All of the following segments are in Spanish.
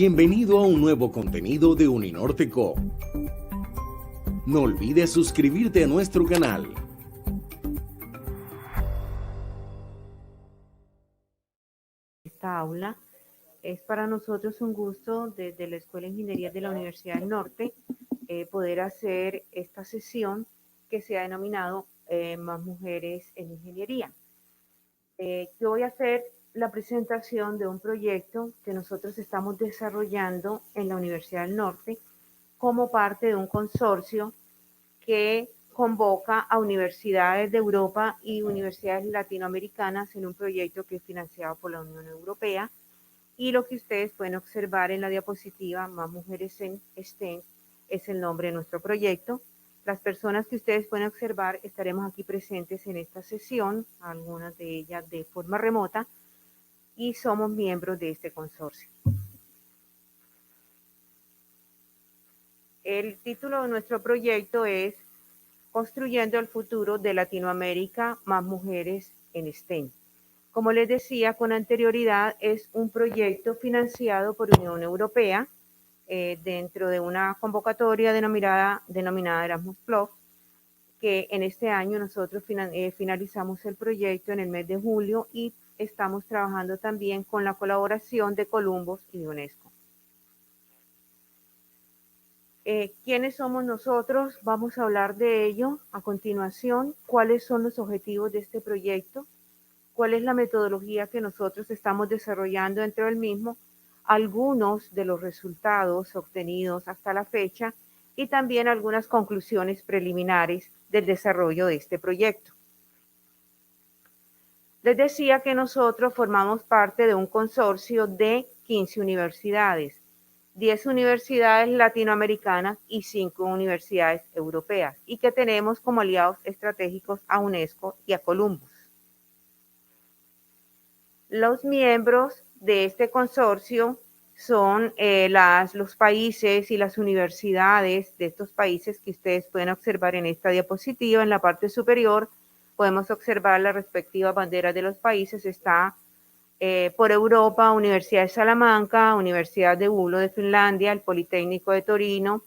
Bienvenido a un nuevo contenido de Uninorte Co. No olvides suscribirte a nuestro canal. Esta aula es para nosotros un gusto desde la Escuela de Ingeniería de la Universidad del Norte poder hacer esta sesión que se ha denominado Más Mujeres en Ingeniería. Yo voy a hacer la presentación de un proyecto que nosotros estamos desarrollando en la Universidad del Norte como parte de un consorcio que convoca a universidades de Europa y universidades latinoamericanas en un proyecto que es financiado por la Unión Europea. Y lo que ustedes pueden observar en la diapositiva, Más Mujeres en STEM, es el nombre de nuestro proyecto. Las personas que ustedes pueden observar estaremos aquí presentes en esta sesión, algunas de ellas de forma remota, y somos miembros de este consorcio. El título de nuestro proyecto es Construyendo el futuro de Latinoamérica, más mujeres en STEM. Como les decía con anterioridad, es un proyecto financiado por Unión Europea dentro de una convocatoria denominada Erasmus Plus, que en este año nosotros finalizamos el proyecto en el mes de julio y estamos trabajando también con la colaboración de Columbus y UNESCO. ¿Quiénes somos nosotros? Vamos a hablar de ello a continuación. ¿Cuáles son los objetivos de este proyecto? ¿Cuál es la metodología que nosotros estamos desarrollando dentro del mismo? Algunos de los resultados obtenidos hasta la fecha y también algunas conclusiones preliminares del desarrollo de este proyecto. Les decía que nosotros formamos parte de un consorcio de 15 universidades. 10 universidades latinoamericanas y 5 universidades europeas, y que tenemos como aliados estratégicos a UNESCO y a Columbus. Los miembros de este consorcio son los países y las universidades de estos países que ustedes pueden observar en esta diapositiva. En la parte superior podemos observar las respectivas banderas de los países. Está por Europa, Universidad de Salamanca, Universidad de Bulo de Finlandia, el Politécnico de Torino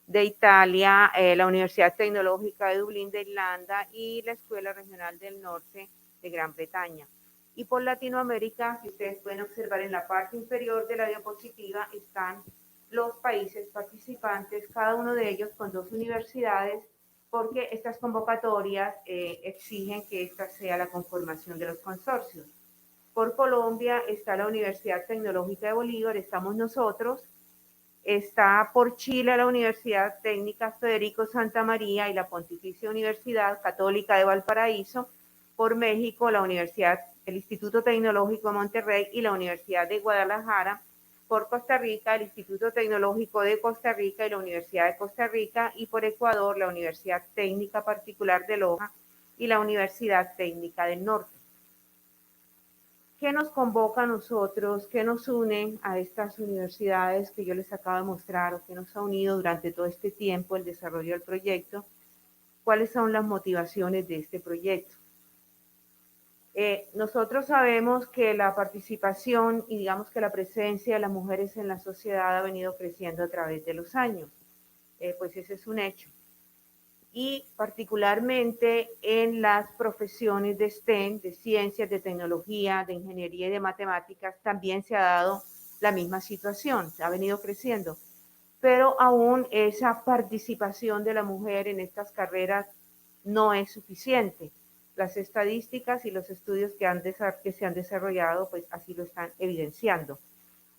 de Italia, la Universidad Tecnológica de Dublín de Irlanda y la Escuela Regional del Norte de Gran Bretaña. Y por Latinoamérica, que ustedes pueden observar en la parte inferior de la diapositiva, están los países participantes, cada uno de ellos con 2 universidades, porque estas convocatorias exigen que esta sea la conformación de los consorcios. Por Colombia está la Universidad Tecnológica de Bolívar, estamos nosotros. Está por Chile la Universidad Técnica Federico Santa María y la Pontificia Universidad Católica de Valparaíso. Por México la Universidad, el Instituto Tecnológico de Monterrey y la Universidad de Guadalajara. Por Costa Rica el Instituto Tecnológico de Costa Rica y la Universidad de Costa Rica. Y por Ecuador la Universidad Técnica Particular de Loja y la Universidad Técnica del Norte. ¿Qué nos convoca a nosotros? ¿Qué nos une a estas universidades que yo les acabo de mostrar o que nos ha unido durante todo este tiempo el desarrollo del proyecto? ¿Cuáles son las motivaciones de este proyecto? Nosotros sabemos que la participación y digamos que la presencia de las mujeres en la sociedad ha venido creciendo a través de los años. Pues ese es un hecho. Y particularmente en las profesiones de STEM, de ciencias, de tecnología, de ingeniería y de matemáticas, también se ha dado la misma situación, ha venido creciendo. Pero aún esa participación de la mujer en estas carreras no es suficiente. Las estadísticas y los estudios que se han desarrollado, pues así lo están evidenciando.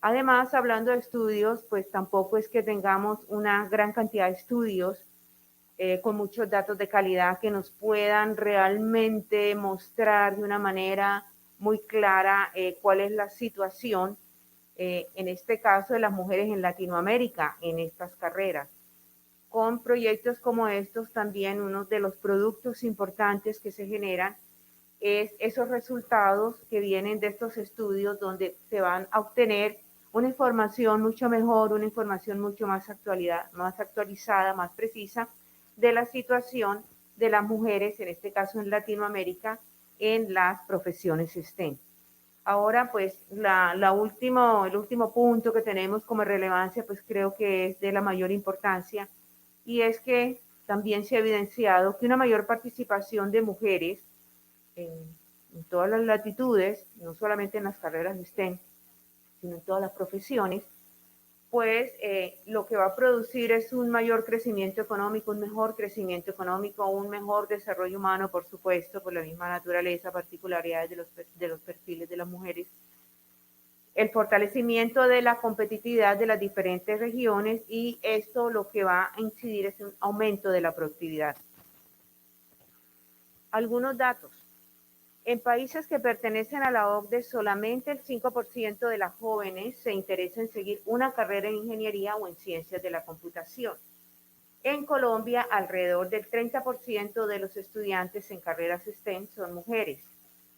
Además, hablando de estudios, pues tampoco es que tengamos una gran cantidad de estudios con muchos datos de calidad que nos puedan realmente mostrar de una manera muy clara cuál es la situación, en este caso de las mujeres en Latinoamérica, en estas carreras. Con proyectos como estos, también uno de los productos importantes que se generan es esos resultados que vienen de estos estudios donde se van a obtener una información mucho mejor, una información mucho más actualizada, más precisa, de la situación de las mujeres, en este caso en Latinoamérica, en las profesiones STEM. Ahora, pues, el último punto que tenemos como relevancia, pues creo que es de la mayor importancia, y es que también se ha evidenciado que una mayor participación de mujeres en, en todas las latitudes, no solamente en las carreras de STEM, sino en todas las profesiones, pues lo que va a producir es un mayor crecimiento económico, un mejor crecimiento económico, un mejor desarrollo humano, por supuesto, por la misma naturaleza, particularidades de los perfiles de las mujeres, el fortalecimiento de la competitividad de las diferentes regiones, y esto lo que va a incidir es un aumento de la productividad. Algunos datos. En países que pertenecen a la OCDE, solamente el 5% de las jóvenes se interesa en seguir una carrera en ingeniería o en ciencias de la computación. En Colombia, alrededor del 30% de los estudiantes en carreras STEM son mujeres.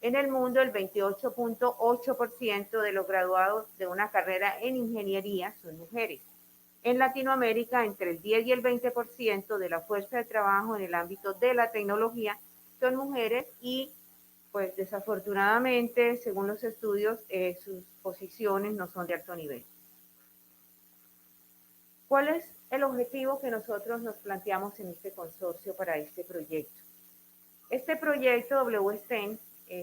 En el mundo, el 28.8% de los graduados de una carrera en ingeniería son mujeres. En Latinoamérica, entre el 10 y el 20% de la fuerza de trabajo en el ámbito de la tecnología son mujeres, y pues desafortunadamente, según los estudios, sus posiciones no son de alto nivel. ¿Cuál es el objetivo que nosotros nos planteamos en este consorcio para este proyecto? Este proyecto WSTEM,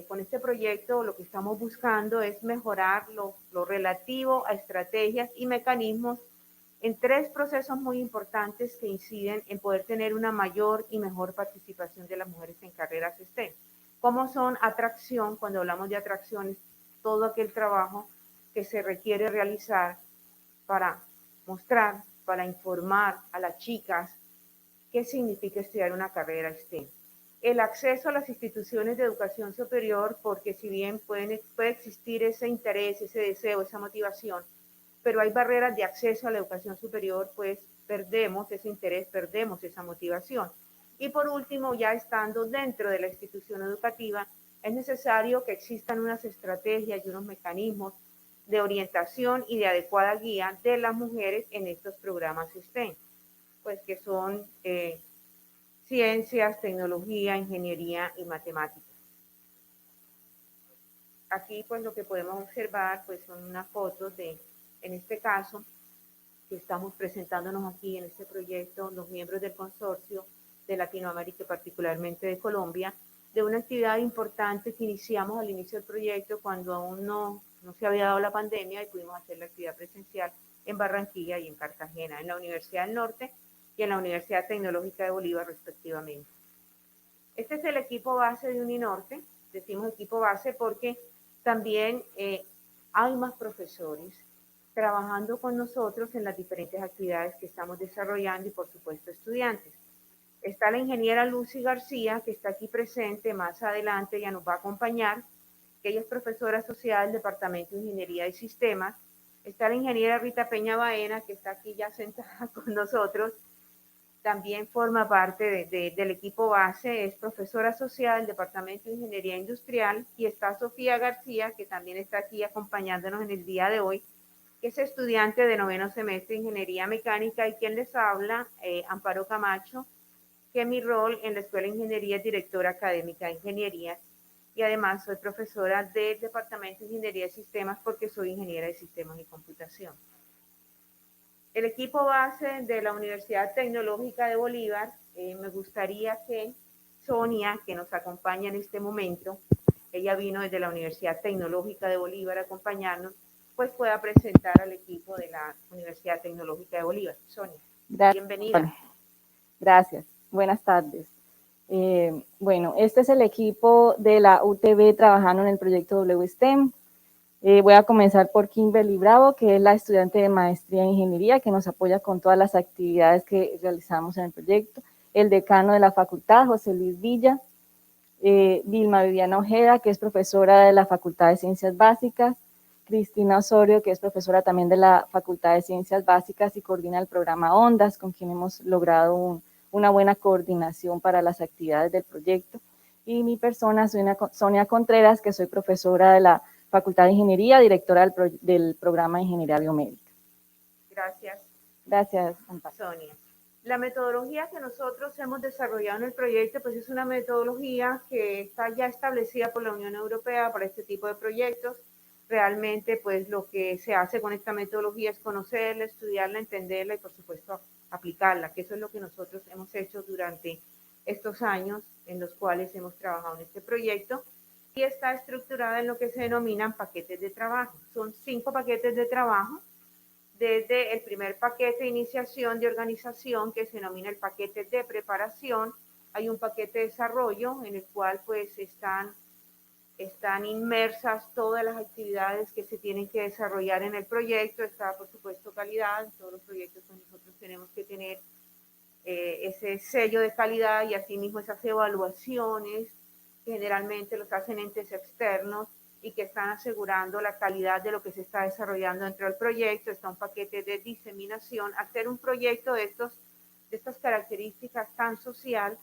con este proyecto lo que estamos buscando es mejorar lo relativo a estrategias y mecanismos en 3 procesos muy importantes que inciden en poder tener una mayor y mejor participación de las mujeres en carreras STEM, como son atracción. Cuando hablamos de atracción, es todo aquel trabajo que se requiere realizar para mostrar, para informar a las chicas qué significa estudiar una carrera STEM. El acceso a las instituciones de educación superior, porque si bien puede existir ese interés, ese deseo, esa motivación, pero hay barreras de acceso a la educación superior, pues perdemos ese interés, perdemos esa motivación. Y por último, ya estando dentro de la institución educativa, es necesario que existan unas estrategias y unos mecanismos de orientación y de adecuada guía de las mujeres en estos programas STEM, pues que son ciencias, tecnología, ingeniería y matemáticas. Aquí pues lo que podemos observar pues son unas fotos de, en este caso, que estamos presentándonos aquí en este proyecto, los miembros del consorcio de Latinoamérica y particularmente de Colombia, de una actividad importante que iniciamos al inicio del proyecto cuando aún no se había dado la pandemia, y pudimos hacer la actividad presencial en Barranquilla y en Cartagena, en la Universidad del Norte y en la Universidad Tecnológica de Bolívar respectivamente. Este es el equipo base de Uninorte. Decimos equipo base porque también hay más profesores trabajando con nosotros en las diferentes actividades que estamos desarrollando, y por supuesto estudiantes. Está la ingeniera Lucy García, que está aquí presente, más adelante ella nos va a acompañar, que ella es profesora asociada del Departamento de Ingeniería y Sistemas. Está la ingeniera Rita Peña Baena, que está aquí ya sentada con nosotros, también forma parte del equipo base, es profesora asociada del Departamento de Ingeniería Industrial. Y está Sofía García, que también está aquí acompañándonos en el día de hoy, que es estudiante de 9º semestre de Ingeniería Mecánica, y quien les habla, Amparo Camacho, que mi rol en la Escuela de Ingeniería es directora académica de Ingeniería, y además soy profesora del Departamento de Ingeniería de Sistemas porque soy ingeniera de Sistemas y Computación. El equipo base de la Universidad Tecnológica de Bolívar, me gustaría que Sonia, que nos acompaña en este momento, ella vino desde la Universidad Tecnológica de Bolívar a acompañarnos, pues pueda presentar al equipo de la Universidad Tecnológica de Bolívar. Sonia, gracias. bienvenida. Gracias, buenas tardes. Bueno, este es el equipo de la UTB trabajando en el proyecto WSTEM. Voy a comenzar por Kimberly Bravo, que es la estudiante de maestría en ingeniería, que nos apoya con todas las actividades que realizamos en el proyecto. El decano de la facultad, José Luis Villa. Vilma Viviana Ojeda, que es profesora de la Facultad de Ciencias Básicas. Cristina Osorio, que es profesora también de la Facultad de Ciencias Básicas y coordina el programa Ondas, con quien hemos logrado una buena coordinación para las actividades del proyecto. Y mi persona, soy Sonia Contreras, que soy profesora de la Facultad de Ingeniería, directora del programa de Ingeniería Biomédica. Gracias. Gracias, Sonia. La metodología que nosotros hemos desarrollado en el proyecto, pues es una metodología que está ya establecida por la Unión Europea para este tipo de proyectos. realmente pues lo que se hace con esta metodología es conocerla, estudiarla, entenderla y por supuesto aplicarla, que eso es lo que nosotros hemos hecho durante estos años en los cuales hemos trabajado en este proyecto, y está estructurada en lo que se denominan paquetes de trabajo. Son 5 paquetes de trabajo, desde el primer paquete de iniciación de organización, que se denomina el paquete de preparación. Hay un paquete de desarrollo en el cual pues están inmersas todas las actividades que se tienen que desarrollar en el proyecto. Está, por supuesto, calidad. En todos los proyectos pues nosotros tenemos que tener ese sello de calidad, y asimismo esas evaluaciones que generalmente los hacen entes externos y que están asegurando la calidad de lo que se está desarrollando dentro del proyecto. Está un paquete de diseminación. Hacer un proyecto de estas características tan social,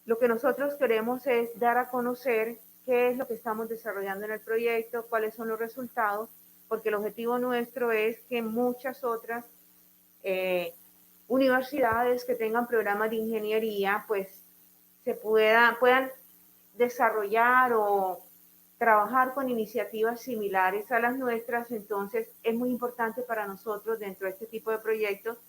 lo que nosotros queremos es dar a conocer qué es lo que estamos desarrollando en el proyecto, cuáles son los resultados, porque el objetivo nuestro es que muchas otras universidades que tengan programas de ingeniería pues puedan desarrollar o trabajar con iniciativas similares a las nuestras. Entonces es muy importante para nosotros dentro de este tipo de proyectos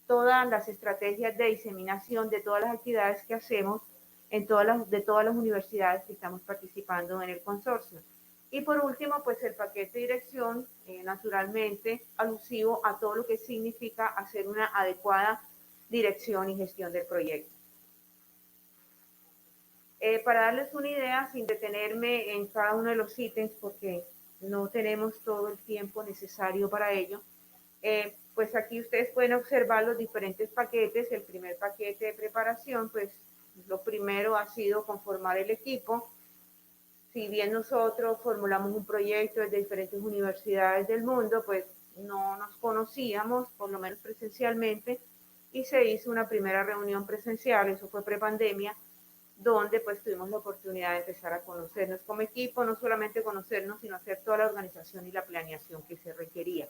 todas las estrategias de diseminación de todas las actividades que hacemos de todas las universidades que estamos participando en el consorcio. Y por último, pues el paquete de dirección, naturalmente alusivo a todo lo que significa hacer una adecuada dirección y gestión del proyecto. Para darles una idea, sin detenerme en cada uno de los ítems, porque no tenemos todo el tiempo necesario para ello, pues aquí ustedes pueden observar los diferentes paquetes. El primer paquete de preparación, pues lo primero ha sido conformar el equipo. Si bien nosotros formulamos un proyecto desde diferentes universidades del mundo, pues no nos conocíamos, por lo menos presencialmente, y se hizo una primera reunión presencial, eso fue prepandemia, donde pues tuvimos la oportunidad de empezar a conocernos como equipo, no solamente conocernos, sino hacer toda la organización y la planeación que se requería.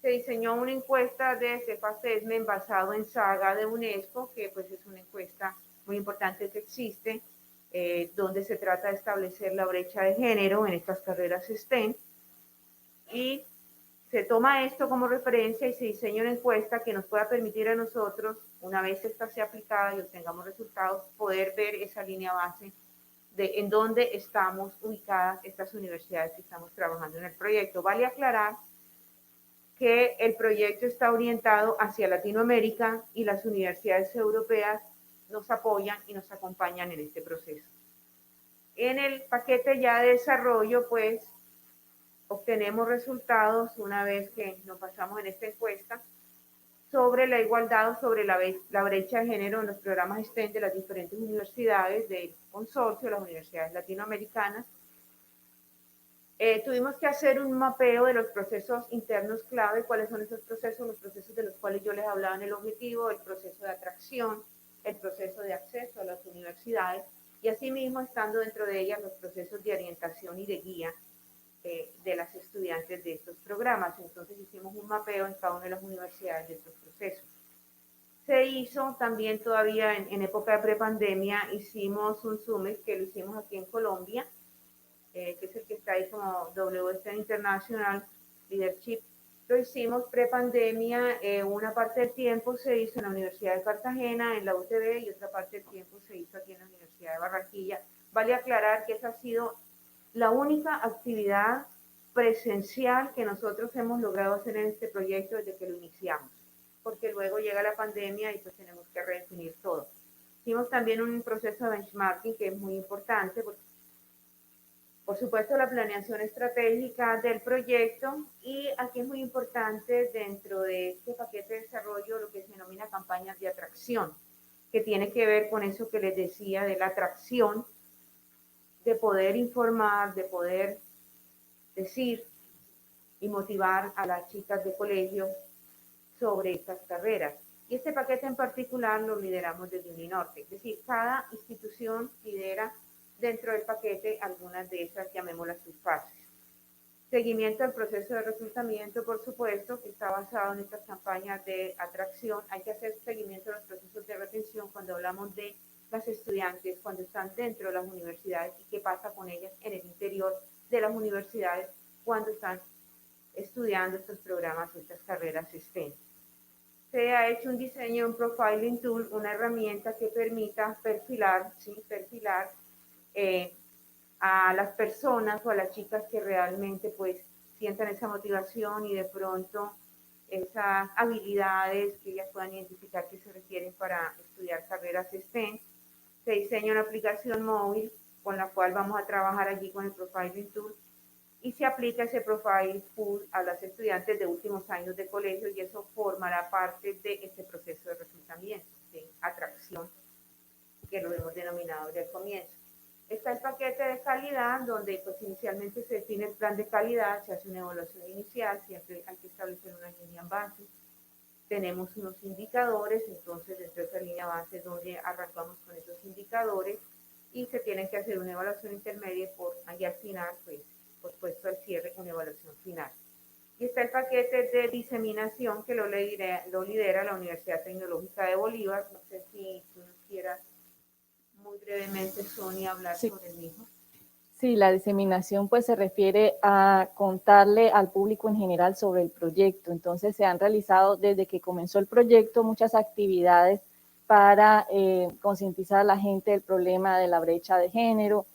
Se diseñó una encuesta de CEPA Assessment basado en Saga de UNESCO, que pues es una encuesta muy importante que existe, donde se trata de establecer la brecha de género en estas carreras STEM, y se toma esto como referencia y se diseña una encuesta que nos pueda permitir a nosotros, una vez esta sea aplicada y obtengamos resultados, poder ver esa línea base de en dónde estamos ubicadas estas universidades que estamos trabajando en el proyecto. Vale aclarar que el proyecto está orientado hacia Latinoamérica y las universidades europeas nos apoyan y nos acompañan en este proceso. En el paquete ya de desarrollo, pues obtenemos resultados una vez que nos pasamos en esta encuesta sobre la igualdad o sobre la brecha de género en los programas STEM de las diferentes universidades del consorcio, las universidades latinoamericanas. Tuvimos que hacer un mapeo de los procesos internos clave. ¿Cuáles son esos procesos? Los procesos de los cuales yo les hablaba en el objetivo: el proceso de atracción, el proceso de acceso a las universidades, y asimismo, estando dentro de ellas, los procesos de orientación y de guía de las estudiantes de estos programas. Entonces hicimos un mapeo en cada una de las universidades de estos procesos. Se hizo también todavía en época de prepandemia, hicimos un summit que lo hicimos aquí en Colombia, que es el que está ahí como WSTEM International Leadership. Lo hicimos prepandemia, una parte del tiempo se hizo en la Universidad de Cartagena, en la UTB, y otra parte del tiempo se hizo aquí en la Universidad de Barranquilla. Vale aclarar que esa ha sido la única actividad presencial que nosotros hemos logrado hacer en este proyecto desde que lo iniciamos, porque luego llega la pandemia y pues tenemos que redefinir todo. Hicimos también un proceso de benchmarking que es muy importante, porque por supuesto la planeación estratégica del proyecto, y aquí es muy importante dentro de este paquete de desarrollo lo que se denomina campañas de atracción, que tiene que ver con eso que les decía de la atracción, de poder informar, de poder decir y motivar a las chicas de colegio sobre estas carreras. Y este paquete en particular lo lideramos desde Uninorte, es decir, cada institución lidera dentro del paquete algunas de esas, llamémoslas sus fases. Seguimiento del proceso de reclutamiento, por supuesto, que está basado en estas campañas de atracción. Hay que hacer seguimiento de los procesos de retención cuando hablamos de las estudiantes, cuando están dentro de las universidades, y qué pasa con ellas en el interior de las universidades cuando están estudiando estos programas, estas carreras STEM. Se ha hecho un diseño, un profiling tool, una herramienta que permita perfilar, ¿sí? Perfilar a las personas o a las chicas que realmente pues sientan esa motivación y de pronto esas habilidades que ellas puedan identificar que se requieren para estudiar carreras STEM. Se diseña una aplicación móvil con la cual vamos a trabajar allí con el Profiling Tool y se aplica ese Profile Tool a las estudiantes de últimos años de colegio y eso formará parte de este proceso de reclutamiento, de atracción, que lo hemos denominado desde el comienzo. Está el paquete de calidad, donde pues inicialmente se define el plan de calidad, se hace una evaluación inicial, siempre hay que establecer una línea base. Tenemos unos indicadores, entonces dentro de esa línea base es donde arrancamos con esos indicadores y se tiene que hacer una evaluación intermedia y al final, pues, por supuesto, al cierre, una evaluación final. Y está el paquete de diseminación que lo lidera la Universidad Tecnológica de Bolívar. No sé si tú nos quieras muy brevemente, Sonia, hablar sobre el mismo. Sí, la diseminación pues se refiere a contarle al público en general sobre el proyecto. Entonces se han realizado desde que comenzó el proyecto muchas actividades para concientizar a la gente del problema de la brecha de género,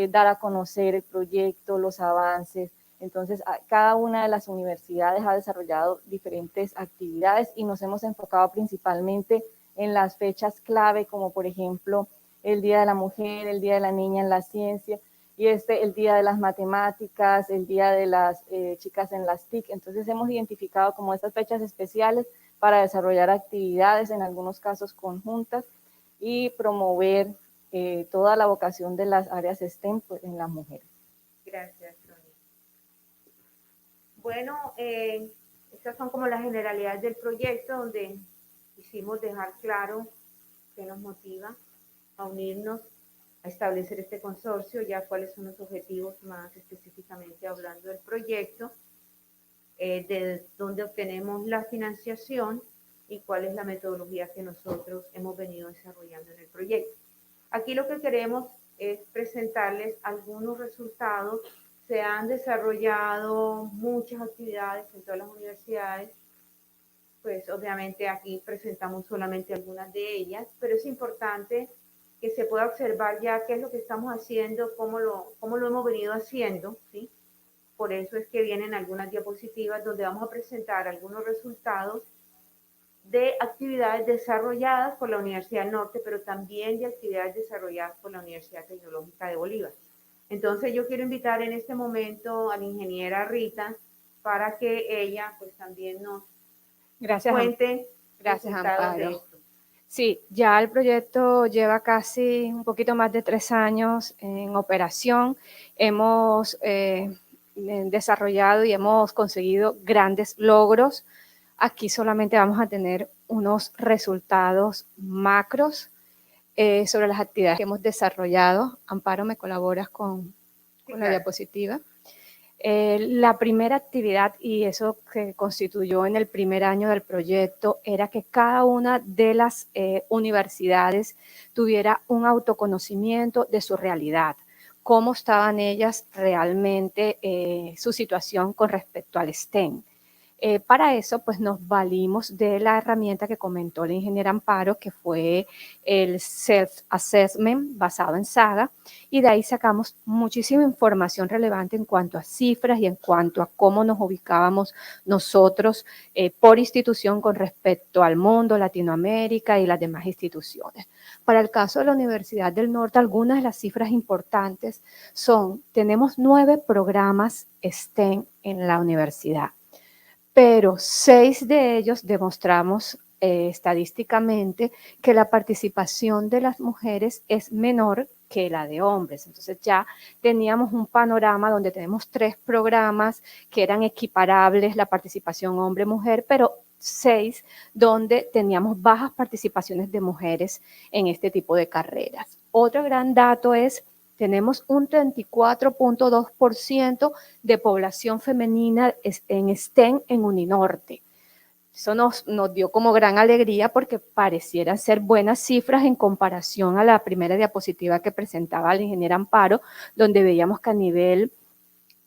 dar a conocer el proyecto, los avances. Entonces cada una de las universidades ha desarrollado diferentes actividades y nos hemos enfocado principalmente en las fechas clave, como por ejemplo el Día de la Mujer, el Día de la Niña en la Ciencia, y el Día de las Matemáticas, el Día de las Chicas en las TIC. Entonces hemos identificado como estas fechas especiales para desarrollar actividades, en algunos casos conjuntas, y promover toda la vocación de las áreas STEM pues, en las mujeres. Gracias, Sonia. Bueno, estas son como las generalidades del proyecto, donde quisimos dejar claro qué nos motiva a unirnos, a establecer este consorcio, ya cuáles son los objetivos más específicamente hablando del proyecto, de dónde obtenemos la financiación y cuál es la metodología que nosotros hemos venido desarrollando en el proyecto. Aquí lo que queremos es presentarles algunos resultados. Se han desarrollado muchas actividades en todas las universidades, pues obviamente aquí presentamos solamente algunas de ellas, pero es importante que se pueda observar ya qué es lo que estamos haciendo, cómo lo hemos venido haciendo, ¿sí? Por eso es que vienen algunas diapositivas donde vamos a presentar algunos resultados de actividades desarrolladas por la Universidad del Norte, pero también de actividades desarrolladas por la Universidad Tecnológica de Bolívar. Entonces yo quiero invitar en este momento a la ingeniera Rita para que ella pues también nos cuente resultados de esto. Sí, ya el proyecto lleva casi un poquito más de 3 años en operación. Hemos desarrollado y hemos conseguido grandes logros. Aquí solamente vamos a tener unos resultados macros sobre las actividades que hemos desarrollado. Amparo, ¿me colaboras con la diapositiva? La primera actividad, y eso que constituyó en el primer año del proyecto, era que cada una de las universidades tuviera un autoconocimiento de su realidad, cómo estaban ellas realmente, su situación con respecto al STEM. Para eso, pues nos valimos de la herramienta que comentó la ingeniera Amparo, que fue el Self-Assessment basado en Saga, y de ahí sacamos muchísima información relevante en cuanto a cifras y en cuanto a cómo nos ubicábamos nosotros por institución con respecto al mundo, Latinoamérica y las demás instituciones. Para el caso de la Universidad del Norte, algunas de las cifras importantes son, tenemos 9 programas STEM en la universidad, pero 6 de ellos demostramos estadísticamente que la participación de las mujeres es menor que la de hombres. Entonces ya teníamos un panorama donde tenemos 3 programas que eran equiparables la participación hombre-mujer, pero 6 donde teníamos bajas participaciones de mujeres en este tipo de carreras. Otro gran dato es tenemos un 34.2% de población femenina en STEM en Uninorte. Eso nos dio como gran alegría porque parecieran ser buenas cifras en comparación a la primera diapositiva que presentaba la ingeniera Amparo, donde veíamos que a nivel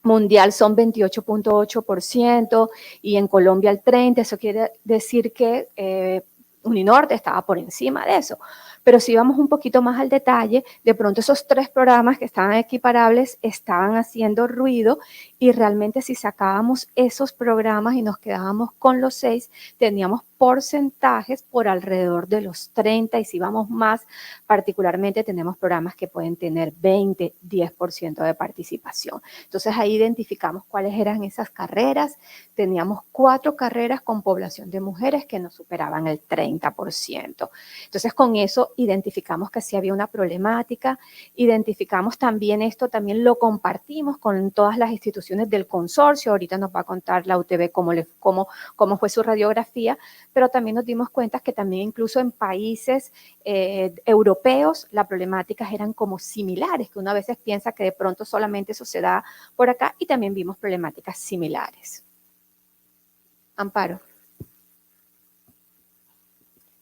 mundial son 28.8% y en Colombia el 30%. Eso quiere decir que Uninorte estaba por encima de eso. Pero si vamos un poquito más al detalle, de pronto esos 3 programas que estaban equiparables estaban haciendo ruido y realmente si sacábamos esos programas y nos quedábamos con los 6, teníamos porcentajes por alrededor de los 30 y si vamos más, particularmente tenemos programas que pueden tener 20, 10% de participación. Entonces ahí identificamos cuáles eran esas carreras. Teníamos 4 carreras con población de mujeres que no superaban el 30%. Entonces con eso identificamos que sí había una problemática, identificamos también esto, también lo compartimos con todas las instituciones del consorcio. Ahorita nos va a contar la UTV cómo fue su radiografía, pero también nos dimos cuenta que también incluso en países europeos las problemáticas eran como similares, que uno a veces piensa que de pronto solamente eso se da por acá y también vimos problemáticas similares. Amparo.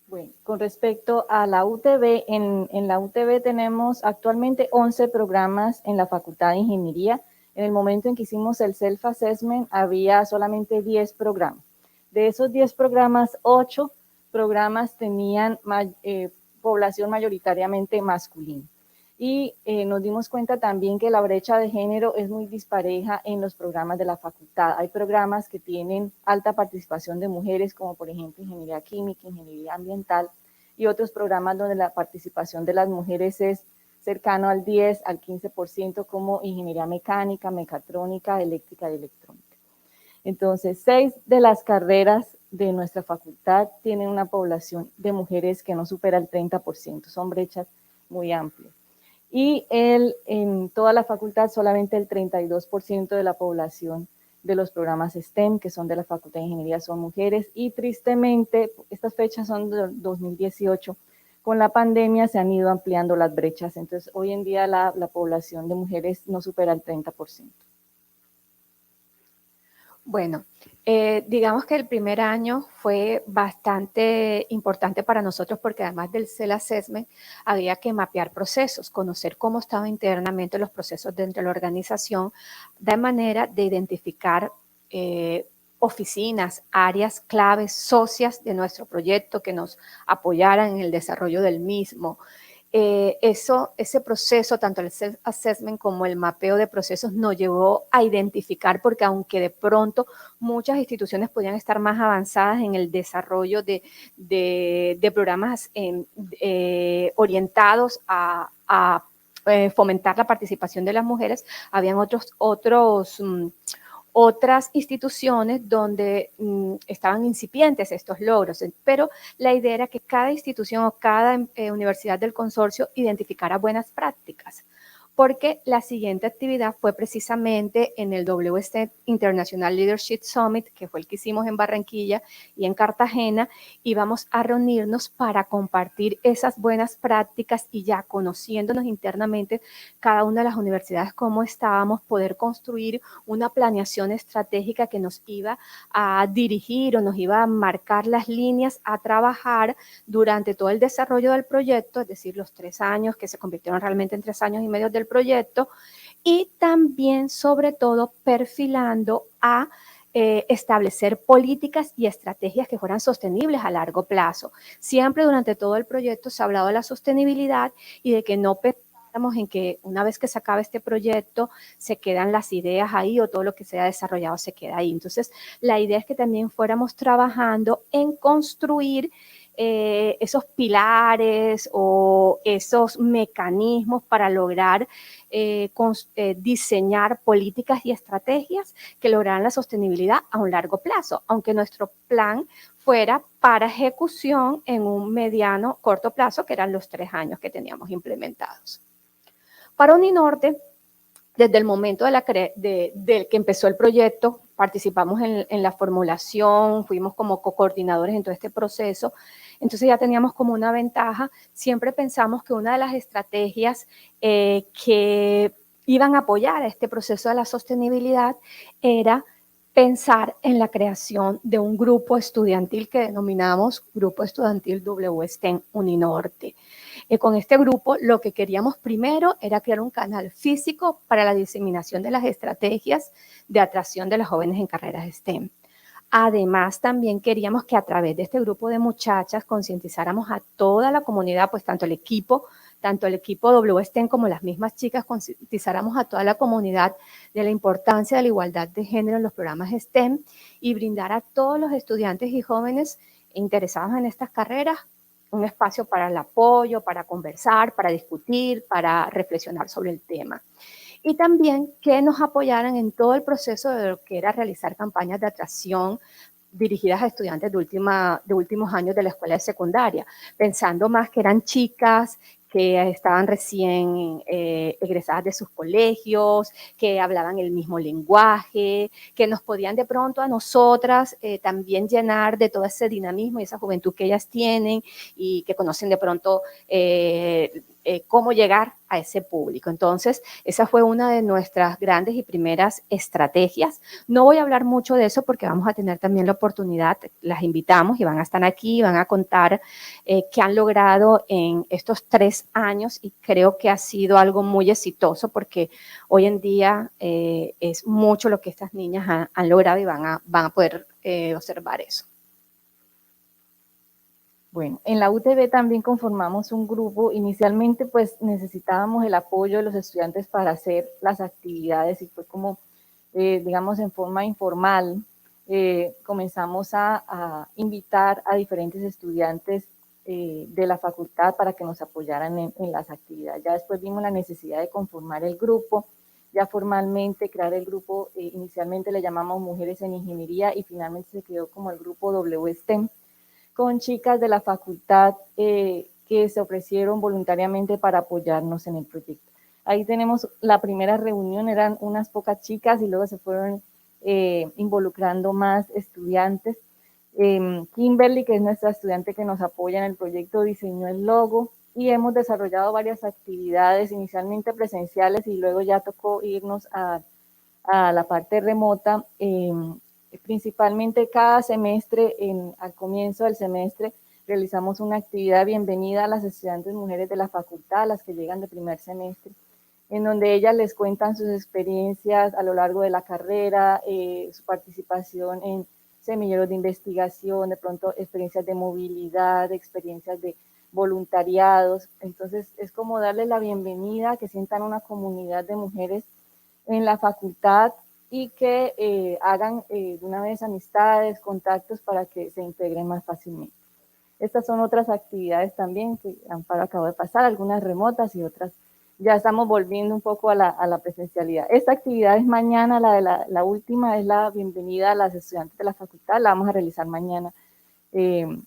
Bueno, con respecto a la UTV, en la UTV tenemos actualmente 11 programas en la Facultad de Ingeniería. En el momento en que hicimos el Self-Assessment había solamente 10 programas. De esos 10 programas, 8 programas tenían población mayoritariamente masculina. Y nos dimos cuenta también que la brecha de género es muy dispareja en los programas de la facultad. Hay programas que tienen alta participación de mujeres, como por ejemplo ingeniería química, ingeniería ambiental, y otros programas donde la participación de las mujeres es cercano al 10, al 15%, como ingeniería mecánica, mecatrónica, eléctrica y electrónica. Entonces, 6 de las carreras de nuestra facultad tienen una población de mujeres que no supera el 30%, son brechas muy amplias. Y en toda la facultad solamente el 32% de la población de los programas STEM, que son de la Facultad de Ingeniería, son mujeres, y tristemente, estas fechas son de 2018, con la pandemia se han ido ampliando las brechas, entonces hoy en día la población de mujeres no supera el 30%. Bueno, digamos que el primer año fue bastante importante para nosotros porque además del Self-Assessment había que mapear procesos, conocer cómo estaban internamente los procesos dentro de la organización, de manera de identificar oficinas, áreas claves, socias de nuestro proyecto que nos apoyaran en el desarrollo del mismo. Ese proceso, tanto el self-assessment como el mapeo de procesos, nos llevó a identificar, porque aunque de pronto muchas instituciones podían estar más avanzadas en el desarrollo de programas orientados a fomentar la participación de las mujeres, habían otras instituciones donde estaban incipientes estos logros, pero la idea era que cada institución o cada universidad del consorcio identificara buenas prácticas, porque la siguiente actividad fue precisamente en el WSTEM International Leadership Summit, que fue el que hicimos en Barranquilla y en Cartagena, y vamos a reunirnos para compartir esas buenas prácticas y ya conociéndonos internamente cada una de las universidades cómo estábamos, poder construir una planeación estratégica que nos iba a dirigir o nos iba a marcar las líneas a trabajar durante todo el desarrollo del proyecto, es decir, los 3 años que se convirtieron realmente en 3 años y medio del proyecto, y también sobre todo perfilando a establecer políticas y estrategias que fueran sostenibles a largo plazo. Siempre durante todo el proyecto se ha hablado de la sostenibilidad y de que no pensáramos en que una vez que se acabe este proyecto se quedan las ideas ahí o todo lo que se ha desarrollado se queda ahí. Entonces, la idea es que también fuéramos trabajando en construir esos pilares o esos mecanismos para lograr diseñar políticas y estrategias que lograran la sostenibilidad a un largo plazo, aunque nuestro plan fuera para ejecución en un mediano, corto plazo, que eran los 3 años que teníamos implementados. Para Uninorte, desde el momento del que empezó el proyecto, participamos en la formulación, fuimos como coordinadores en todo este proceso, entonces ya teníamos como una ventaja. Siempre pensamos que una de las estrategias que iban a apoyar a este proceso de la sostenibilidad era pensar en la creación de un grupo estudiantil que denominamos Grupo Estudiantil WSTEM Uninorte. Con este grupo lo que queríamos primero era crear un canal físico para la diseminación de las estrategias de atracción de las jóvenes en carreras STEM. Además, también queríamos que a través de este grupo de muchachas concientizáramos a toda la comunidad, pues tanto el equipo WSTEM como las mismas chicas, concientizáramos a toda la comunidad de la importancia de la igualdad de género en los programas STEM y brindar a todos los estudiantes y jóvenes interesados en estas carreras un espacio para el apoyo, para conversar, para discutir, para reflexionar sobre el tema. Y también que nos apoyaran en todo el proceso de lo que era realizar campañas de atracción dirigidas a estudiantes de últimos años de la escuela de secundaria, pensando más que eran chicas que estaban recién egresadas de sus colegios, que hablaban el mismo lenguaje, que nos podían de pronto a nosotras también llenar de todo ese dinamismo y esa juventud que ellas tienen y que conocen de pronto cómo llegar a ese público. Entonces, esa fue una de nuestras grandes y primeras estrategias. No voy a hablar mucho de eso porque vamos a tener también la oportunidad, las invitamos y van a estar aquí, van a contar qué han logrado en estos 3 años y creo que ha sido algo muy exitoso porque hoy en día es mucho lo que estas niñas han logrado y van a poder observar eso. Bueno, en la UTB también conformamos un grupo. Inicialmente, pues, necesitábamos el apoyo de los estudiantes para hacer las actividades y fue como, digamos, en forma informal, comenzamos a invitar a diferentes estudiantes de la facultad para que nos apoyaran en las actividades. Ya después vimos la necesidad de conformar el grupo, ya formalmente crear el grupo, inicialmente le llamamos Mujeres en Ingeniería y finalmente se creó como el grupo WSTEM, con chicas de la facultad que se ofrecieron voluntariamente para apoyarnos en el proyecto. Ahí tenemos la primera reunión, eran unas pocas chicas y luego se fueron involucrando más estudiantes. Kimberly, que es nuestra estudiante que nos apoya en el proyecto, diseñó el logo y hemos desarrollado varias actividades, inicialmente presenciales y luego ya tocó irnos a la parte remota. Principalmente cada semestre, al comienzo del semestre, realizamos una actividad de bienvenida a las estudiantes mujeres de la facultad, a las que llegan de primer semestre, en donde ellas les cuentan sus experiencias a lo largo de la carrera, su participación en semilleros de investigación, de pronto experiencias de movilidad, experiencias de voluntariados. Entonces es como darles la bienvenida, que sientan una comunidad de mujeres en la facultad y que hagan de una vez amistades, contactos para que se integren más fácilmente. Estas son otras actividades también que Amparo acabó de pasar, algunas remotas y otras ya estamos volviendo un poco a la presencialidad. Esta actividad es mañana, la última es la bienvenida a las estudiantes de la facultad, la vamos a realizar mañana en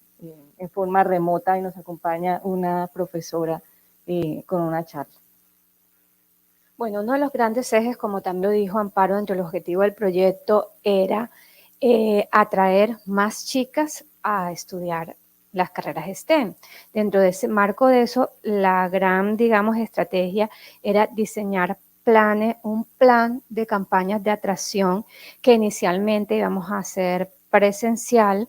forma remota y nos acompaña una profesora con una charla. Bueno, uno de los grandes ejes, como también lo dijo Amparo, dentro del objetivo del proyecto era atraer más chicas a estudiar las carreras STEM. Dentro de ese marco de eso, la gran, digamos, estrategia era diseñar un plan de campañas de atracción que inicialmente íbamos a hacer presencial,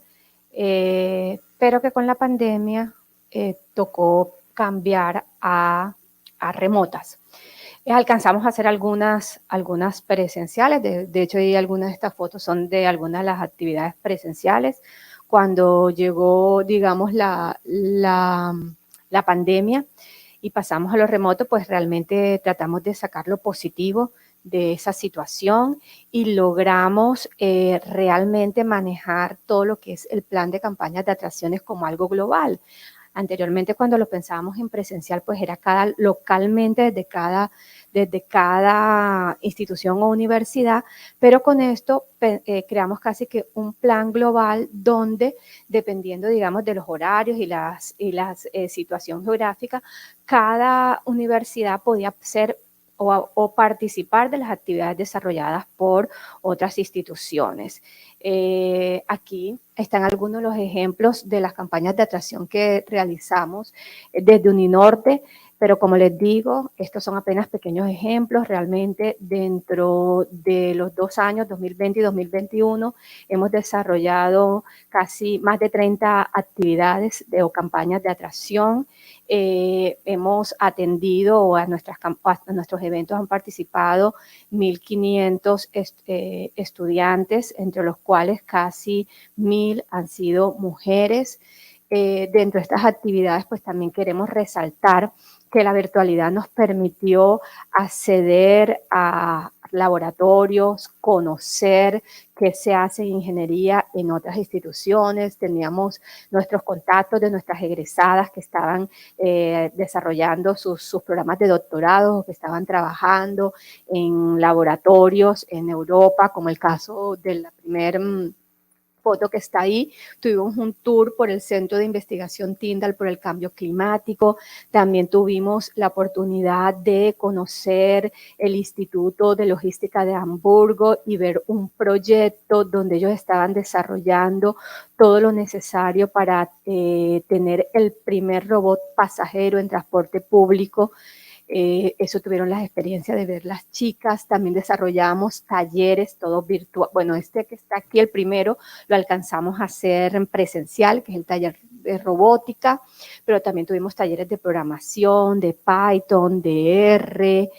pero que con la pandemia tocó cambiar a remotas. Alcanzamos a hacer algunas presenciales, de hecho algunas de estas fotos son de algunas de las actividades presenciales. Cuando llegó, digamos, la pandemia y pasamos a lo remoto, pues realmente tratamos de sacar lo positivo de esa situación y logramos realmente manejar todo lo que es el plan de campañas de atracciones como algo global. Anteriormente, cuando lo pensábamos en presencial, pues era localmente desde cada institución o universidad, pero con esto creamos casi que un plan global donde, dependiendo, digamos, de los horarios y la situación geográfica, cada universidad podía ser o participar de las actividades desarrolladas por otras instituciones. Aquí están algunos de los ejemplos de las campañas de atracción que realizamos desde Uninorte. Pero como les digo, estos son apenas pequeños ejemplos. Realmente dentro de los 2 años, 2020 y 2021, hemos desarrollado casi más de 30 actividades o campañas de atracción. Hemos atendido o a nuestros eventos han participado 1.500 estudiantes, entre los cuales casi 1.000 han sido mujeres. Dentro de estas actividades, pues también queremos resaltar que la virtualidad nos permitió acceder a laboratorios, conocer qué se hace en ingeniería en otras instituciones. Teníamos nuestros contactos de nuestras egresadas que estaban desarrollando sus programas de doctorado o que estaban trabajando en laboratorios en Europa, como el caso de la primera foto que está ahí. Tuvimos un tour por el Centro de Investigación Tyndall por el Cambio Climático. También tuvimos la oportunidad de conocer el Instituto de Logística de Hamburgo y ver un proyecto donde ellos estaban desarrollando todo lo necesario para tener el primer robot pasajero en transporte público. Eso tuvieron las experiencias de ver las chicas. También desarrollamos talleres, todo virtual. Bueno, este que está aquí, el primero, lo alcanzamos a hacer en presencial, que es el taller de robótica, pero también tuvimos talleres de programación, de Python, de R,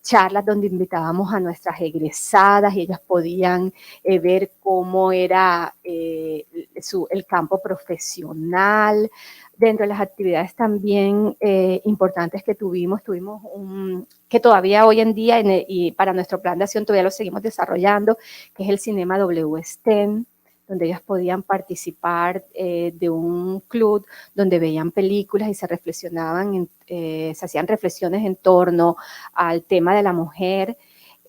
charlas donde invitábamos a nuestras egresadas y ellas podían ver cómo era el campo profesional. Dentro de las actividades también importantes que tuvimos que todavía hoy en día y para nuestro plan de acción todavía lo seguimos desarrollando, que es el Cinema WSTEM, donde ellas podían participar de un club donde veían películas y se hacían reflexiones en torno al tema de la mujer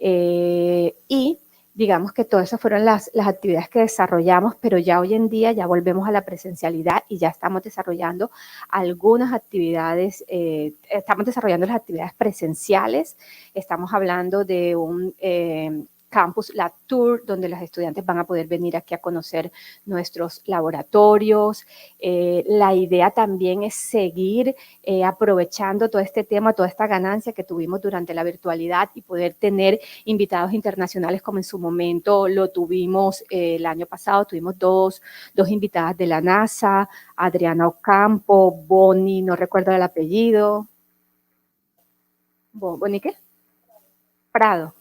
y digamos que todas esas fueron las actividades que desarrollamos, pero ya hoy en día ya volvemos a la presencialidad y ya estamos desarrollando algunas actividades, estamos desarrollando las actividades presenciales, estamos hablando de un Campus Lab Tour, donde los estudiantes van a poder venir aquí a conocer nuestros laboratorios. La idea también es seguir aprovechando todo este tema, toda esta ganancia que tuvimos durante la virtualidad y poder tener invitados internacionales como en su momento lo tuvimos el año pasado. Tuvimos dos invitadas de la NASA, Adriana Ocampo, Bonnie, no recuerdo el apellido. ¿Bonnie qué? Prado.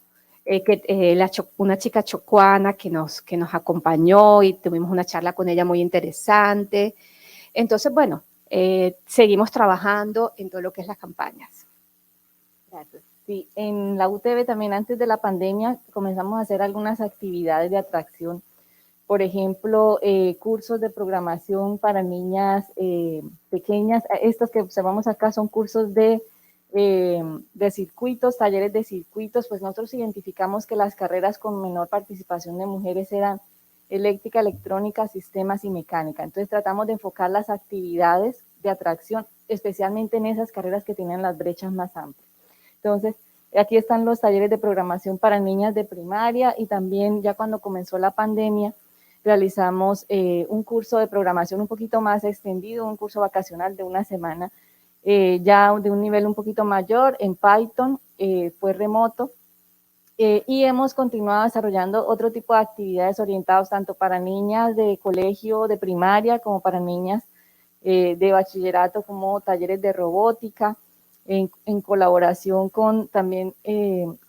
Una chica chocuana que nos acompañó y tuvimos una charla con ella muy interesante. Entonces, bueno, seguimos trabajando en todo lo que es las campañas. Gracias. Sí, en la UTV también antes de la pandemia comenzamos a hacer algunas actividades de atracción. Por ejemplo, cursos de programación para niñas pequeñas. Estos que observamos acá son cursos de circuitos, talleres de circuitos. Pues nosotros identificamos que las carreras con menor participación de mujeres eran eléctrica, electrónica, sistemas y mecánica. Entonces tratamos de enfocar las actividades de atracción, especialmente en esas carreras que tenían las brechas más amplias. Entonces, aquí están los talleres de programación para niñas de primaria y también ya cuando comenzó la pandemia realizamos un curso de programación un poquito más extendido, un curso vacacional de una semana, ya de un nivel un poquito mayor en Python, fue remoto, y hemos continuado desarrollando otro tipo de actividades orientadas tanto para niñas de colegio, de primaria, como para niñas de bachillerato, como talleres de robótica, en colaboración con también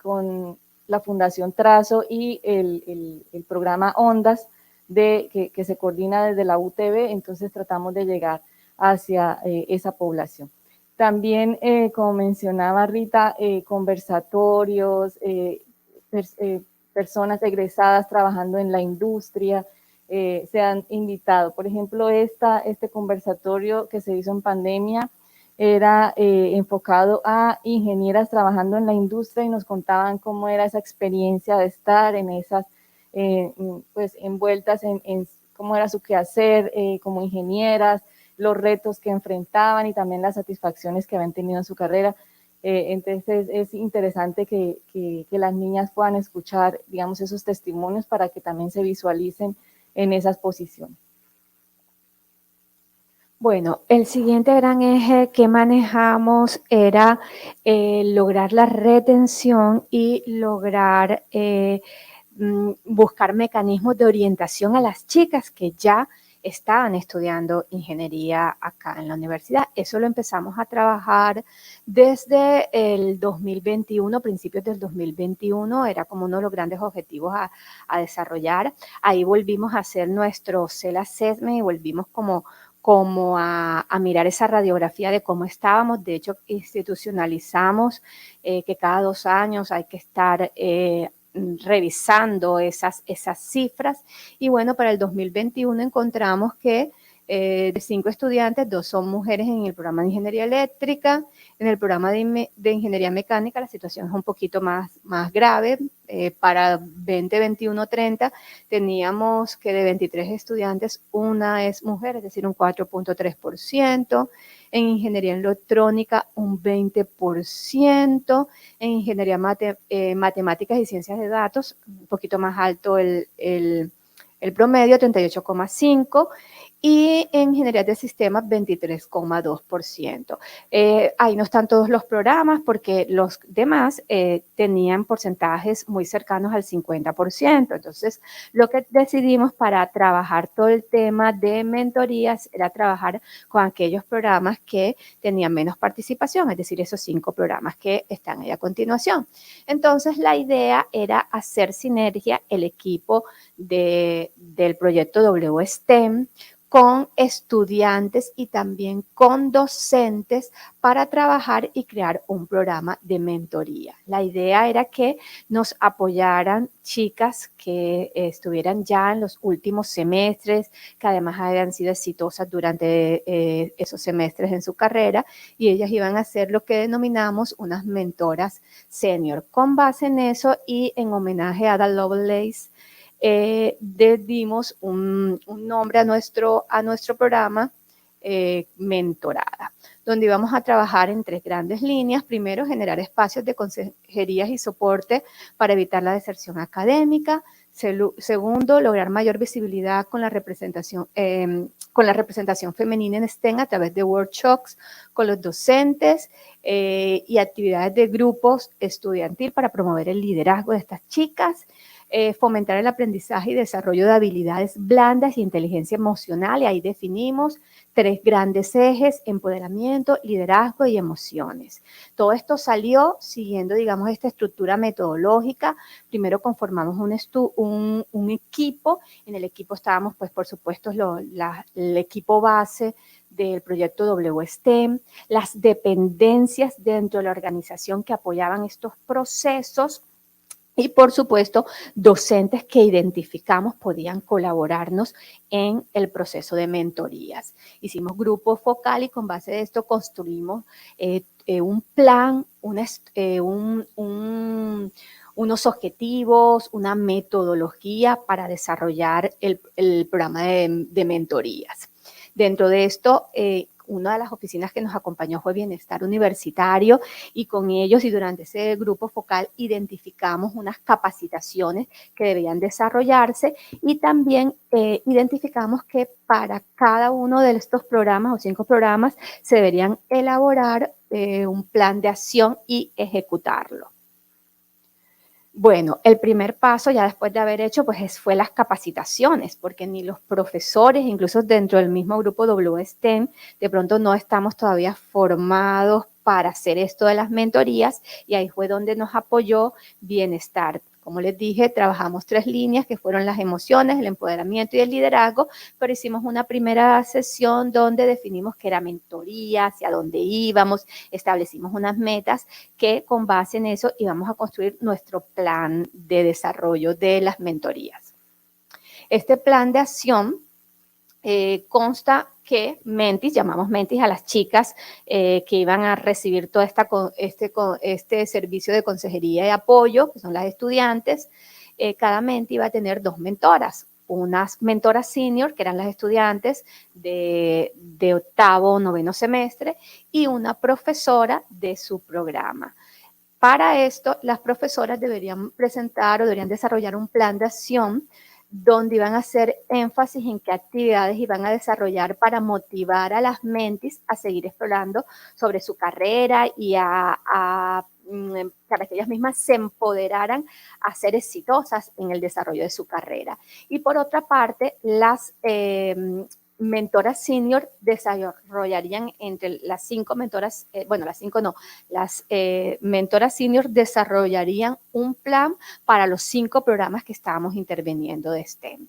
con la Fundación Trazo y el programa Ondas, que se coordina desde la UTV. Entonces tratamos de llegar hacia esa población. También, como mencionaba Rita, conversatorios, personas egresadas trabajando en la industria, se han invitado. Por ejemplo, este conversatorio que se hizo en pandemia era enfocado a ingenieras trabajando en la industria y nos contaban cómo era esa experiencia de estar en esas, pues envueltas en cómo era su quehacer como ingenieras, los retos que enfrentaban y también las satisfacciones que habían tenido en su carrera. Entonces es interesante que las niñas puedan escuchar, digamos, esos testimonios para que también se visualicen en esas posiciones. Bueno, el siguiente gran eje que manejamos era lograr la retención y lograr buscar mecanismos de orientación a las chicas que ya estaban estudiando ingeniería acá en la universidad. Eso lo empezamos a trabajar desde el 2021, principios del 2021, era como uno de los grandes objetivos a desarrollar. Ahí volvimos a hacer nuestro CEL Assessment y volvimos como a mirar esa radiografía de cómo estábamos. De hecho, institucionalizamos que cada 2 años hay que estar revisando esas cifras. Y bueno, para el 2021 encontramos que de 5 estudiantes, 2 son mujeres en el programa de ingeniería eléctrica. En el programa de ingeniería mecánica la situación es un poquito más grave. Para 2021-30 teníamos que de 23 estudiantes, una es mujer, es decir, un 4.3%. En ingeniería electrónica, un 20%. En ingeniería matemáticas y ciencias de datos, un poquito más alto el promedio, 38,5%. Y en ingeniería de sistemas 23,2%. Ahí no están todos los programas porque los demás tenían porcentajes muy cercanos al 50%. Entonces, lo que decidimos para trabajar todo el tema de mentorías era trabajar con aquellos programas que tenían menos participación, es decir, esos 5 programas que están ahí a continuación. Entonces, la idea era hacer sinergia el equipo del proyecto WSTEM con estudiantes y también con docentes para trabajar y crear un programa de mentoría. La idea era que nos apoyaran chicas que estuvieran ya en los últimos semestres, que además habían sido exitosas durante esos semestres en su carrera, y ellas iban a ser lo que denominamos unas mentoras senior. Con base en eso y en homenaje a Ada Lovelace, le dimos un nombre a nuestro programa, Mentorada, donde íbamos a trabajar en 3 grandes líneas. Primero, generar espacios de consejerías y soporte para evitar la deserción académica. Segundo, lograr mayor visibilidad con la representación femenina en STEM a través de workshops con los docentes y actividades de grupos estudiantil para promover el liderazgo de estas chicas. Fomentar el aprendizaje y desarrollo de habilidades blandas y inteligencia emocional, y ahí definimos 3 grandes ejes: empoderamiento, liderazgo y emociones. Todo esto salió siguiendo, digamos, esta estructura metodológica. Primero conformamos un equipo. En el equipo estábamos, pues, por supuesto, el equipo base del proyecto WSTEM, las dependencias dentro de la organización que apoyaban estos procesos, y, por supuesto, docentes que identificamos podían colaborarnos en el proceso de mentorías. Hicimos grupo focal y con base de esto construimos un plan, unos objetivos, una metodología para desarrollar el programa de mentorías. Dentro de esto, una de las oficinas que nos acompañó fue Bienestar Universitario, y con ellos y durante ese grupo focal identificamos unas capacitaciones que debían desarrollarse, y también identificamos que para cada uno de estos programas o 5 programas se deberían elaborar un plan de acción y ejecutarlo. Bueno, el primer paso, ya después de haber hecho, pues fue las capacitaciones, porque ni los profesores, incluso dentro del mismo grupo WSTEM, de pronto no estamos todavía formados para hacer esto de las mentorías, y ahí fue donde nos apoyó Bienestar. Como les dije, trabajamos 3 líneas que fueron las emociones, el empoderamiento y el liderazgo, pero hicimos una primera sesión donde definimos qué era mentoría, hacia dónde íbamos, establecimos unas metas que con base en eso íbamos a construir nuestro plan de desarrollo de las mentorías. Este plan de acción consta que llamamos mentis a las chicas que iban a recibir todo este servicio de consejería y apoyo, que son las estudiantes. Cada menti iba a tener 2 mentoras, unas mentoras senior, que eran las estudiantes de 8º o 9º semestre, y una profesora de su programa. Para esto, las profesoras deberían presentar o deberían desarrollar un plan de acción donde iban a hacer énfasis en qué actividades iban a desarrollar para motivar a las mentis a seguir explorando sobre su carrera y para que ellas mismas se empoderaran a ser exitosas en el desarrollo de su carrera. Y por otra parte, las mentoras senior desarrollarían entre las 5 mentoras, las 5 no, las mentoras senior desarrollarían un plan para los 5 programas que estábamos interviniendo de STEM.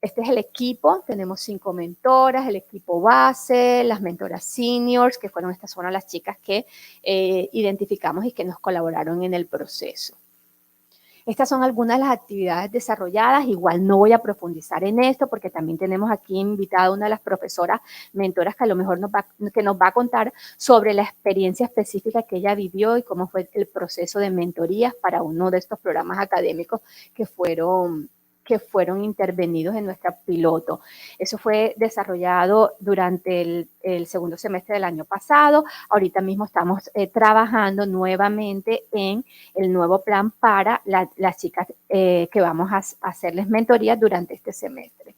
Este es el equipo, tenemos 5 mentoras, el equipo base, las mentoras seniors, que fueron estas fueron las chicas que identificamos y que nos colaboraron en el proceso. Estas son algunas de las actividades desarrolladas. Igual no voy a profundizar en esto porque también tenemos aquí invitada a una de las profesoras mentoras que a lo mejor nos va a contar sobre la experiencia específica que ella vivió y cómo fue el proceso de mentorías para uno de estos programas académicos que fueron intervenidos en nuestra piloto. Eso fue desarrollado durante el segundo semestre del año pasado. Ahorita mismo estamos trabajando nuevamente en el nuevo plan para las chicas que vamos a hacerles mentoría durante este semestre.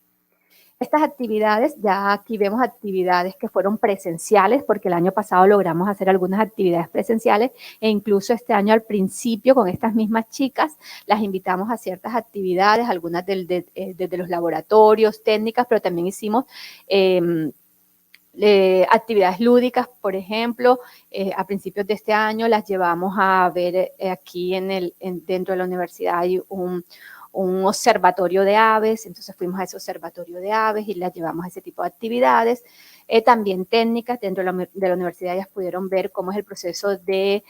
Estas actividades, ya aquí vemos actividades que fueron presenciales, porque el año pasado logramos hacer algunas actividades presenciales e incluso este año al principio con estas mismas chicas las invitamos a ciertas actividades, algunas desde los laboratorios, técnicas, pero también hicimos actividades lúdicas, por ejemplo, a principios de este año las llevamos a ver aquí dentro de la universidad hay un observatorio de aves, entonces fuimos a ese observatorio de aves y las llevamos a ese tipo de actividades. También técnicas dentro de la universidad, ellas pudieron ver cómo es el proceso de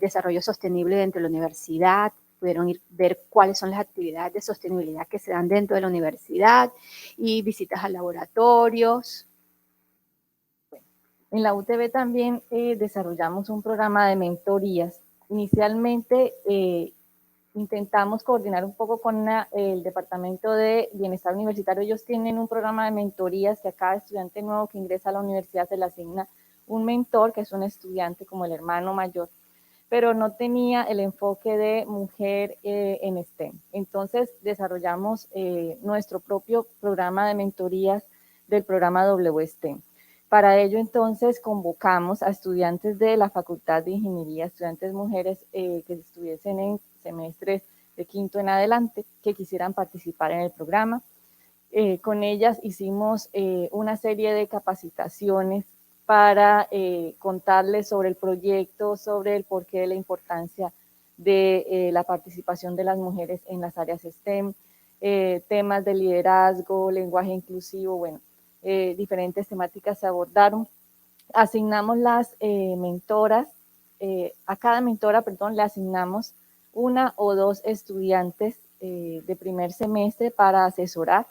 desarrollo sostenible dentro de la universidad, pudieron ver cuáles son las actividades de sostenibilidad que se dan dentro de la universidad y visitas a laboratorios. En la UTB también desarrollamos un programa de mentorías. Inicialmente intentamos coordinar un poco con el Departamento de Bienestar Universitario. Ellos tienen un programa de mentorías que a cada estudiante nuevo que ingresa a la universidad se le asigna un mentor, que es un estudiante como el hermano mayor, pero no tenía el enfoque de mujer en STEM. Entonces desarrollamos nuestro propio programa de mentorías del programa WSTEM. Para ello, entonces, convocamos a estudiantes de la Facultad de Ingeniería, estudiantes mujeres que estuviesen en semestres de quinto en adelante, que quisieran participar en el programa. Con ellas hicimos una serie de capacitaciones para contarles sobre el proyecto, sobre el porqué de la importancia de la participación de las mujeres en las áreas STEM, temas de liderazgo, lenguaje inclusivo, bueno, diferentes temáticas se abordaron. Asignamos las mentoras, a cada mentora, le asignamos 1 o 2 estudiantes de primer semestre para asesorar.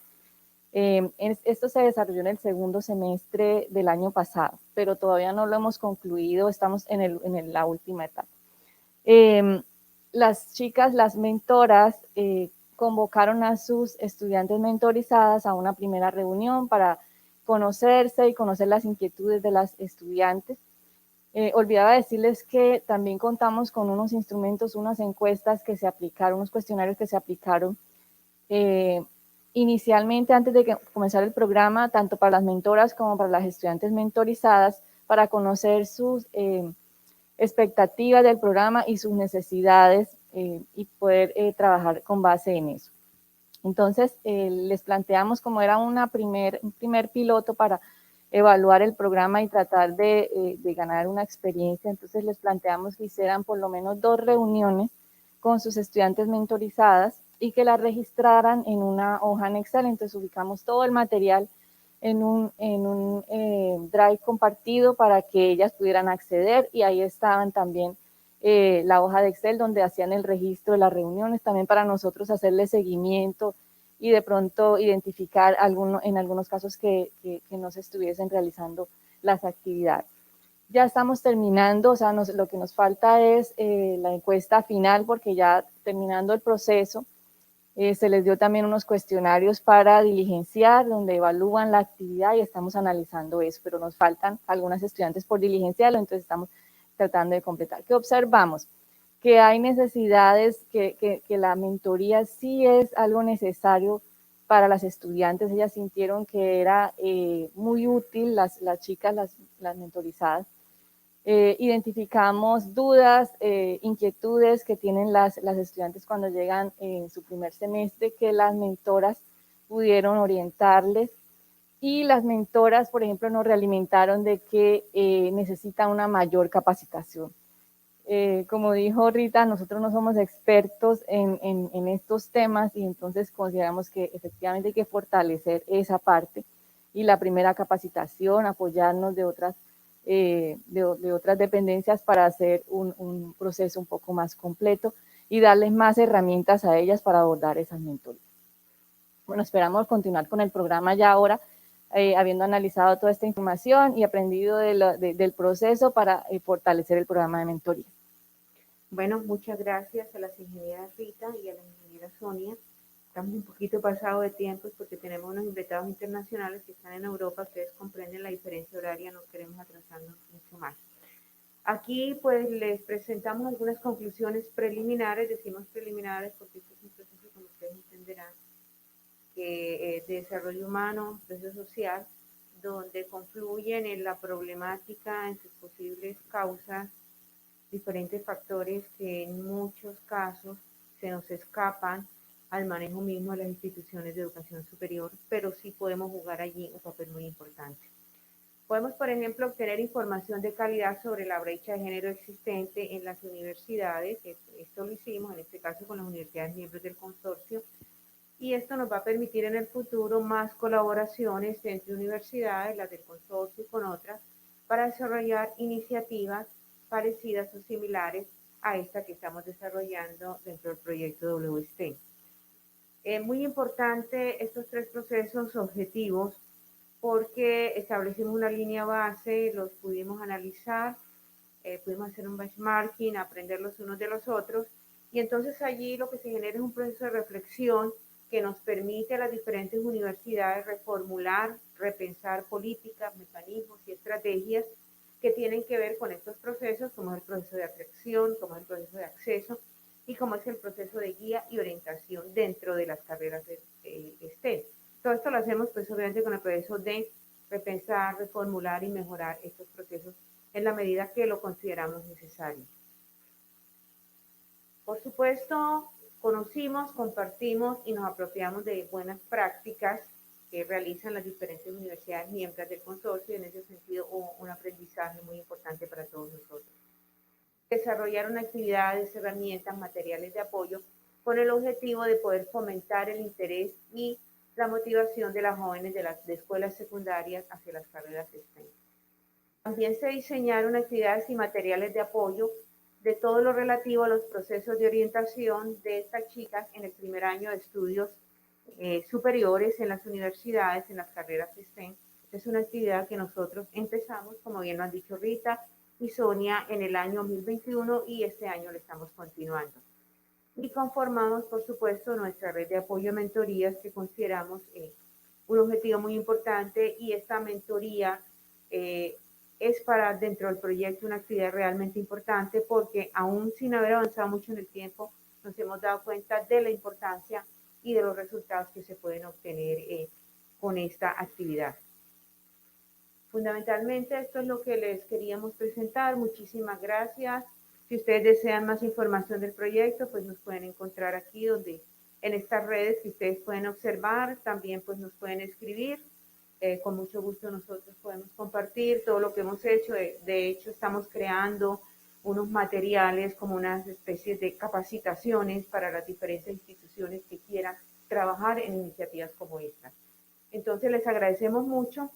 Esto se desarrolló en el segundo semestre del año pasado, pero todavía no lo hemos concluido, estamos en la última etapa. Las chicas, las mentoras, convocaron a sus estudiantes mentorizadas a una primera reunión para conocerse y conocer las inquietudes de las estudiantes. Olvidaba decirles que también contamos con unos instrumentos, unas encuestas que se aplicaron, unos cuestionarios que se aplicaron inicialmente antes de que comenzara el programa, tanto para las mentoras como para las estudiantes mentorizadas, para conocer sus expectativas del programa y sus necesidades y poder trabajar con base en eso. Entonces, les planteamos como era un primer piloto para evaluar el programa y tratar de ganar una experiencia. Entonces, les planteamos que hicieran por lo menos 2 reuniones con sus estudiantes mentorizadas y que las registraran en una hoja en Excel. Entonces, ubicamos todo el material en un drive compartido para que ellas pudieran acceder y ahí estaban también la hoja de Excel donde hacían el registro de las reuniones, también para nosotros hacerle seguimiento y de pronto identificar en algunos casos que no se estuviesen realizando las actividades. Ya estamos terminando, o sea, lo que nos falta es la encuesta final porque ya terminando el proceso, se les dio también unos cuestionarios para diligenciar, donde evalúan la actividad y estamos analizando eso, pero nos faltan algunas estudiantes por diligenciarlo, entonces estamos tratando de completar. ¿Qué observamos? que hay necesidades, que la mentoría sí es algo necesario para las estudiantes. Ellas sintieron que era muy útil, las chicas, las mentorizadas. Identificamos dudas, inquietudes que tienen las estudiantes cuando llegan en su primer semestre, que las mentoras pudieron orientarles, y las mentoras, por ejemplo, nos realimentaron de que necesitan una mayor capacitación. Como dijo Rita, nosotros no somos expertos en estos temas, y entonces consideramos que efectivamente hay que fortalecer esa parte, y la primera capacitación, apoyarnos de otras dependencias para hacer un proceso un poco más completo y darles más herramientas a ellas para abordar esas mentorías. Bueno, esperamos continuar con el programa ya ahora, habiendo analizado toda esta información y aprendido del proceso para fortalecer el programa de mentoría. Bueno, muchas gracias a las ingenieras Rita y a la ingeniera Sonia. Estamos un poquito pasados de tiempo porque tenemos unos invitados internacionales que están en Europa. Ustedes comprenden la diferencia horaria, no queremos atrasarnos mucho más. Aquí pues les presentamos algunas conclusiones preliminares. Decimos preliminares porque este es un proceso, como ustedes entenderán, de desarrollo humano, proceso social, donde confluyen en la problemática, en sus posibles causas, diferentes factores que en muchos casos se nos escapan al manejo mismo de las instituciones de educación superior, pero sí podemos jugar allí un papel muy importante. Podemos, por ejemplo, obtener información de calidad sobre la brecha de género existente en las universidades. Esto lo hicimos, en este caso, con las universidades miembros del consorcio, y esto nos va a permitir en el futuro más colaboraciones entre universidades, las del consorcio y con otras, para desarrollar iniciativas parecidas o similares a esta que estamos desarrollando dentro del proyecto WSTEM. Muy importante estos tres procesos objetivos porque establecimos una línea base, los pudimos analizar, pudimos hacer un benchmarking, aprender los unos de los otros, y entonces allí lo que se genera es un proceso de reflexión que nos permite a las diferentes universidades reformular, repensar políticas, mecanismos y estrategias que tienen que ver con estos procesos, como es el proceso de atracción, como es el proceso de acceso y como es el proceso de guía y orientación dentro de las carreras de STEM. Todo esto lo hacemos pues obviamente con el proceso de repensar, reformular y mejorar estos procesos en la medida que lo consideramos necesario. Por supuesto, conocimos, compartimos y nos apropiamos de buenas prácticas que realizan las diferentes universidades miembros del consorcio, y en ese sentido un aprendizaje muy importante para todos nosotros. Desarrollaron actividades, herramientas, materiales de apoyo con el objetivo de poder fomentar el interés y la motivación de las jóvenes de escuelas secundarias hacia las carreras STEM. También se diseñaron actividades y materiales de apoyo de todo lo relativo a los procesos de orientación de estas chicas en el primer año de estudios superiores en las universidades, en las carreras STEM. Esta es una actividad que nosotros empezamos, como bien lo han dicho Rita y Sonia, en el año 2021, y este año lo estamos continuando. Y conformamos, por supuesto, nuestra red de apoyo a mentorías, que consideramos un objetivo muy importante, y esta mentoría es para dentro del proyecto una actividad realmente importante porque aún sin haber avanzado mucho en el tiempo, nos hemos dado cuenta de la importancia y de los resultados que se pueden obtener con esta actividad. Fundamentalmente esto es lo que les queríamos presentar. Muchísimas gracias. Si ustedes desean más información del proyecto, pues nos pueden encontrar aquí donde en estas redes que ustedes pueden observar. También pues nos pueden escribir. Con mucho gusto nosotros podemos compartir todo lo que hemos hecho. De hecho, estamos creando unos materiales como unas especies de capacitaciones para las diferentes instituciones que quieran trabajar en iniciativas como esta. Entonces, les agradecemos mucho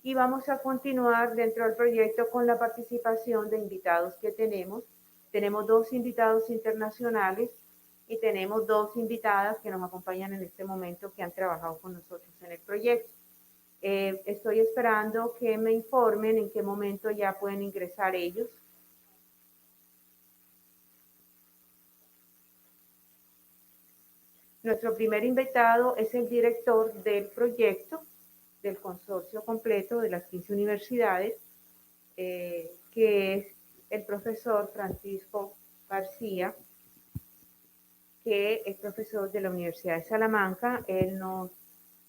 y vamos a continuar dentro del proyecto con la participación de invitados que tenemos. Tenemos 2 invitados internacionales y tenemos 2 invitadas que nos acompañan en este momento, que han trabajado con nosotros en el proyecto. Estoy esperando que me informen en qué momento ya pueden ingresar ellos. Nuestro primer invitado es el director del proyecto, del consorcio completo de las 15 universidades, que es el profesor Francisco García, que es profesor de la Universidad de Salamanca. Él nos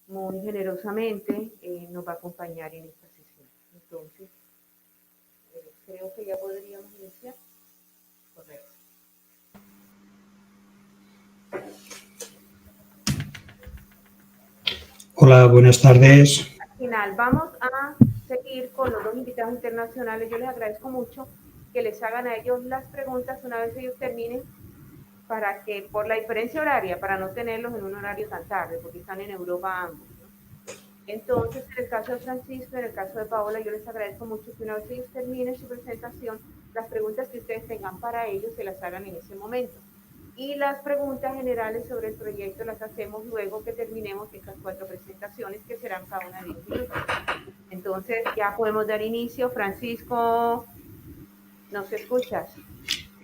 muy generosamente nos va a acompañar en esta sesión. Entonces, creo que ya podríamos iniciar. Correcto. Hola, buenas tardes. Al final vamos a seguir con los dos invitados internacionales. Yo les agradezco mucho que les hagan a ellos las preguntas una vez ellos terminen, para que, por la diferencia horaria, para no tenerlos en un horario tan tarde, porque están en Europa ambos, ¿no? Entonces, en el caso de Francisco, en el caso de Paola, yo les agradezco mucho que una vez ellos terminen su presentación, las preguntas que ustedes tengan para ellos se las hagan en ese momento. Y las preguntas generales sobre el proyecto las hacemos luego que terminemos estas 4 presentaciones, que serán cada una de 10 minutos. Entonces, ya podemos dar inicio. Francisco, ¿nos escuchas?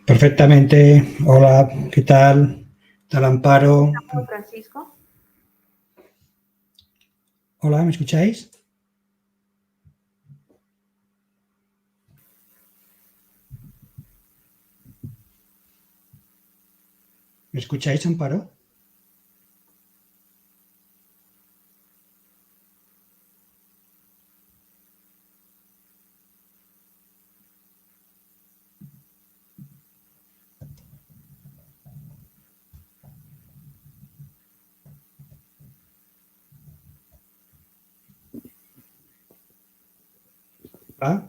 Perfectamente. Hola, ¿qué tal? ¿Tal Amparo? Francisco. Hola, ¿me escucháis? ¿Me escucháis, Amparo? ¿Ah?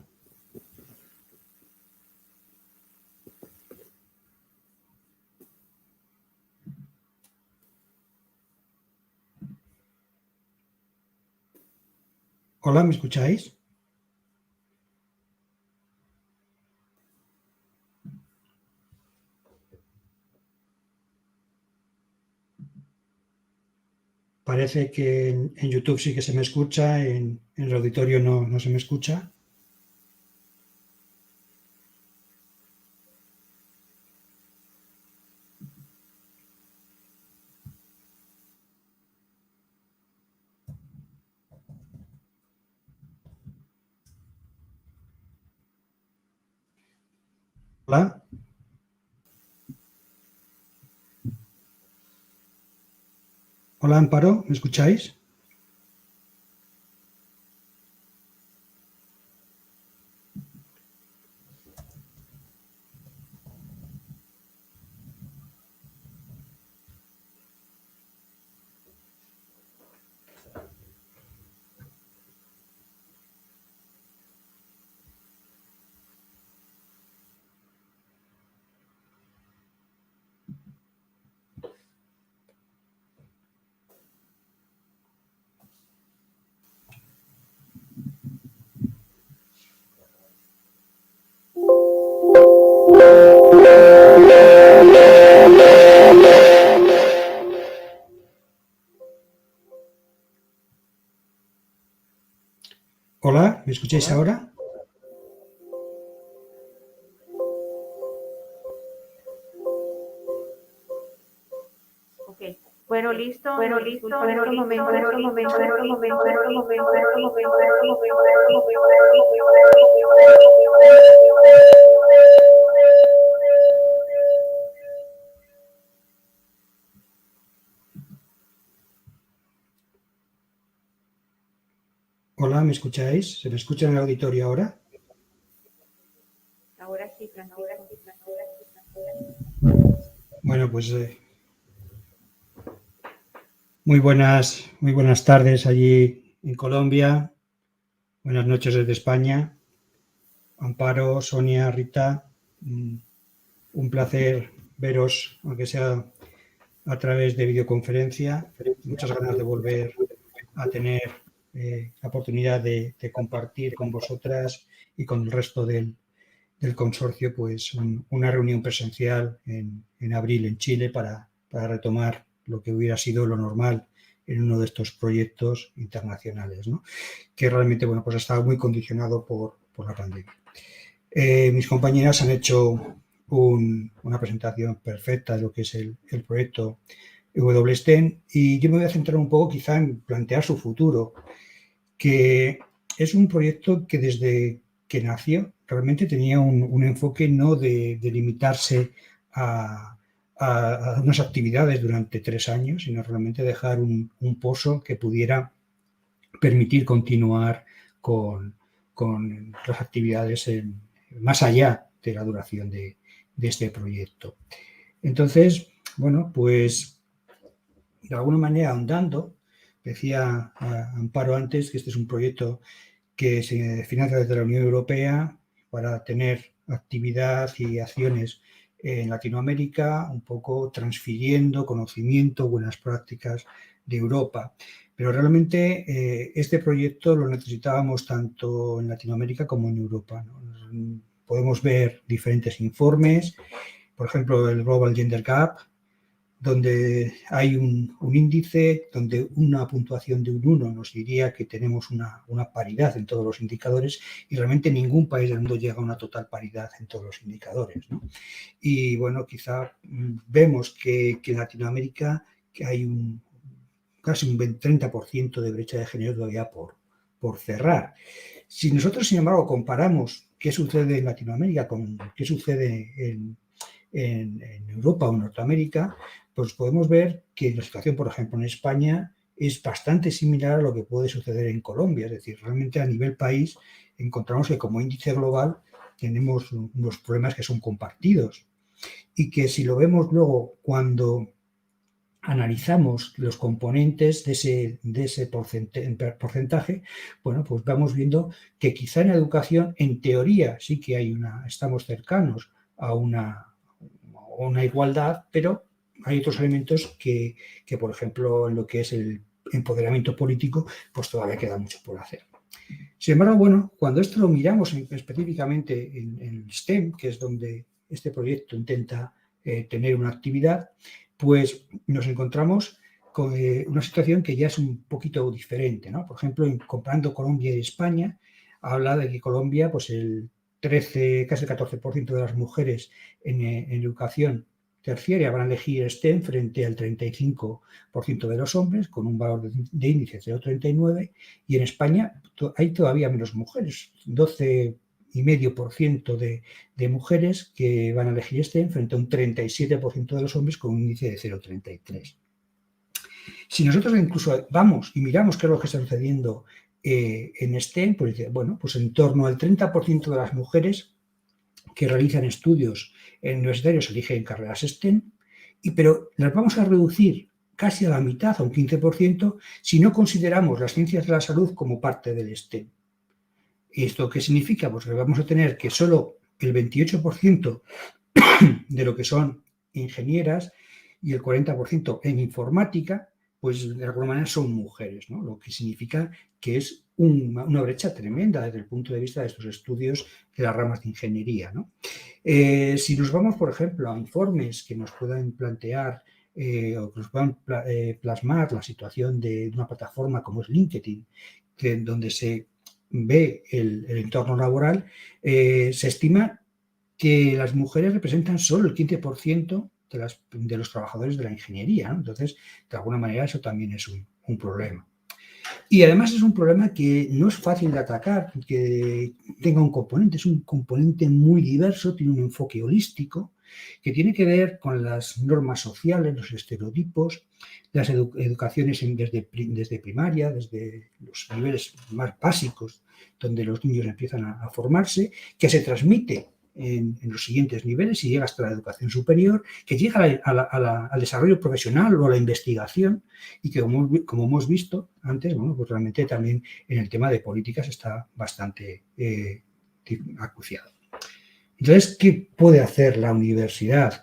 Hola, ¿me escucháis? Parece que en YouTube sí que se me escucha, en el auditorio no se me escucha. Hola. Hola, Amparo, ¿me escucháis? Hola, ¿me escucháis ahora? Ok. Bueno, listo. Bueno, listo. En estos momentos. Hola, ¿me escucháis? ¿Se me escucha en el auditorio ahora? Ahora sí, Francisco. Bueno, pues muy buenas tardes allí en Colombia. Buenas noches desde España. Amparo, Sonia, Rita, un placer veros, aunque sea a través de videoconferencia. Muchas ganas de volver a tener la oportunidad de compartir con vosotras y con el resto del consorcio pues una reunión presencial en abril en Chile para retomar lo que hubiera sido lo normal en uno de estos proyectos internacionales, ¿no? Que realmente bueno, pues ha estado muy condicionado por la pandemia. Mis compañeras han hecho una presentación perfecta de lo que es el proyecto WSTEM y yo me voy a centrar un poco quizá en plantear su futuro, que es un proyecto que desde que nació realmente tenía un enfoque no de limitarse a unas actividades durante 3 años, sino realmente dejar un pozo que pudiera permitir continuar con las actividades más allá de la duración de este proyecto. Entonces, bueno, pues de alguna manera ahondando, decía Amparo antes que este es un proyecto que se financia desde la Unión Europea para tener actividad y acciones en Latinoamérica, un poco transfiriendo conocimiento, buenas prácticas de Europa. Pero realmente este proyecto lo necesitábamos tanto en Latinoamérica como en Europa, ¿no? Podemos ver diferentes informes, por ejemplo, el Global Gender Gap, donde hay un índice donde una puntuación de un 1 nos diría que tenemos una paridad en todos los indicadores y realmente ningún país del mundo llega a una total paridad en todos los indicadores, ¿no? Y bueno, quizá vemos que en Latinoamérica que hay casi un 30% de brecha de género todavía por cerrar. Si nosotros, sin embargo, comparamos qué sucede en Latinoamérica con qué sucede en Europa o Norteamérica, pues podemos ver que la situación, por ejemplo, en España es bastante similar a lo que puede suceder en Colombia. Es decir, realmente a nivel país encontramos que como índice global tenemos unos problemas que son compartidos y que si lo vemos luego cuando analizamos los componentes de ese porcentaje, bueno, pues vamos viendo que quizá en educación, en teoría, sí que estamos cercanos a una igualdad, pero hay otros elementos que, por ejemplo, en lo que es el empoderamiento político, pues todavía queda mucho por hacer. Sin embargo, bueno, cuando esto lo miramos específicamente en STEM, que es donde este proyecto intenta tener una actividad, pues nos encontramos con una situación que ya es un poquito diferente, ¿no? Por ejemplo, comparando Colombia y España, habla de que Colombia, pues casi el 14% de las mujeres en educación terciaria van a elegir STEM frente al 35% de los hombres, con un valor de índice de 0,39, y en España hay todavía menos mujeres, 12,5% de mujeres que van a elegir STEM frente a un 37% de los hombres con un índice de 0,33. Si nosotros incluso vamos y miramos qué es lo que está sucediendo en STEM, pues bueno, pues en torno al 30% de las mujeres que realizan estudios universitarios eligen carreras STEM, pero las vamos a reducir casi a la mitad, a un 15%, si no consideramos las ciencias de la salud como parte del STEM. ¿Esto qué significa? Pues que vamos a tener que solo el 28% de lo que son ingenieras y el 40% en informática, pues de alguna manera son mujeres, ¿no? Lo que significa que es una brecha tremenda desde el punto de vista de estos estudios de las ramas de ingeniería, ¿no? Si nos vamos, por ejemplo, a informes que nos puedan plantear o que nos puedan plasmar la situación de una plataforma como es LinkedIn, donde se ve el entorno laboral, se estima que las mujeres representan solo el 15% de los trabajadores de la ingeniería, ¿no? Entonces, de alguna manera, eso también es un problema. Y además es un problema que no es fácil de atacar, que tenga un componente, es un componente muy diverso, tiene un enfoque holístico, que tiene que ver con las normas sociales, los estereotipos, las educaciones desde primaria, desde los niveles más básicos, donde los niños empiezan a formarse, que se transmite en los siguientes niveles y llega hasta la educación superior, que llega al desarrollo profesional o a la investigación y que, como hemos visto antes, bueno, pues realmente también en el tema de políticas está bastante acuciado. Entonces, ¿qué puede hacer la universidad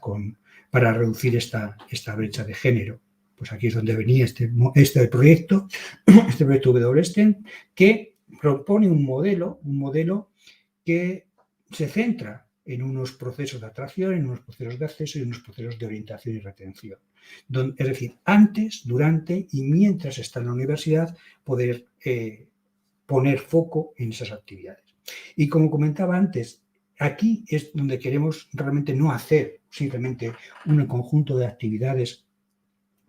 para reducir esta brecha de género? Pues aquí es donde venía este proyecto, este proyecto WSTEM, que propone un modelo que se centra en unos procesos de atracción, en unos procesos de acceso y en unos procesos de orientación y retención. Es decir, antes, durante y mientras está en la universidad, poder poner foco en esas actividades. Y como comentaba antes, aquí es donde queremos realmente no hacer simplemente un conjunto de actividades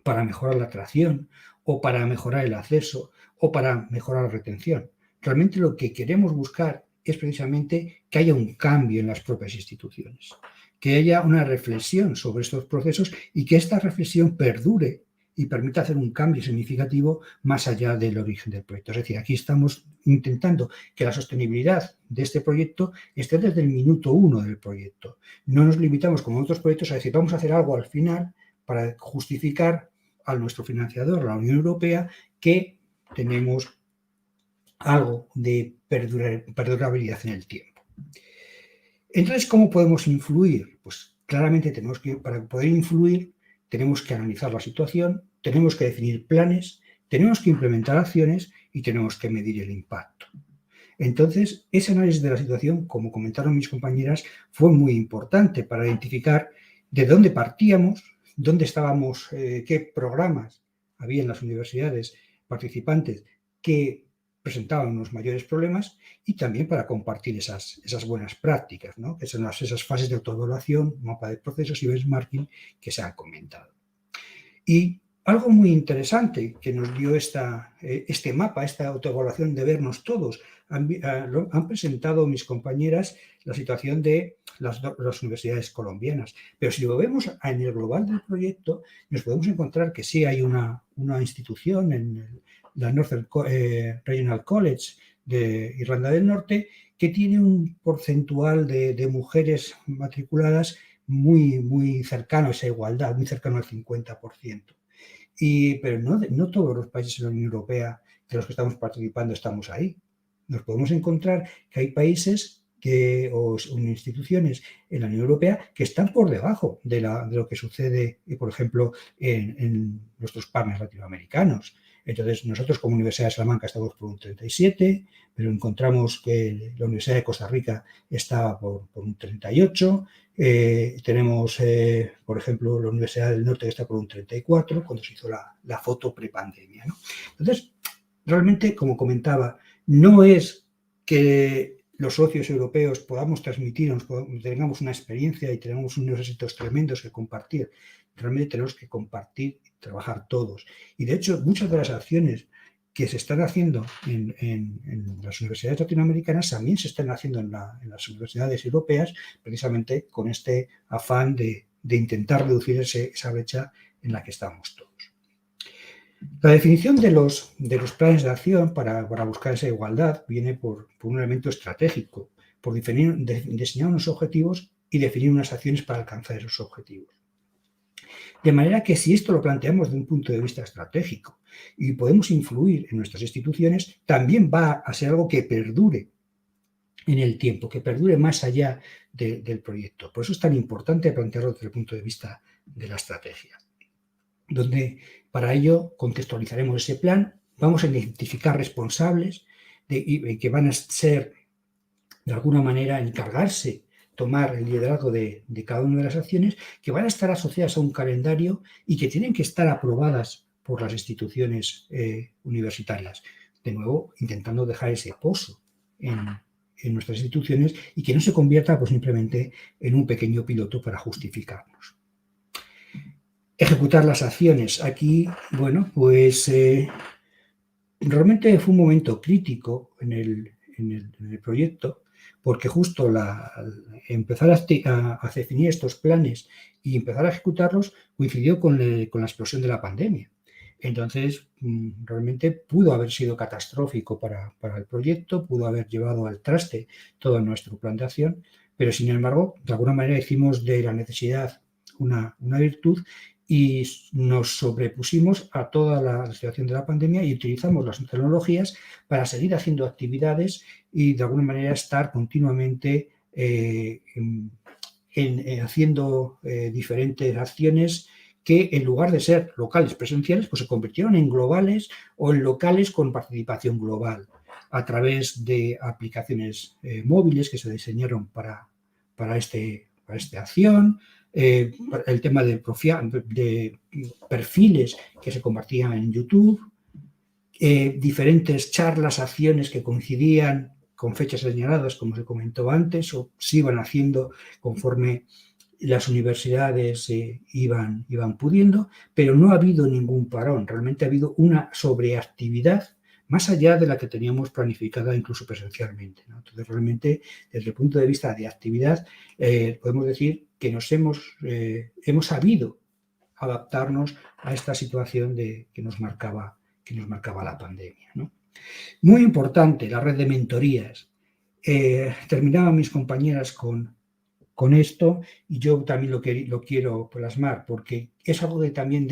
para mejorar la atracción o para mejorar el acceso o para mejorar la retención. Realmente lo que queremos buscar es precisamente que haya un cambio en las propias instituciones, que haya una reflexión sobre estos procesos y que esta reflexión perdure y permita hacer un cambio significativo más allá del origen del proyecto. Es decir, aquí estamos intentando que la sostenibilidad de este proyecto esté desde el minuto 1 del proyecto. No nos limitamos, como en otros proyectos, a decir, vamos a hacer algo al final para justificar a nuestro financiador, la Unión Europea, que tenemos algo de perdurabilidad en el tiempo. Entonces, ¿cómo podemos influir? Pues claramente para poder influir, tenemos que analizar la situación, tenemos que definir planes, tenemos que implementar acciones y tenemos que medir el impacto. Entonces, ese análisis de la situación, como comentaron mis compañeras, fue muy importante para identificar de dónde partíamos, dónde estábamos, qué programas había en las universidades participantes que presentaban unos mayores problemas y también para compartir esas buenas prácticas, ¿no? Que son esas fases de autoevaluación, mapa de procesos y benchmarking que se han comentado. Y algo muy interesante que nos dio este mapa, esta autoevaluación de vernos todos, han presentado mis compañeras la situación de las universidades colombianas. Pero si lo vemos en el global del proyecto, nos podemos encontrar que sí hay una institución en la Northern Regional College de Irlanda del Norte que tiene un porcentual de mujeres matriculadas muy cercano a esa igualdad, muy cercano al 50%. Pero no todos los países de la Unión Europea de los que estamos participando estamos ahí. Nos podemos encontrar que hay países o instituciones en la Unión Europea que están por debajo de lo que sucede, por ejemplo, en nuestros partners latinoamericanos. Entonces, nosotros como Universidad de Salamanca estamos por un 37, pero encontramos que la Universidad de Costa Rica está por un 38. Tenemos, por ejemplo, la Universidad del Norte que está por un 34, cuando se hizo la foto prepandemia, ¿no? Entonces, realmente, como comentaba, no es que los socios europeos podamos transmitirnos, tengamos una experiencia y tenemos unos éxitos tremendos que compartir. Realmente tenemos que compartir y trabajar todos. Y de hecho, muchas de las acciones que se están haciendo en las universidades latinoamericanas también se están haciendo en las universidades europeas, precisamente con este afán de intentar reducir esa brecha en la que estamos todos. La definición de los planes de acción para buscar esa igualdad viene por un elemento estratégico, por diseñar unos objetivos y definir unas acciones para alcanzar esos objetivos. De manera que si esto lo planteamos desde un punto de vista estratégico y podemos influir en nuestras instituciones, también va a ser algo que perdure en el tiempo, que perdure más allá del proyecto. Por eso es tan importante plantearlo desde el punto de vista de la estrategia, donde para ello contextualizaremos ese plan, vamos a identificar responsables que van a ser, de alguna manera, encargarse, tomar el liderazgo de cada una de las acciones, que van a estar asociadas a un calendario y que tienen que estar aprobadas por las instituciones universitarias. De nuevo, intentando dejar ese pozo en nuestras instituciones y que no se convierta pues, simplemente en un pequeño piloto para justificarnos. Ejecutar las acciones. Aquí, bueno, pues realmente fue un momento crítico en el proyecto, porque justo empezar a definir estos planes y empezar a ejecutarlos coincidió con la explosión de la pandemia. Entonces, realmente pudo haber sido catastrófico para el proyecto, pudo haber llevado al traste todo nuestro plan de acción, pero sin embargo, de alguna manera hicimos de la necesidad una virtud y nos sobrepusimos a toda la situación de la pandemia y utilizamos las tecnologías para seguir haciendo actividades y de alguna manera estar continuamente haciendo diferentes acciones que en lugar de ser locales presenciales, pues se convirtieron en globales o en locales con participación global a través de aplicaciones móviles que se diseñaron para esta acción, el tema de perfiles que se compartían en YouTube, diferentes charlas, acciones que coincidían con fechas señaladas, como se comentó antes, o se iban haciendo conforme las universidades iban pudiendo, pero no ha habido ningún parón. Realmente ha habido una sobreactividad más allá de la que teníamos planificada incluso presencialmente, ¿no? Entonces, realmente, desde el punto de vista de actividad, podemos decir que hemos sabido adaptarnos a esta situación que nos marcaba la pandemia, ¿no? Muy importante, la red de mentorías. Terminaban mis compañeras con esto y yo también lo quiero plasmar porque es algo que también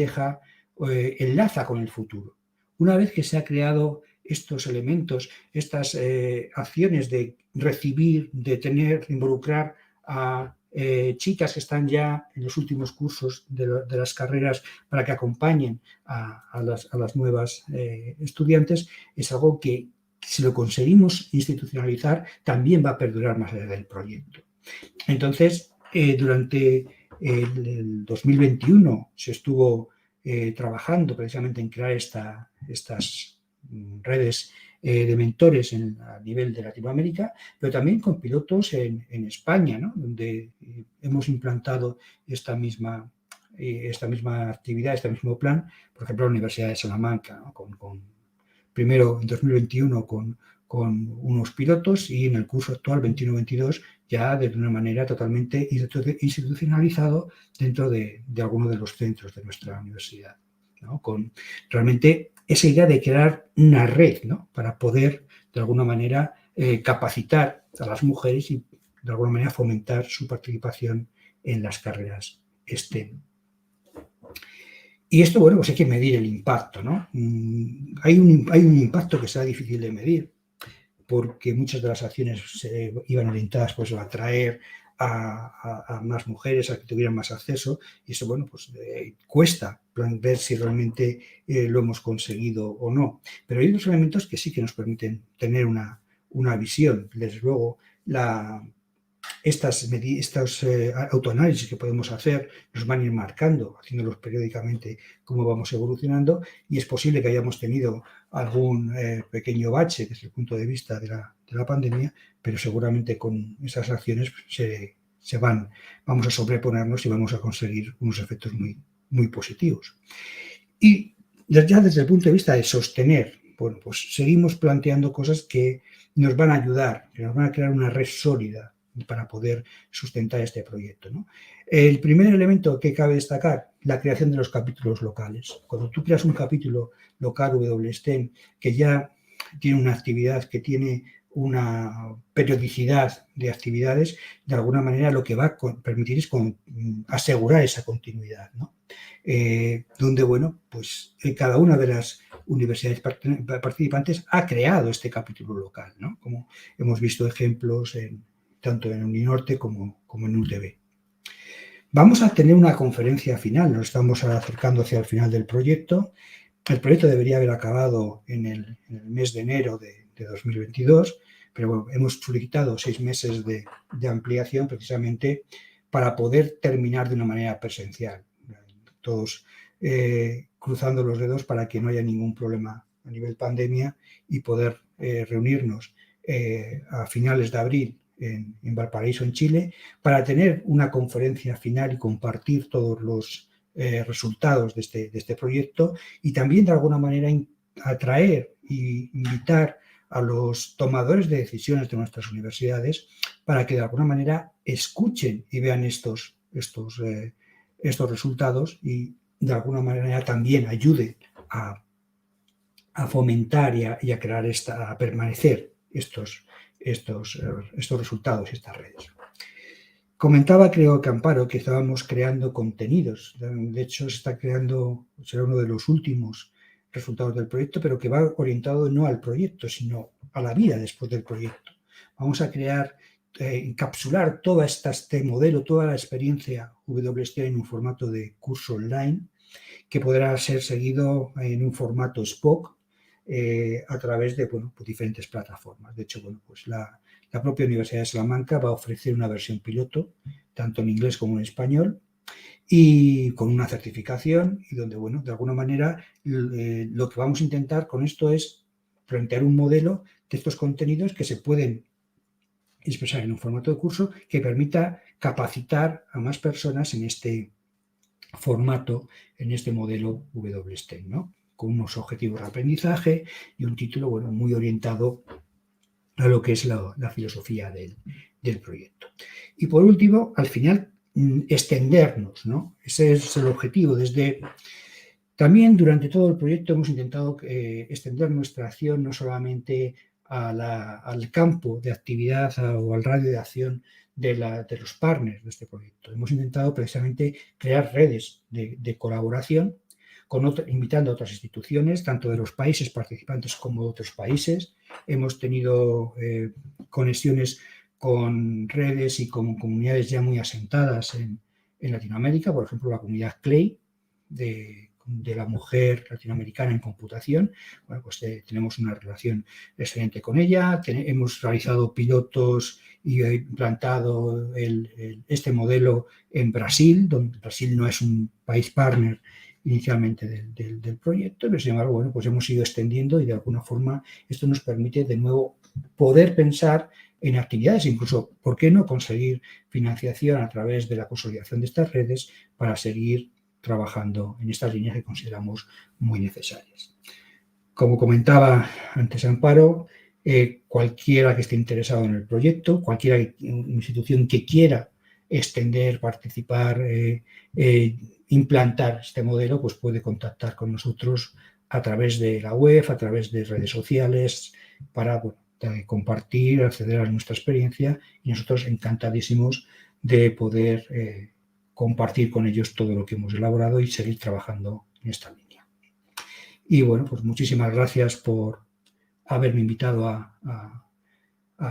enlaza con el futuro. Una vez que se ha creado estos elementos, estas acciones de recibir, de involucrar a chicas que están ya en los últimos cursos de las carreras para que acompañen a las nuevas estudiantes, es algo que si lo conseguimos institucionalizar también va a perdurar más allá del proyecto. Entonces, durante el 2021 se estuvo trabajando precisamente en crear estas redes de mentores a nivel de Latinoamérica, pero también con pilotos en España, ¿no? Donde hemos implantado esta misma actividad, este mismo plan, por ejemplo, la Universidad de Salamanca, ¿no? Primero en 2021 con unos pilotos y en el curso actual 21-22 ya de una manera totalmente institucionalizado dentro de algunos de los centros de nuestra universidad, ¿no? Con realmente esa idea de crear una red, ¿no? Para poder de alguna manera capacitar a las mujeres y de alguna manera fomentar su participación en las carreras STEM. Y esto, bueno, pues hay que medir el impacto, ¿no? Hay un impacto que será difícil de medir porque muchas de las acciones iban orientadas pues, a atraer a más mujeres, a que tuvieran más acceso, y eso, bueno, pues cuesta ver si realmente lo hemos conseguido o no. Pero hay otros elementos que sí que nos permiten tener una visión. Desde luego, estos autoanálisis que podemos hacer nos van a ir marcando, haciéndolos periódicamente, cómo vamos evolucionando, y es posible que hayamos tenido algún pequeño bache desde el punto de vista de la pandemia, pero seguramente con esas acciones vamos a sobreponernos y vamos a conseguir unos efectos muy, muy positivos. Y ya desde el punto de vista de sostener, bueno, pues seguimos planteando cosas que nos van a ayudar, que nos van a crear una red sólida para poder sustentar este proyecto, ¿no? El primer elemento que cabe destacar, la creación de los capítulos locales. Cuando tú creas un capítulo local WSTEM que ya tiene una actividad, que tiene una periodicidad de actividades, de alguna manera lo que va a permitir es asegurar esa continuidad, ¿no? Donde, bueno, pues cada una de las universidades participantes ha creado este capítulo local, ¿no? Como hemos visto ejemplos tanto en Uninorte como en UTB. Vamos a tener una conferencia final, nos estamos acercando hacia el final del proyecto. El proyecto debería haber acabado en el mes de enero de 2022, pero bueno, hemos solicitado 6 meses de ampliación precisamente para poder terminar de una manera presencial. Todos cruzando los dedos para que no haya ningún problema a nivel pandemia y poder reunirnos a finales de abril en Valparaíso, en Chile, para tener una conferencia final y compartir todos los resultados de este proyecto y también de alguna manera atraer e invitar a los tomadores de decisiones de nuestras universidades para que de alguna manera escuchen y vean estos resultados y de alguna manera también ayuden a fomentar y a crear a permanecer estos resultados y estas redes. Comentaba, creo que Amparo, que estábamos creando contenidos. De hecho, será uno de los últimos resultados del proyecto, pero que va orientado no al proyecto, sino a la vida después del proyecto. Vamos a encapsular toda este modelo, toda la experiencia WSTEM en un formato de curso online que podrá ser seguido en un formato SPOC a través de diferentes plataformas. De hecho, pues la propia Universidad de Salamanca va a ofrecer una versión piloto, tanto en inglés como en español, y con una certificación y donde, de alguna manera, lo que vamos a intentar con esto es plantear un modelo de estos contenidos que se pueden expresar en un formato de curso que permita capacitar a más personas en este formato, en este modelo WSTEM, ¿no? con unos objetivos de aprendizaje y un título, bueno, muy orientado a lo que es la filosofía del proyecto. Y por último, al final, extendernos, ¿no? Ese es el objetivo. También durante todo el proyecto hemos intentado extender nuestra acción no solamente al campo de actividad o al radio de acción de los partners de este proyecto. Hemos intentado precisamente crear redes de colaboración invitando a otras instituciones, tanto de los países participantes como de otros países. Hemos tenido conexiones con redes y con comunidades ya muy asentadas en Latinoamérica, por ejemplo, la comunidad CLEI, de la mujer latinoamericana en computación. Bueno, pues tenemos una relación excelente con ella. Hemos realizado pilotos y implantado este modelo en Brasil, donde Brasil no es un país partner inicialmente del proyecto, pero sin embargo, bueno, pues hemos ido extendiendo y de alguna forma esto nos permite de nuevo poder pensar en actividades, incluso, ¿por qué no conseguir financiación a través de la consolidación de estas redes para seguir trabajando en estas líneas que consideramos muy necesarias? Como comentaba antes Amparo, cualquiera que esté interesado en el proyecto, cualquier institución que quiera extender, participar, implantar este modelo, pues puede contactar con nosotros a través de la web, a través de redes sociales, para compartir, acceder a nuestra experiencia, y nosotros encantadísimos de poder compartir con ellos todo lo que hemos elaborado y seguir trabajando en esta línea. Y bueno, pues muchísimas gracias por haberme invitado a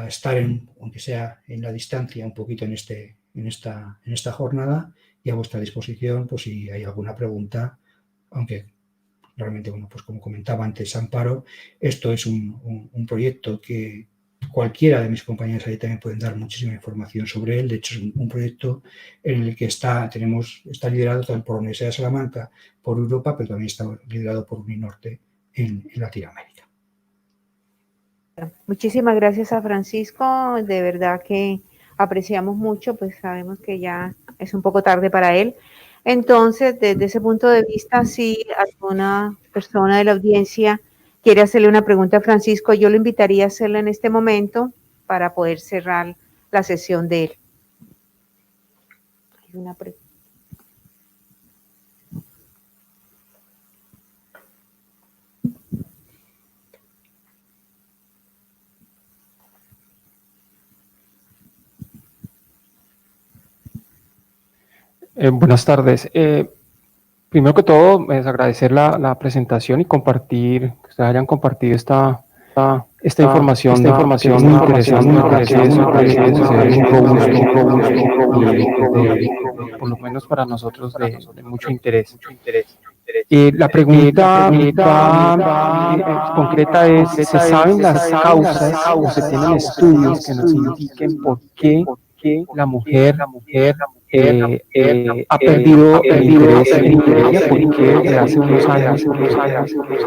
estar, aunque sea en la distancia, un poquito en esta jornada, y a vuestra disposición, pues si hay alguna pregunta, aunque realmente, bueno, pues como comentaba antes Amparo, esto es un proyecto que cualquiera de mis compañeros ahí también pueden dar muchísima información sobre él. De hecho, es un proyecto en el que está liderado también por la Universidad de Salamanca, por Europa, pero también está liderado por Uninorte en Latinoamérica. Muchísimas gracias a Francisco, de verdad que apreciamos mucho, pues sabemos que ya es un poco tarde para él. Entonces, desde ese punto de vista, si alguna persona de la audiencia quiere hacerle una pregunta a Francisco, yo lo invitaría a hacerla en este momento para poder cerrar la sesión de él. Hay una pregunta. Buenas tardes. Primero que todo, es agradecer la presentación y compartir, que ustedes hayan compartido esta información muy interesante, por lo menos para nosotros de mucho interés. La pregunta concreta es, ¿se saben las causas o se tienen estudios que nos indiquen por qué la mujer ha perdido el interés en ingeniería? Porque desde hace unos años,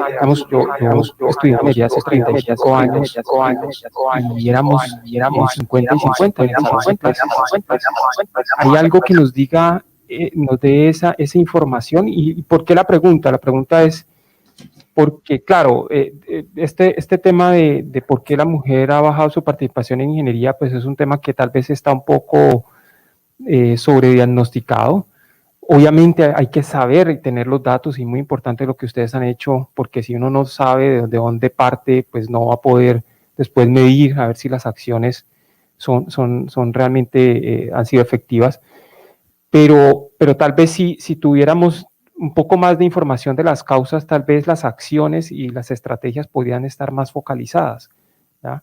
digamos, yo estudié ingeniería hace 35 años y éramos 50 y 50. ¿Hay algo que nos diga, nos dé esa información? ¿Y por qué la pregunta? La pregunta es porque, claro, este tema de por qué la mujer ha bajado su participación en ingeniería, pues es un tema que tal vez está un poco sobrediagnosticado. Obviamente hay que saber y tener los datos, y muy importante lo que ustedes han hecho, porque si uno no sabe de dónde parte, pues no va a poder después medir a ver si las acciones son realmente han sido efectivas. Pero tal vez si tuviéramos un poco más de información de las causas, tal vez las acciones y las estrategias podrían estar más focalizadas, ¿ya?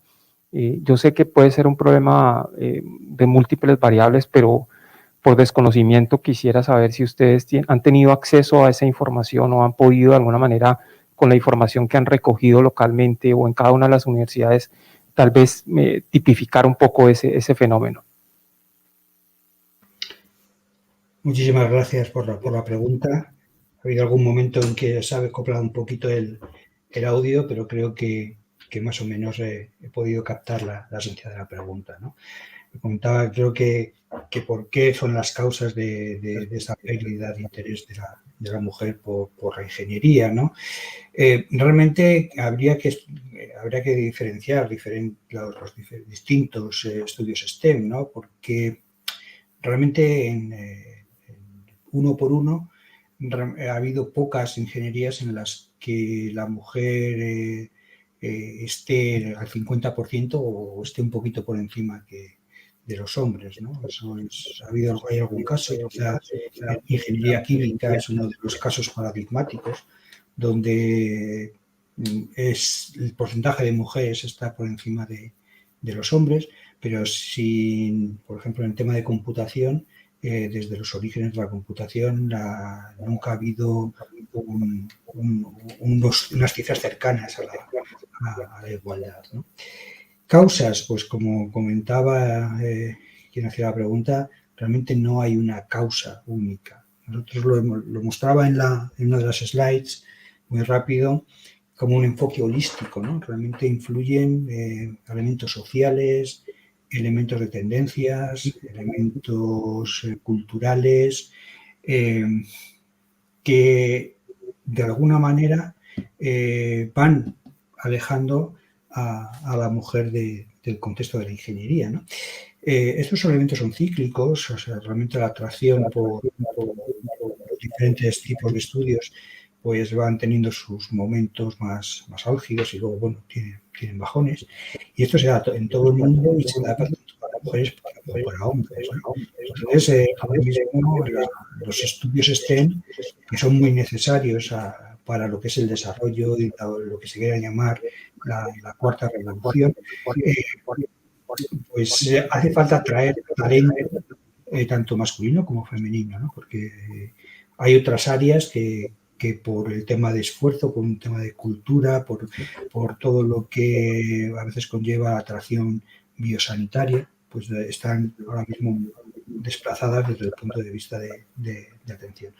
Yo sé que puede ser un problema de múltiples variables, pero por desconocimiento quisiera saber si ustedes han tenido acceso a esa información o han podido de alguna manera, con la información que han recogido localmente o en cada una de las universidades, tal vez tipificar un poco ese fenómeno. Muchísimas gracias por la pregunta. Ha habido algún momento en que se ha acoplado un poquito el audio, pero creo que más o menos he podido captar la esencia de la pregunta, ¿no? Me comentaba, creo que por qué son las causas de esa pérdida de interés de la mujer por la ingeniería, ¿no? Realmente habría que diferenciar los distintos estudios STEM, ¿no? Porque realmente uno por uno ha habido pocas ingenierías en las que la mujer esté al 50% o esté un poquito por encima de los hombres, ¿no? Hay algún caso, quizá ingeniería química es uno de los casos paradigmáticos donde el porcentaje de mujeres está por encima de los hombres, pero por ejemplo, en el tema de computación, desde los orígenes de la computación nunca ha habido unas cifras cercanas a la igualdad, ¿no? Causas, pues como comentaba quien hacía la pregunta, realmente no hay una causa única. Nosotros lo mostraba en una de las slides, muy rápido, como un enfoque holístico, ¿no? Realmente influyen elementos sociales, elementos de tendencias, elementos culturales, que de alguna manera van alejando a la mujer del contexto de la ingeniería, ¿no? Estos elementos son cíclicos, o sea, realmente la atracción por los diferentes tipos de estudios pues van teniendo sus momentos más álgidos y luego, bueno, tienen bajones. Y esto se da en todo el mundo y se da tanto para mujeres como para hombres, ¿no? Entonces, ahora mismo los estudios STEM, que son muy necesarios para lo que es el desarrollo y lo que se quiera llamar la cuarta revolución, pues hace falta atraer talento tanto masculino como femenino, ¿no? Porque hay otras áreas que por el tema de esfuerzo, por un tema de cultura, por todo lo que a veces conlleva atracción biosanitaria, pues están ahora mismo desplazadas desde el punto de vista de atención.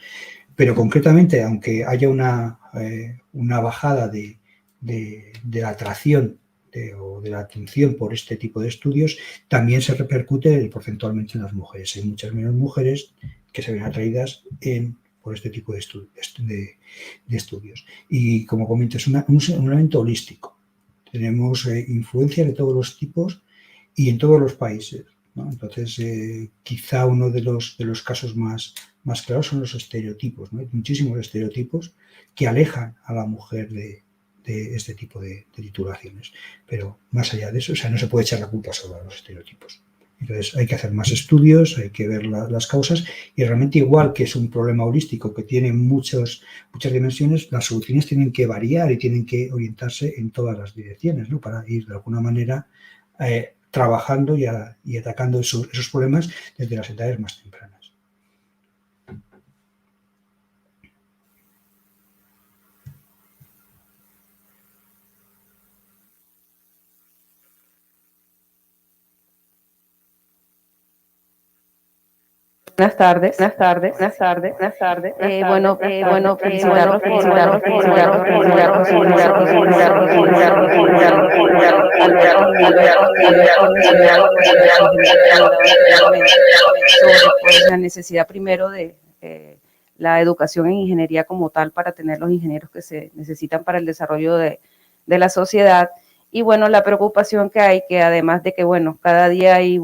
Pero concretamente, aunque haya una bajada de la atracción o de la atención por este tipo de estudios, también se repercute porcentualmente en las mujeres. Hay muchas menos mujeres que se ven atraídas por este tipo de estudios. Y como comento, es un elemento holístico. Tenemos influencias de todos los tipos y en todos los países, ¿no? Entonces, quizá uno de los casos más claros son los estereotipos, ¿no? Hay muchísimos estereotipos que alejan a la mujer de este tipo de titulaciones. Pero más allá de eso, o sea, no se puede echar la culpa solo a los estereotipos. Entonces hay que hacer más estudios, hay que ver las causas y realmente igual que es un problema holístico que tiene muchas dimensiones, las soluciones tienen que variar y tienen que orientarse en todas las direcciones, ¿no? Para ir de alguna manera trabajando y atacando esos problemas desde las edades más tempranas. Buenas tardes. Bueno, felicitarlos. Sobre la necesidad primero de la educación en ingeniería como tal para tener los ingenieros que se necesitan para el desarrollo de la sociedad. Y bueno, la preocupación que hay, que además de que, bueno, cada día hay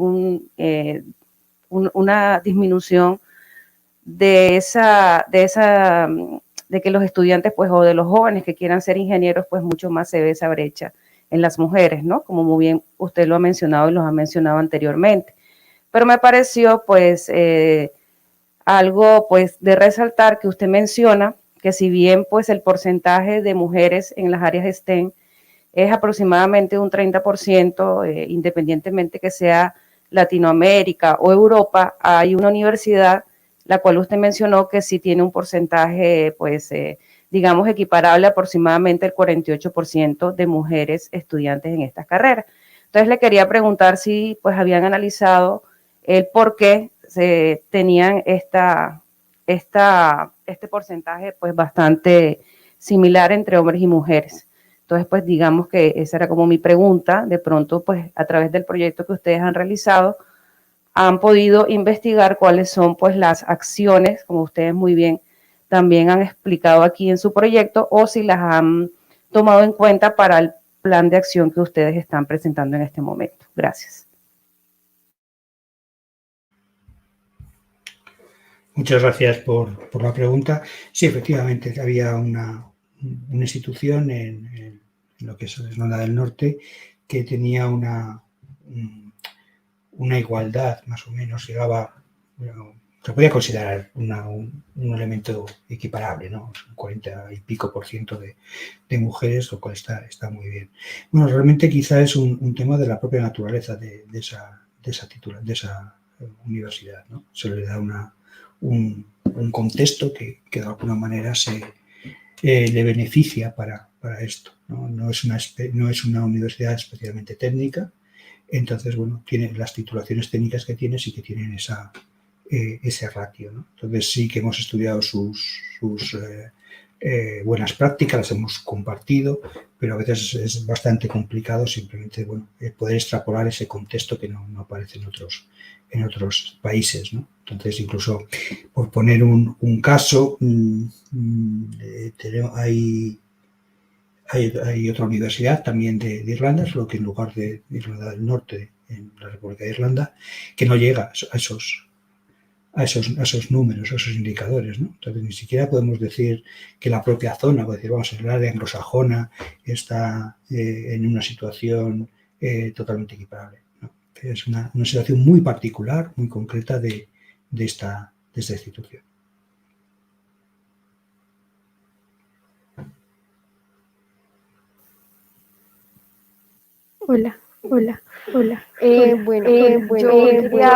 una disminución de que los estudiantes, pues, o de los jóvenes que quieran ser ingenieros, pues mucho más se ve esa brecha en las mujeres, ¿no? Como muy bien usted lo ha mencionado y los ha mencionado anteriormente. Pero me pareció, pues, algo, pues, de resaltar que usted menciona que si bien, pues, el porcentaje de mujeres en las áreas STEM es aproximadamente un 30%, independientemente que sea Latinoamérica o Europa, hay una universidad, la cual usted mencionó, que sí tiene un porcentaje, pues, digamos, equiparable a aproximadamente el 48% de mujeres estudiantes en estas carreras. Entonces, le quería preguntar si, pues, habían analizado el por qué se tenían este porcentaje, pues, bastante similar entre hombres y mujeres. Entonces, pues digamos que esa era como mi pregunta. De pronto, pues a través del proyecto que ustedes han realizado, han podido investigar cuáles son pues las acciones, como ustedes muy bien también han explicado aquí en su proyecto, o si las han tomado en cuenta para el plan de acción que ustedes están presentando en este momento. Gracias. Muchas gracias por la pregunta. Sí, efectivamente, había una institución en lo que es Irlanda del Norte que tenía una igualdad, más o menos, llegaba, bueno, se podía considerar un elemento equiparable, ¿no? Un 40 y pico % de mujeres, lo cual está muy bien. Bueno, realmente quizá es un tema de la propia naturaleza de esa universidad, ¿no? Se le da un contexto que de alguna manera le beneficia para esto, ¿no? No es una universidad especialmente técnica, entonces, bueno, tiene las titulaciones técnicas que tiene, sí que tienen ese ratio, ¿no? Entonces sí que hemos estudiado sus buenas prácticas, las hemos compartido, pero a veces es bastante complicado simplemente, bueno, poder extrapolar ese contexto que no aparece en otros países, ¿no? Entonces, incluso por poner un caso, hay otra universidad también de Irlanda, solo que en lugar de Irlanda del Norte, en la República de Irlanda, que no llega a esos números, a esos indicadores, ¿no? Entonces, ni siquiera podemos decir que la propia zona, vamos, el área anglosajona está en una situación totalmente equiparable, ¿no? Es una situación muy particular, muy concreta de esta institución. Hola. Bueno, yo quería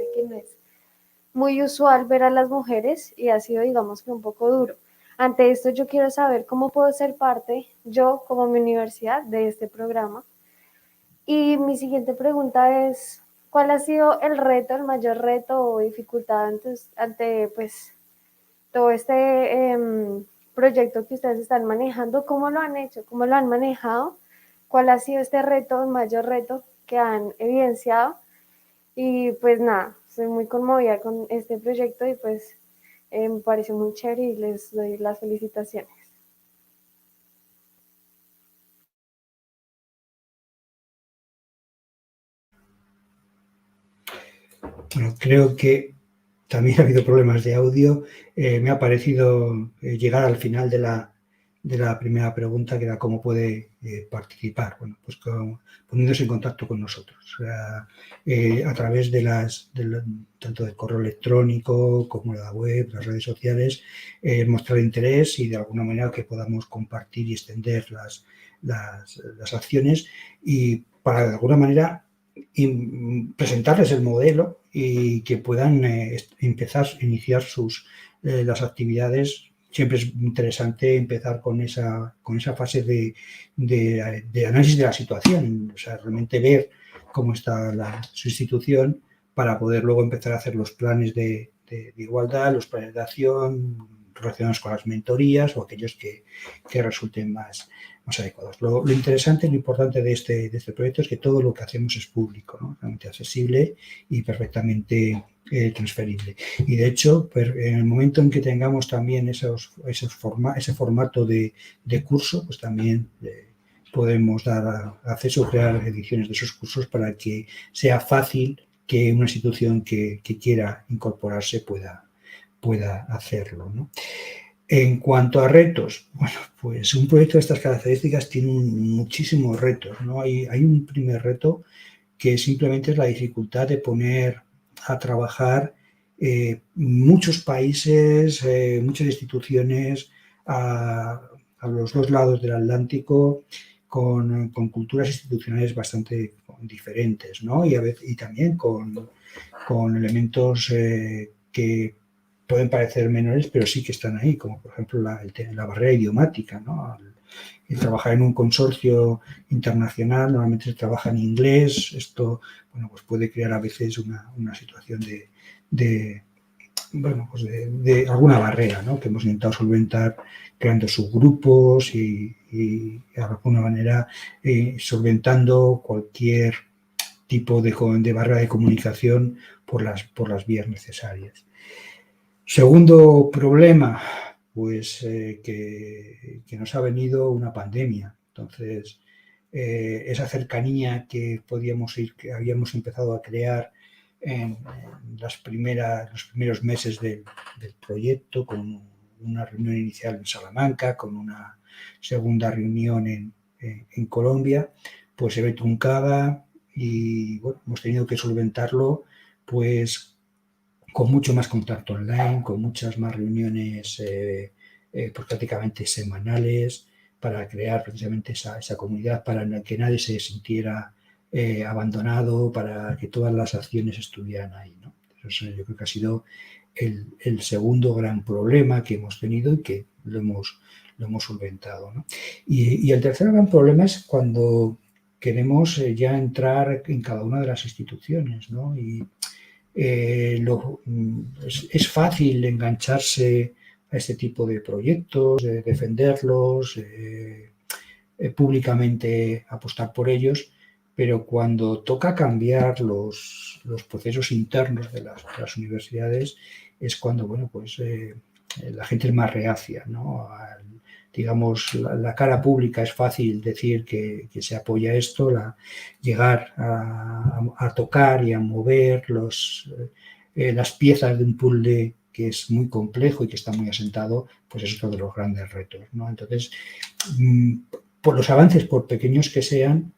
darle muy usual ver a las mujeres y ha sido, digamos, que un poco duro. Ante esto yo quiero saber cómo puedo ser parte, yo como mi universidad, de este programa. Y mi siguiente pregunta es, ¿cuál ha sido el reto, el mayor reto o dificultad ante pues, todo este proyecto que ustedes están manejando? ¿Cómo lo han hecho? ¿Cómo lo han manejado? ¿Cuál ha sido este reto, el mayor reto que han evidenciado? Y pues nada, estoy muy conmovida con este proyecto y pues me pareció muy chévere y les doy las felicitaciones. Bueno, creo que también ha habido problemas de audio. Me ha parecido llegar al final de la primera pregunta, que era cómo puede participar. Bueno, pues poniéndose en contacto con nosotros, a través tanto del correo electrónico como la web, las redes sociales, mostrar interés y de alguna manera que podamos compartir y extender las acciones y para de alguna manera presentarles el modelo y que puedan iniciar las actividades. Siempre es interesante empezar con esa fase de análisis de la situación, o sea, realmente ver cómo está su institución para poder luego empezar a hacer los planes de igualdad, los planes de acción relacionados con las mentorías o aquellos que resulten más adecuados. Lo interesante, lo importante de este proyecto es que todo lo que hacemos es público, ¿no? Realmente accesible y perfectamente transferible. Y de hecho, en el momento en que tengamos también ese formato de curso, pues también podemos dar acceso, crear ediciones de esos cursos para que sea fácil que una institución que quiera incorporarse pueda hacerlo, ¿no? En cuanto a retos, bueno, pues un proyecto de estas características tiene muchísimos retos, ¿no? Hay un primer reto que simplemente es la dificultad de poner a trabajar muchos países, muchas instituciones a los dos lados del Atlántico con culturas institucionales bastante diferentes, ¿no? Y también con elementos que pueden parecer menores, pero sí que están ahí, como por ejemplo la barrera idiomática, ¿no? El trabajar en un consorcio internacional, normalmente se trabaja en inglés, esto, bueno, pues puede crear a veces una situación bueno, pues de alguna barrera, ¿no? Que hemos intentado solventar creando subgrupos y de alguna manera solventando cualquier tipo de barrera de comunicación por las vías necesarias. Segundo problema, pues que nos ha venido una pandemia. Entonces, esa cercanía que habíamos empezado a crear en los primeros meses del proyecto, con una reunión inicial en Salamanca, con una segunda reunión en Colombia, pues se ve truncada y bueno, hemos tenido que solventarlo pues con mucho más contacto online, con muchas más reuniones pues prácticamente semanales, para crear precisamente esa comunidad, para que nadie se sintiera abandonado, para que todas las acciones estuvieran ahí, ¿no? Eso yo creo que ha sido el segundo gran problema que hemos tenido y que lo hemos solventado, ¿no? Y el tercer gran problema es cuando queremos ya entrar en cada una de las instituciones, ¿no? Y es fácil engancharse a este tipo de proyectos, defenderlos, públicamente apostar por ellos, pero cuando toca cambiar los procesos internos de las universidades es cuando, bueno, pues la gente es más reacia, ¿no? Digamos, la cara pública es fácil decir que se apoya esto, llegar a tocar y a mover las piezas de un puzzle que es muy complejo y que está muy asentado, pues es otro de los grandes retos, ¿no? Entonces, por los avances, por pequeños que sean,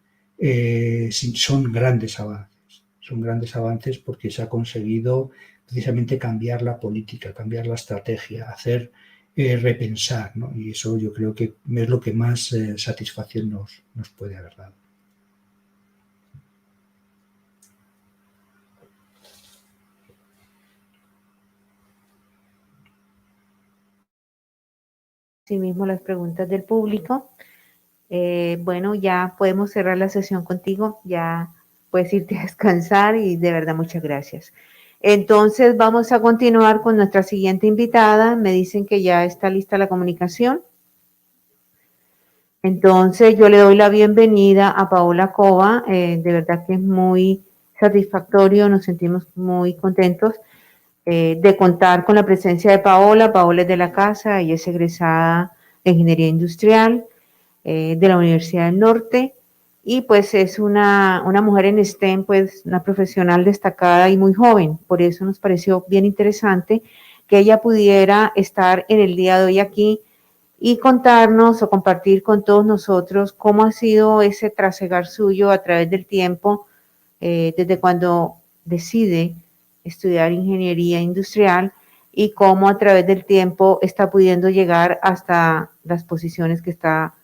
son grandes avances porque se ha conseguido precisamente cambiar la política, cambiar la estrategia, hacer repensar, ¿no? Y eso yo creo que es lo que más satisfacción nos puede haber dado. Asimismo, las preguntas del público. Bueno, ya podemos cerrar la sesión contigo, ya puedes irte a descansar y de verdad muchas gracias. Entonces vamos a continuar con nuestra siguiente invitada. Me dicen que ya está lista la comunicación. Entonces yo le doy la bienvenida a Paola Cova. De verdad que es muy satisfactorio, nos sentimos muy contentos de contar con la presencia de Paola. Paola es de la casa, ella es egresada de Ingeniería Industrial de la Universidad del Norte y pues es una mujer en STEM, pues una profesional destacada y muy joven. Por eso nos pareció bien interesante que ella pudiera estar en el día de hoy aquí y contarnos o compartir con todos nosotros cómo ha sido ese trasegar suyo a través del tiempo, desde cuando decide estudiar ingeniería industrial y cómo a través del tiempo está pudiendo llegar hasta las posiciones que está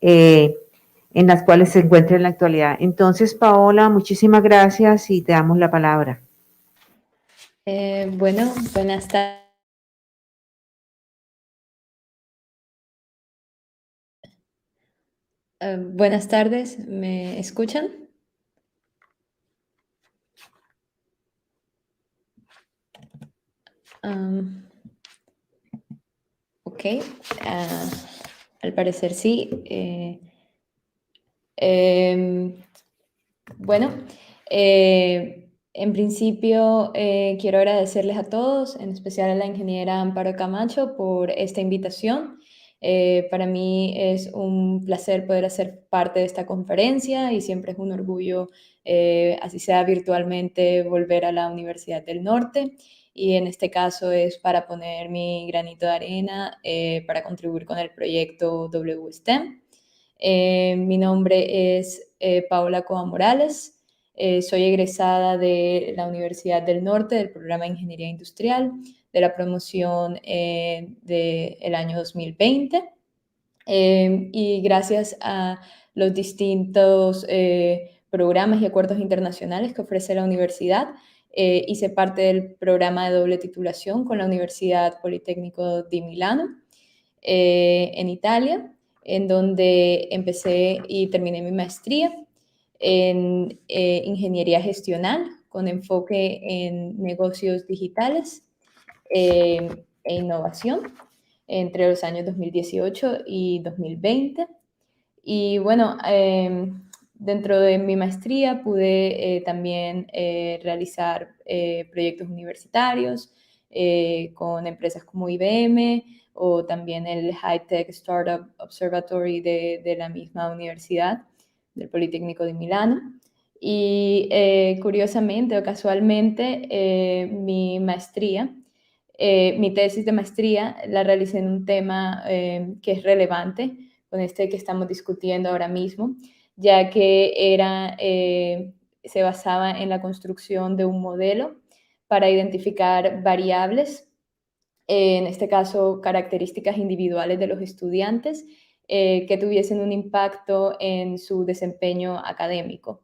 en las cuales se encuentra en la actualidad. Entonces, Paola, muchísimas gracias y te damos la palabra. Bueno, buenas tardes. Buenas tardes, ¿me escuchan? Ok, al parecer sí. Bueno, en principio quiero agradecerles a todos, en especial a la ingeniera Amparo Camacho, por esta invitación. Para mí es un placer poder hacer parte de esta conferencia y siempre es un orgullo, así sea virtualmente, volver a la Universidad del Norte. Y en este caso es para poner mi granito de arena para contribuir con el proyecto WSTEM. Mi nombre es Paola Cova Morales. Soy egresada de la Universidad del Norte del programa de Ingeniería Industrial de la promoción del año 2020. Y gracias a los distintos programas y acuerdos internacionales que ofrece la universidad, hice parte del programa de doble titulación con la Universidad Politécnico di Milano en Italia, en donde empecé y terminé mi maestría en ingeniería gestional con enfoque en negocios digitales. e innovación entre los años 2018 y 2020. Y bueno, dentro de mi maestría pude también realizar proyectos universitarios con empresas como IBM o también el High Tech Startup Observatory de la misma universidad, del Politécnico de Milano. Y curiosamente o casualmente, mi maestría, mi tesis de maestría la realicé en un tema que es relevante con este que estamos discutiendo ahora mismo, ya que se basaba en la construcción de un modelo para identificar variables, en este caso características individuales de los estudiantes, que tuviesen un impacto en su desempeño académico.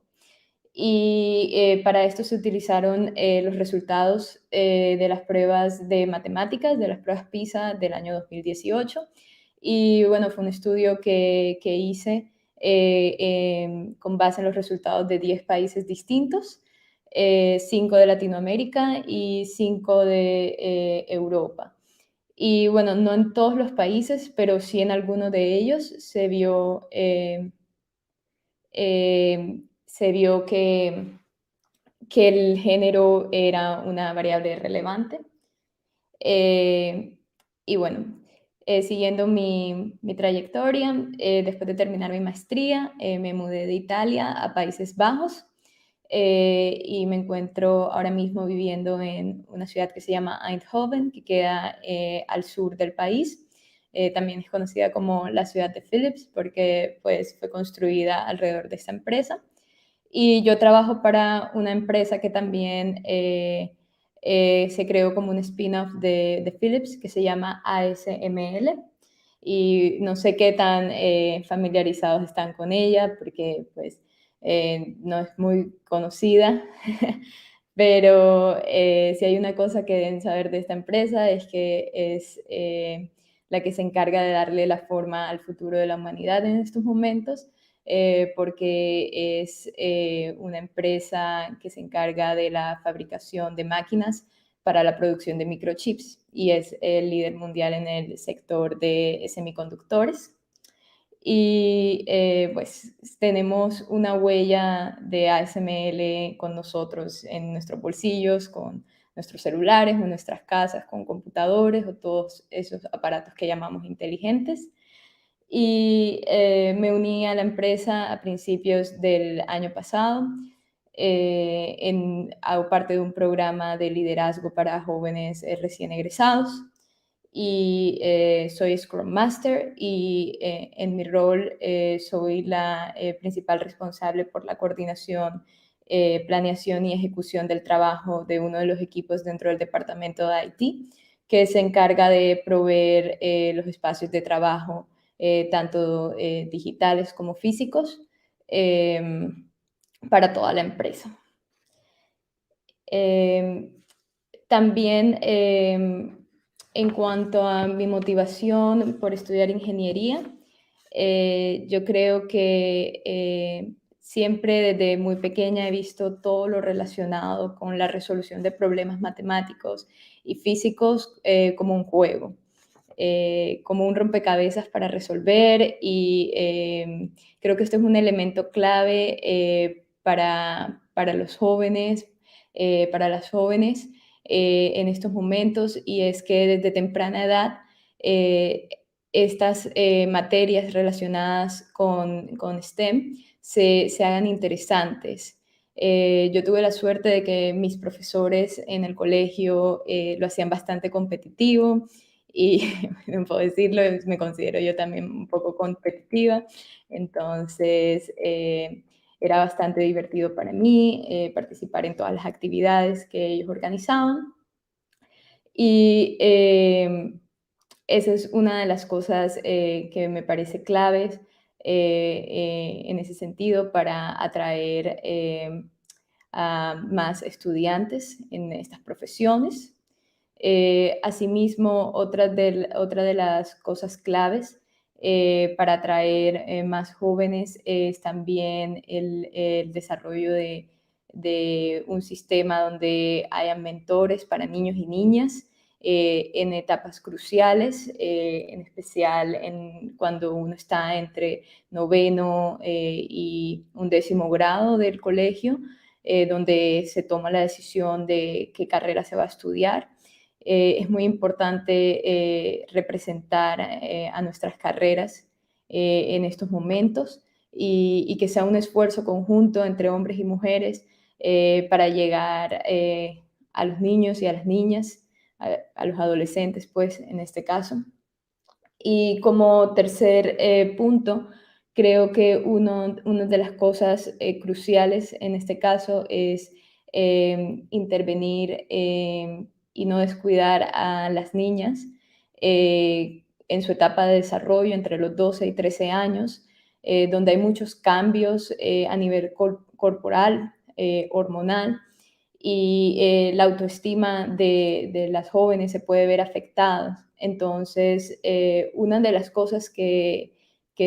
Y para esto se utilizaron los resultados de las pruebas de matemáticas, de las pruebas PISA del año 2018. Y bueno, fue un estudio que hice con base en los resultados de 10 países distintos, 5 de Latinoamérica y 5 de Europa. Y bueno, no en todos los países, pero sí en algunos de ellos se vio que el género era una variable relevante. Y bueno, siguiendo mi trayectoria, después de terminar mi maestría, me mudé de Italia a Países Bajos y me encuentro ahora mismo viviendo en una ciudad que se llama Eindhoven, que queda al sur del país. También es conocida como la ciudad de Philips porque pues, fue construida alrededor de esta empresa. Y yo trabajo para una empresa que también se creó como un spin-off de Philips que se llama ASML. Y no sé qué tan familiarizados están con ella porque pues no es muy conocida. Pero si hay una cosa que deben saber de esta empresa es que es la que se encarga de darle la forma al futuro de la humanidad en estos momentos, porque es una empresa que se encarga de la fabricación de máquinas para la producción de microchips y es el líder mundial en el sector de semiconductores. Y pues tenemos una huella de ASML con nosotros en nuestros bolsillos, con nuestros celulares, en nuestras casas, con computadores o todos esos aparatos que llamamos inteligentes. Y me uní a la empresa a principios del año pasado. Hago parte de un programa de liderazgo para jóvenes recién egresados y soy Scrum Master y en mi rol soy la principal responsable por la coordinación, planeación y ejecución del trabajo de uno de los equipos dentro del departamento de IT, que se encarga de proveer los espacios de trabajo, tanto digitales como físicos, para toda la empresa. También en cuanto a mi motivación por estudiar ingeniería, yo creo que siempre desde muy pequeña he visto todo lo relacionado con la resolución de problemas matemáticos y físicos como un juego, como un rompecabezas para resolver y creo que esto es un elemento clave para los jóvenes, para las jóvenes en estos momentos y es que desde temprana edad estas materias relacionadas con STEM se hagan interesantes. Yo tuve la suerte de que mis profesores en el colegio lo hacían bastante competitivo y no puedo decirlo, me considero yo también un poco competitiva, entonces era bastante divertido para mí participar en todas las actividades que ellos organizaban y esa es una de las cosas que me parece claves en ese sentido para atraer a más estudiantes en estas profesiones. Asimismo, otra de las cosas claves para atraer más jóvenes es también el desarrollo de un sistema donde haya mentores para niños y niñas en etapas cruciales, en especial cuando uno está entre 9º y 11º grado del colegio, donde se toma la decisión de qué carrera se va a estudiar. Es muy importante representar a nuestras carreras en estos momentos y que sea un esfuerzo conjunto entre hombres y mujeres para llegar a los niños y a las niñas, a los adolescentes, pues, en este caso. Y como tercer punto, creo que una de las cosas cruciales en este caso es intervenir y no descuidar a las niñas en su etapa de desarrollo entre los 12 y 13 años, donde hay muchos cambios a nivel corporal, hormonal, y la autoestima de las jóvenes se puede ver afectada. Entonces, una de las cosas que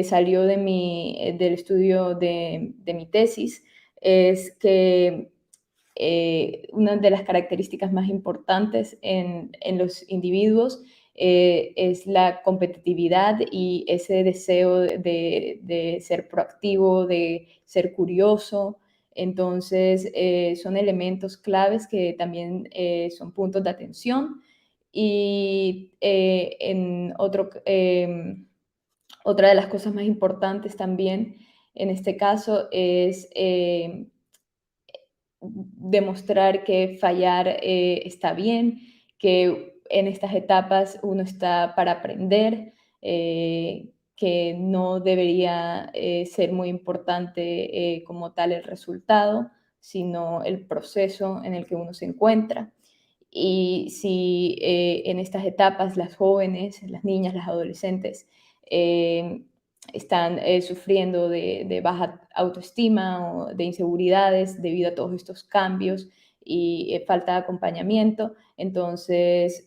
salió del estudio de mi tesis es que una de las características más importantes en los individuos es la competitividad y ese deseo de ser proactivo, de ser curioso. Entonces, son elementos claves que también son puntos de atención. Y otra de las cosas más importantes también en este caso es demostrar que fallar está bien, que en estas etapas uno está para aprender, que no debería ser muy importante como tal el resultado, sino el proceso en el que uno se encuentra. Y si en estas etapas las jóvenes, las niñas, las adolescentes están sufriendo de baja autoestima o de inseguridades debido a todos estos cambios y falta de acompañamiento, entonces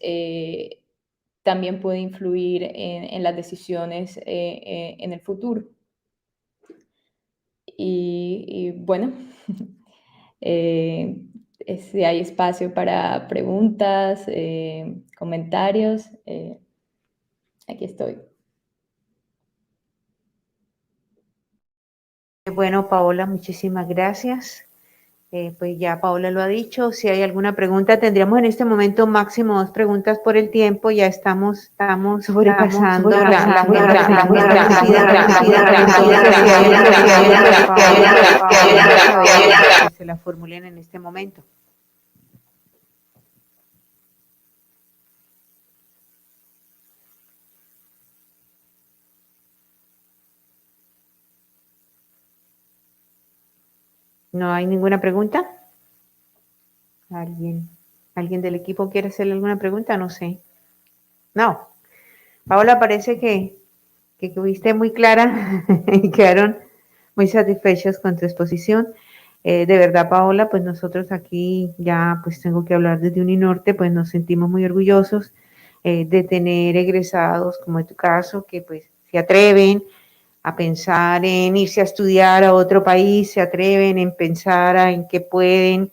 también puede influir en las decisiones en el futuro. Y bueno, si hay espacio para preguntas, comentarios, aquí estoy. Bueno, Paola, muchísimas gracias. Pues ya Paola lo ha dicho. Si hay alguna pregunta, tendríamos en este momento máximo 2 preguntas por el tiempo. Ya estamos sobrepasando que se la formulen en este momento. ¿No hay ninguna pregunta? ¿Alguien del equipo quiere hacerle alguna pregunta? No sé. No. Paola, parece que fuiste muy clara y quedaron muy satisfechos con tu exposición. De verdad, Paola, pues nosotros aquí ya, pues tengo que hablar desde Uninorte, pues nos sentimos muy orgullosos de tener egresados, como en tu caso, que pues se atreven a pensar en irse a estudiar a otro país, se atreven en pensar en que pueden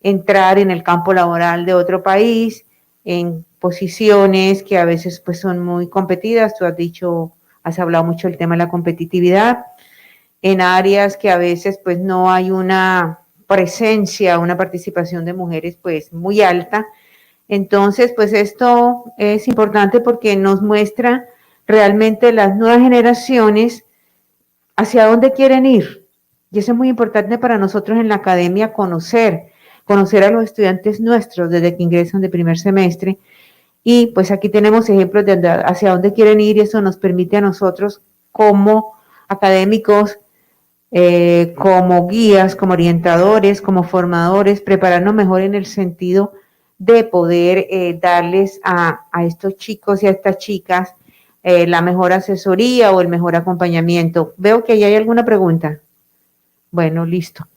entrar en el campo laboral de otro país, en posiciones que a veces pues son muy competidas. Tú has hablado mucho del tema de la competitividad, en áreas que a veces pues no hay una presencia, una participación de mujeres pues muy alta. Entonces pues esto es importante porque nos muestra realmente las nuevas generaciones hacia dónde quieren ir. Y eso es muy importante para nosotros en la academia conocer a los estudiantes nuestros desde que ingresan de primer semestre. Y pues aquí tenemos ejemplos de hacia dónde quieren ir y eso nos permite a nosotros como académicos, como guías, como orientadores, como formadores, prepararnos mejor en el sentido de poder darles a estos chicos y a estas chicas la mejor asesoría o el mejor acompañamiento. Veo que ya hay alguna pregunta. Bueno, listo.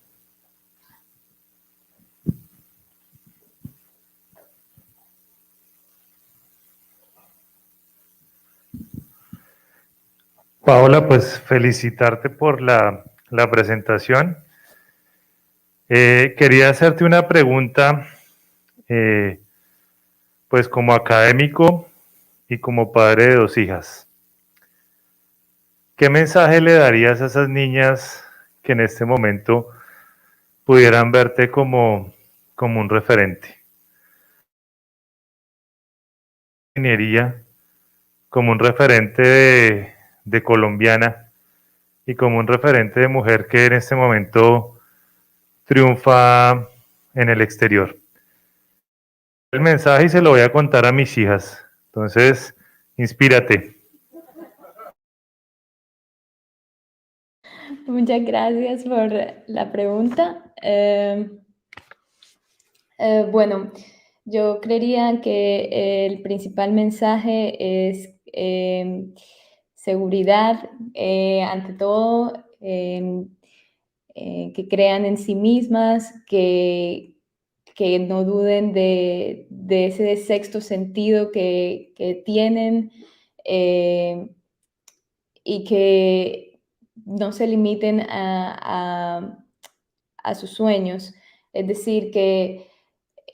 Paola, pues felicitarte por la presentación. Quería hacerte una pregunta pues como académico y como padre de 2 hijas. ¿Qué mensaje le darías a esas niñas que en este momento pudieran verte como un referente? Ingeniería, como un referente de colombiana y como un referente de mujer que en este momento triunfa en el exterior. El mensaje y se lo voy a contar a mis hijas. Entonces, inspírate. Muchas gracias por la pregunta. Bueno, yo creería que el principal mensaje es seguridad, ante todo, que crean en sí mismas, que no duden de ese sexto sentido que tienen, y que no se limiten a sus sueños. Es decir, que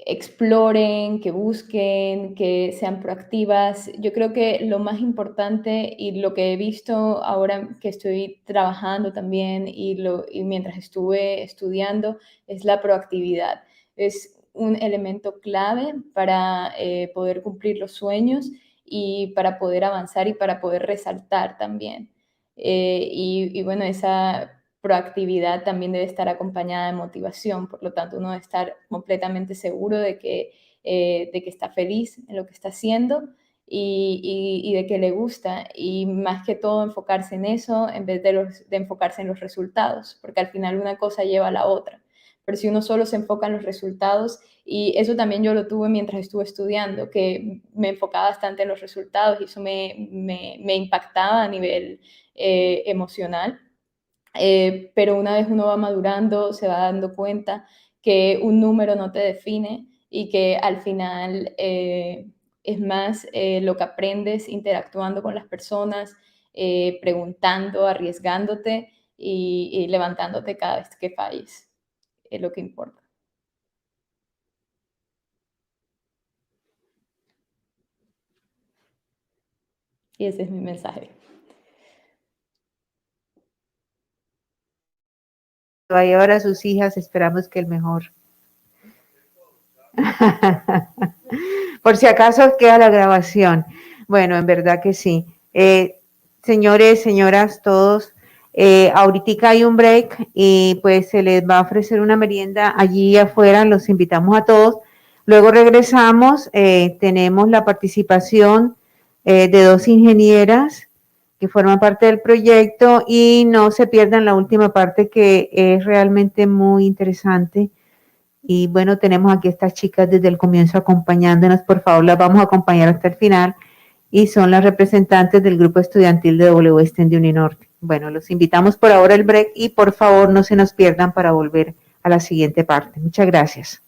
exploren, que busquen, que sean proactivas. Yo creo que lo más importante y lo que he visto ahora que estoy trabajando también y mientras estuve estudiando es la proactividad. Es un elemento clave para poder cumplir los sueños y para poder avanzar y para poder resaltar también. Y bueno, esa proactividad también debe estar acompañada de motivación, por lo tanto uno debe estar completamente seguro de que está feliz en lo que está haciendo y de que le gusta, y más que todo enfocarse en eso en vez de enfocarse en los resultados, porque al final una cosa lleva a la otra. Pero si uno solo se enfoca en los resultados, y eso también yo lo tuve mientras estuve estudiando, que me enfocaba bastante en los resultados y eso me impactaba a nivel emocional. Pero una vez uno va madurando, se va dando cuenta que un número no te define y que al final es más lo que aprendes interactuando con las personas, preguntando, arriesgándote y levantándote cada vez que falles. Es lo que importa. Y ese es mi mensaje. Va a llevar a sus hijas, esperamos que el mejor. Por si acaso queda la grabación. Bueno, en verdad que sí. Señores, señoras, todos, ahorita hay un break y pues se les va a ofrecer una merienda allí afuera, los invitamos a todos. Luego regresamos, tenemos la participación de 2 ingenieras que forman parte del proyecto y no se pierdan la última parte que es realmente muy interesante. Y bueno, tenemos aquí estas chicas desde el comienzo acompañándonos. Por favor, las vamos a acompañar hasta el final. Y son las representantes del grupo estudiantil de WSTEM de Uninorte. Bueno, los invitamos por ahora al break y por favor no se nos pierdan para volver a la siguiente parte. Muchas gracias.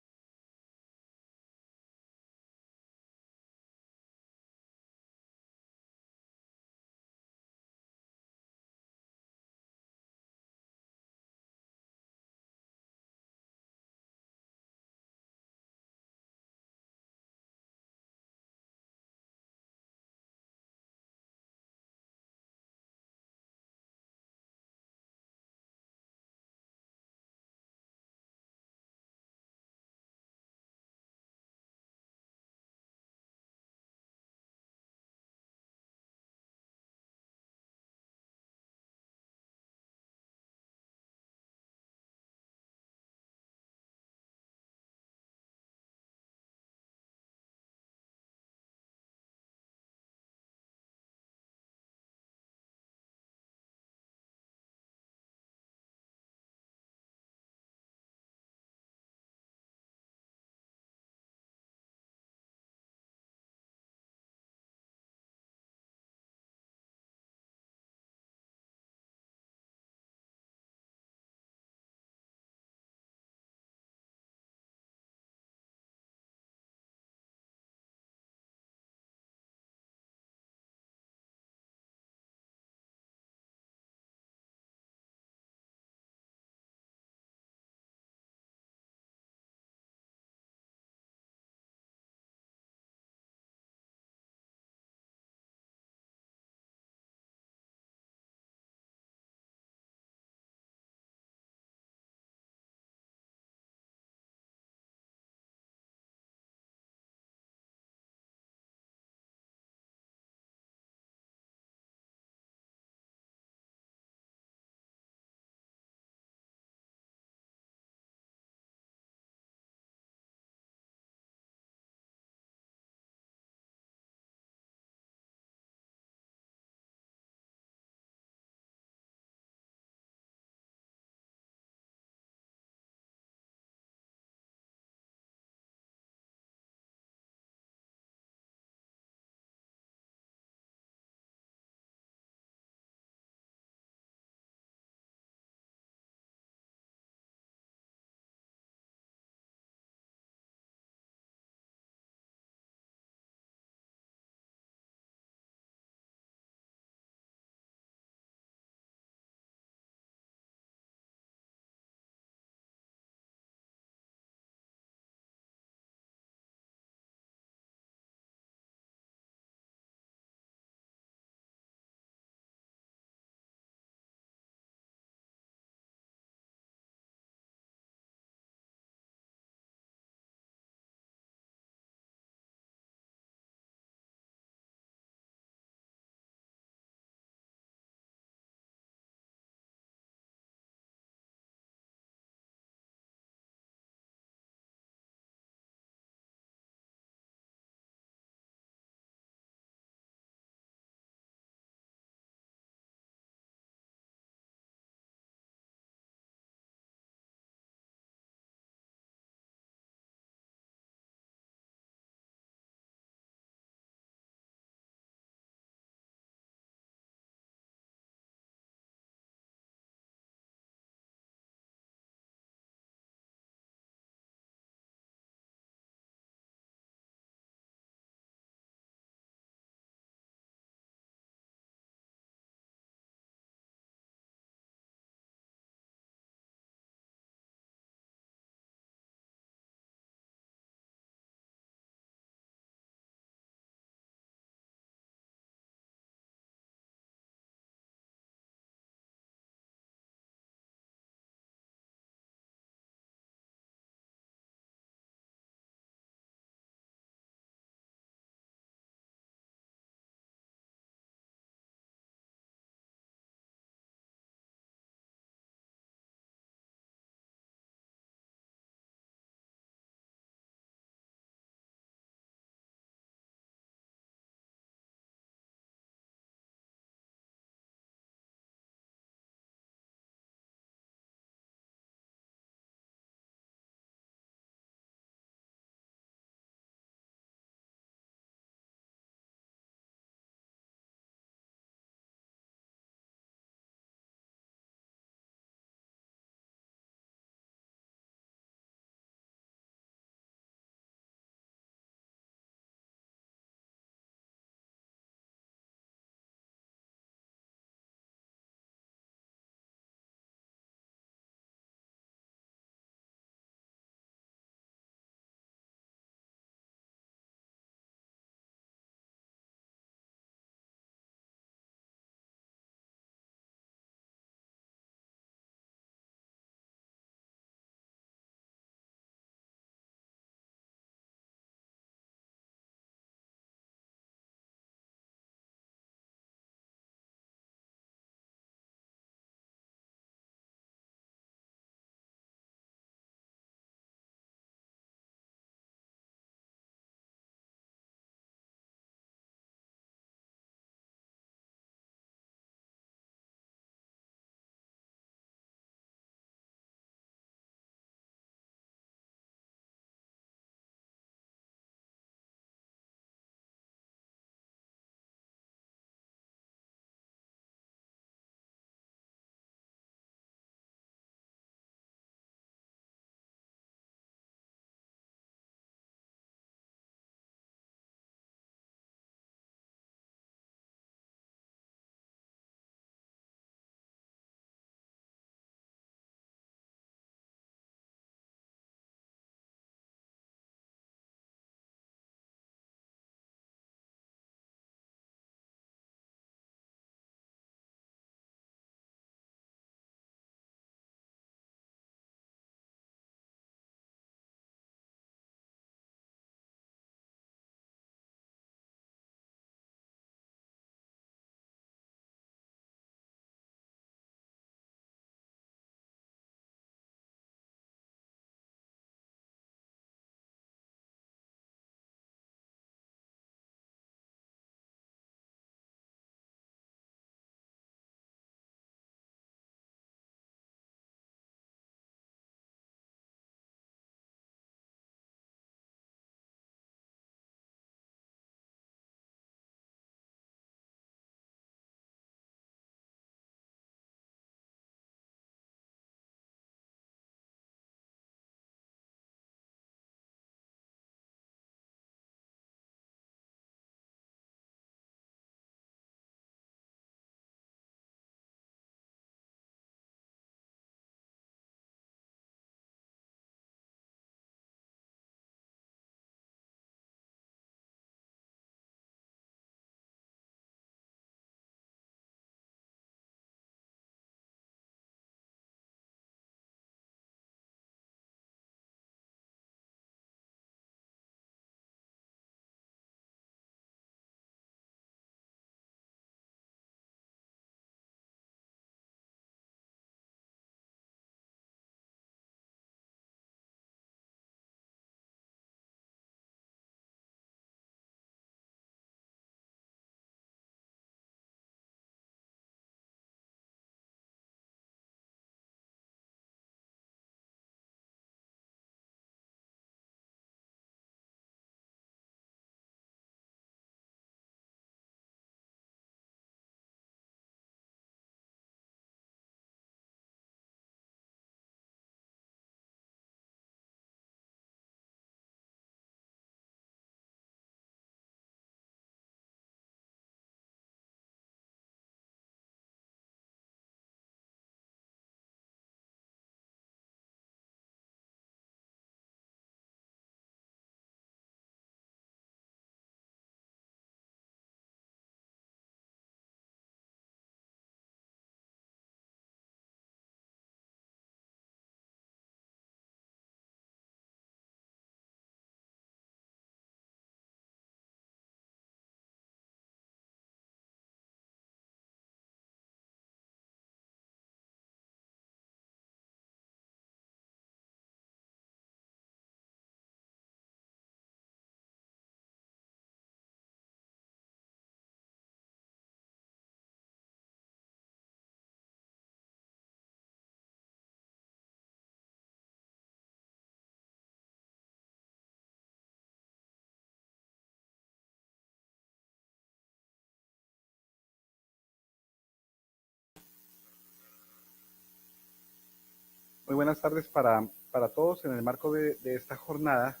Muy buenas tardes para todos. En el marco de esta jornada,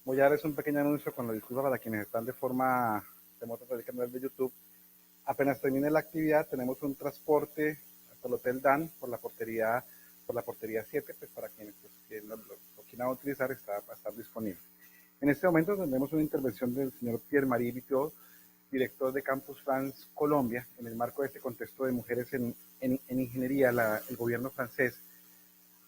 voy a darles un pequeño anuncio con la disculpa para quienes están de forma remota por el canal de YouTube. Apenas termine la actividad, tenemos un transporte hasta el Hotel Dan por la portería 7, pues para quienes pues, que lo quieran utilizar, va a estar disponible. En este momento tendremos una intervención del señor Pierre-Marie Vitiot, director de Campus France Colombia. En el marco de este contexto de mujeres en ingeniería, el gobierno francés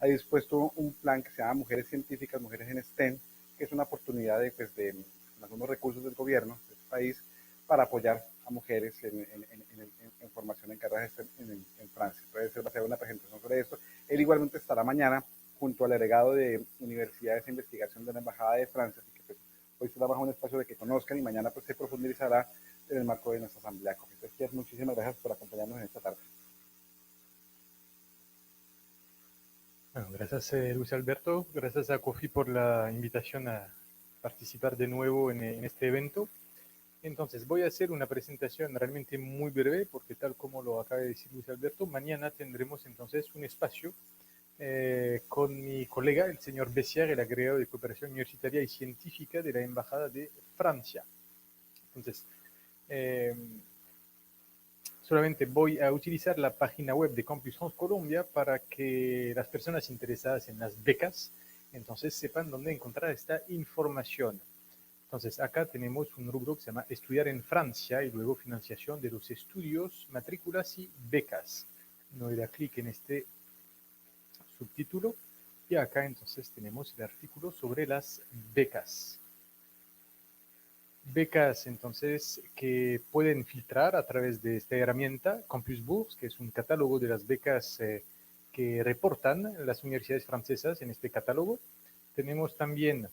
ha dispuesto un plan que se llama Mujeres Científicas, Mujeres en STEM, que es una oportunidad de algunos recursos del gobierno de este país para apoyar a mujeres en formación en carreras en Francia. Entonces, él va a hacer una presentación sobre esto. Él igualmente estará mañana junto al agregado de Universidades de Investigación de la Embajada de Francia, así que pues, hoy se trabaja un espacio de que conozcan y mañana pues, se profundizará en el marco de nuestra asamblea. Entonces, muchísimas gracias por acompañarnos en esta tarde. Bueno, gracias Luis Alberto, gracias a COFI por la invitación a participar de nuevo en este evento. Entonces voy a hacer una presentación realmente muy breve porque tal como lo acaba de decir Luis Alberto, mañana tendremos entonces un espacio con mi colega, el señor Bessier, el agregado de Cooperación Universitaria y Científica de la Embajada de Francia. Entonces, solamente voy a utilizar la página web de Campus France Colombia para que las personas interesadas en las becas, entonces sepan dónde encontrar esta información. Entonces, acá tenemos un rubro que se llama Estudiar en Francia y luego financiación de los estudios, matrículas y becas. No voy a dar clic en este subtítulo y acá entonces tenemos el artículo sobre las becas. Becas, entonces, que pueden filtrar a través de esta herramienta, Campus Bourse, que es un catálogo de las becas que reportan las universidades francesas en este catálogo. Tenemos también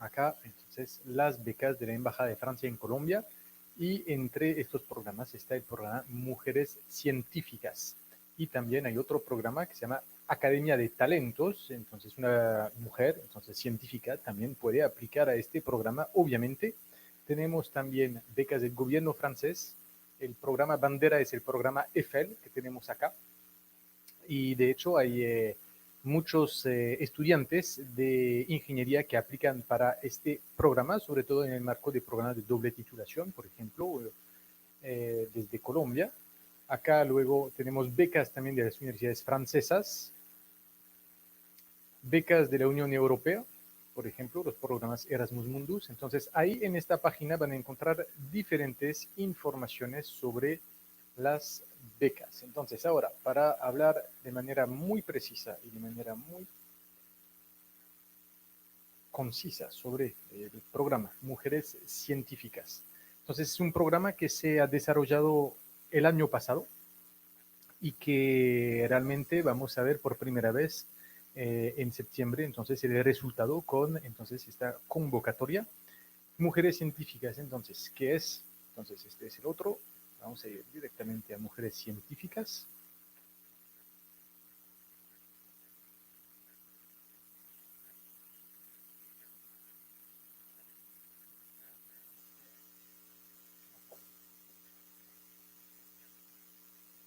acá, entonces, las becas de la Embajada de Francia en Colombia y entre estos programas está el programa Mujeres Científicas. Y también hay otro programa que se llama Academia de Talentos, entonces una mujer, entonces científica, también puede aplicar a este programa. Obviamente, tenemos también becas del gobierno francés. El programa Bandera es el programa EFEL que tenemos acá. Y de hecho hay muchos estudiantes de ingeniería que aplican para este programa, sobre todo en el marco de programas de doble titulación, por ejemplo, desde Colombia. Acá luego tenemos becas también de las universidades francesas, becas de la Unión Europea, por ejemplo, los programas Erasmus Mundus. Entonces, ahí en esta página van a encontrar diferentes informaciones sobre las becas. Entonces, ahora, para hablar de manera muy precisa y de manera muy concisa sobre el programa Mujeres Científicas. Entonces, es un programa que se ha desarrollado el año pasado y que realmente vamos a ver por primera vez en septiembre, entonces el resultado con entonces esta convocatoria Mujeres Científicas. Entonces, ¿qué es? Entonces, este es el otro. Vamos a ir directamente a Mujeres Científicas.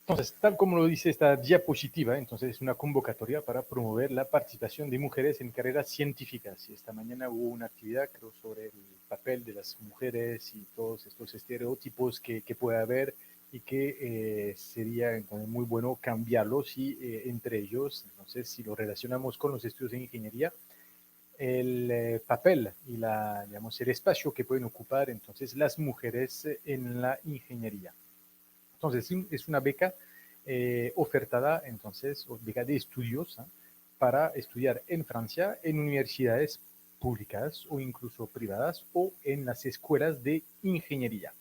Entonces, tal como lo dice esta diapositiva, entonces es una convocatoria para promover la participación de mujeres en carreras científicas. Y esta mañana hubo una actividad, creo, sobre el papel de las mujeres y todos estos estereotipos que puede haber y que sería entonces, muy bueno cambiarlos y entre ellos, entonces, si lo relacionamos con los estudios de ingeniería, el papel y digamos, el espacio que pueden ocupar entonces las mujeres en la ingeniería. Entonces, es una beca ofertada, entonces, beca de estudios para estudiar en Francia en universidades públicas o incluso privadas o en las escuelas de ingeniería.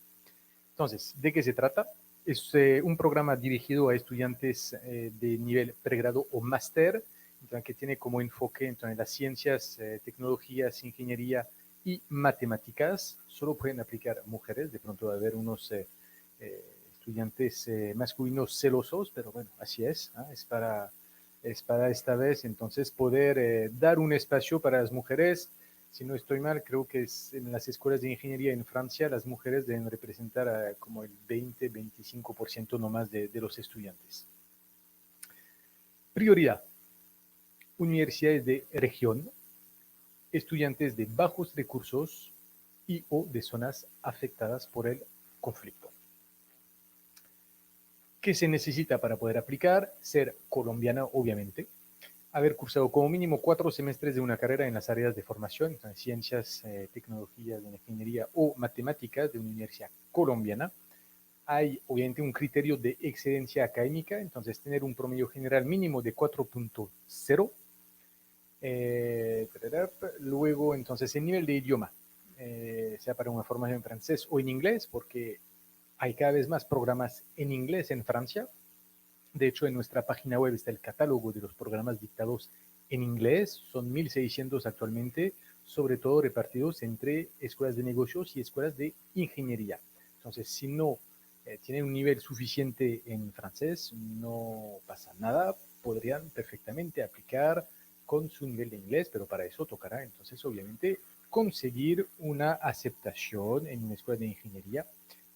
Entonces, ¿de qué se trata? Es un programa dirigido a estudiantes de nivel pregrado o máster, que tiene como enfoque entonces, las ciencias, tecnologías, ingeniería y matemáticas. Solo pueden aplicar mujeres, de pronto va a haber unos estudiantes masculinos celosos, pero bueno, así es, ¿eh? Es para esta vez entonces poder dar un espacio para las mujeres. Si no estoy mal, creo que en las escuelas de ingeniería en Francia las mujeres deben representar como el 20-25% nomás de los estudiantes. Prioridad. universidades de región, estudiantes de bajos recursos y o de zonas afectadas por el conflicto. ¿Qué se necesita para poder aplicar? Ser colombiana, obviamente. Haber cursado como mínimo 4 semestres de una carrera en las áreas de formación, en ciencias, tecnologías, ingeniería o matemáticas de una universidad colombiana. Hay obviamente un criterio de excelencia académica, entonces tener un promedio general mínimo de 4.0. Luego, entonces, el nivel de idioma, sea para una formación en francés o en inglés, porque hay cada vez más programas en inglés en Francia. De hecho, en nuestra página web está el catálogo de los programas dictados en inglés. Son 1.600 actualmente, sobre todo repartidos entre escuelas de negocios y escuelas de ingeniería. Entonces, si no tienen un nivel suficiente en francés, no pasa nada. Podrían perfectamente aplicar con su nivel de inglés, pero para eso tocará entonces obviamente conseguir una aceptación en una escuela de ingeniería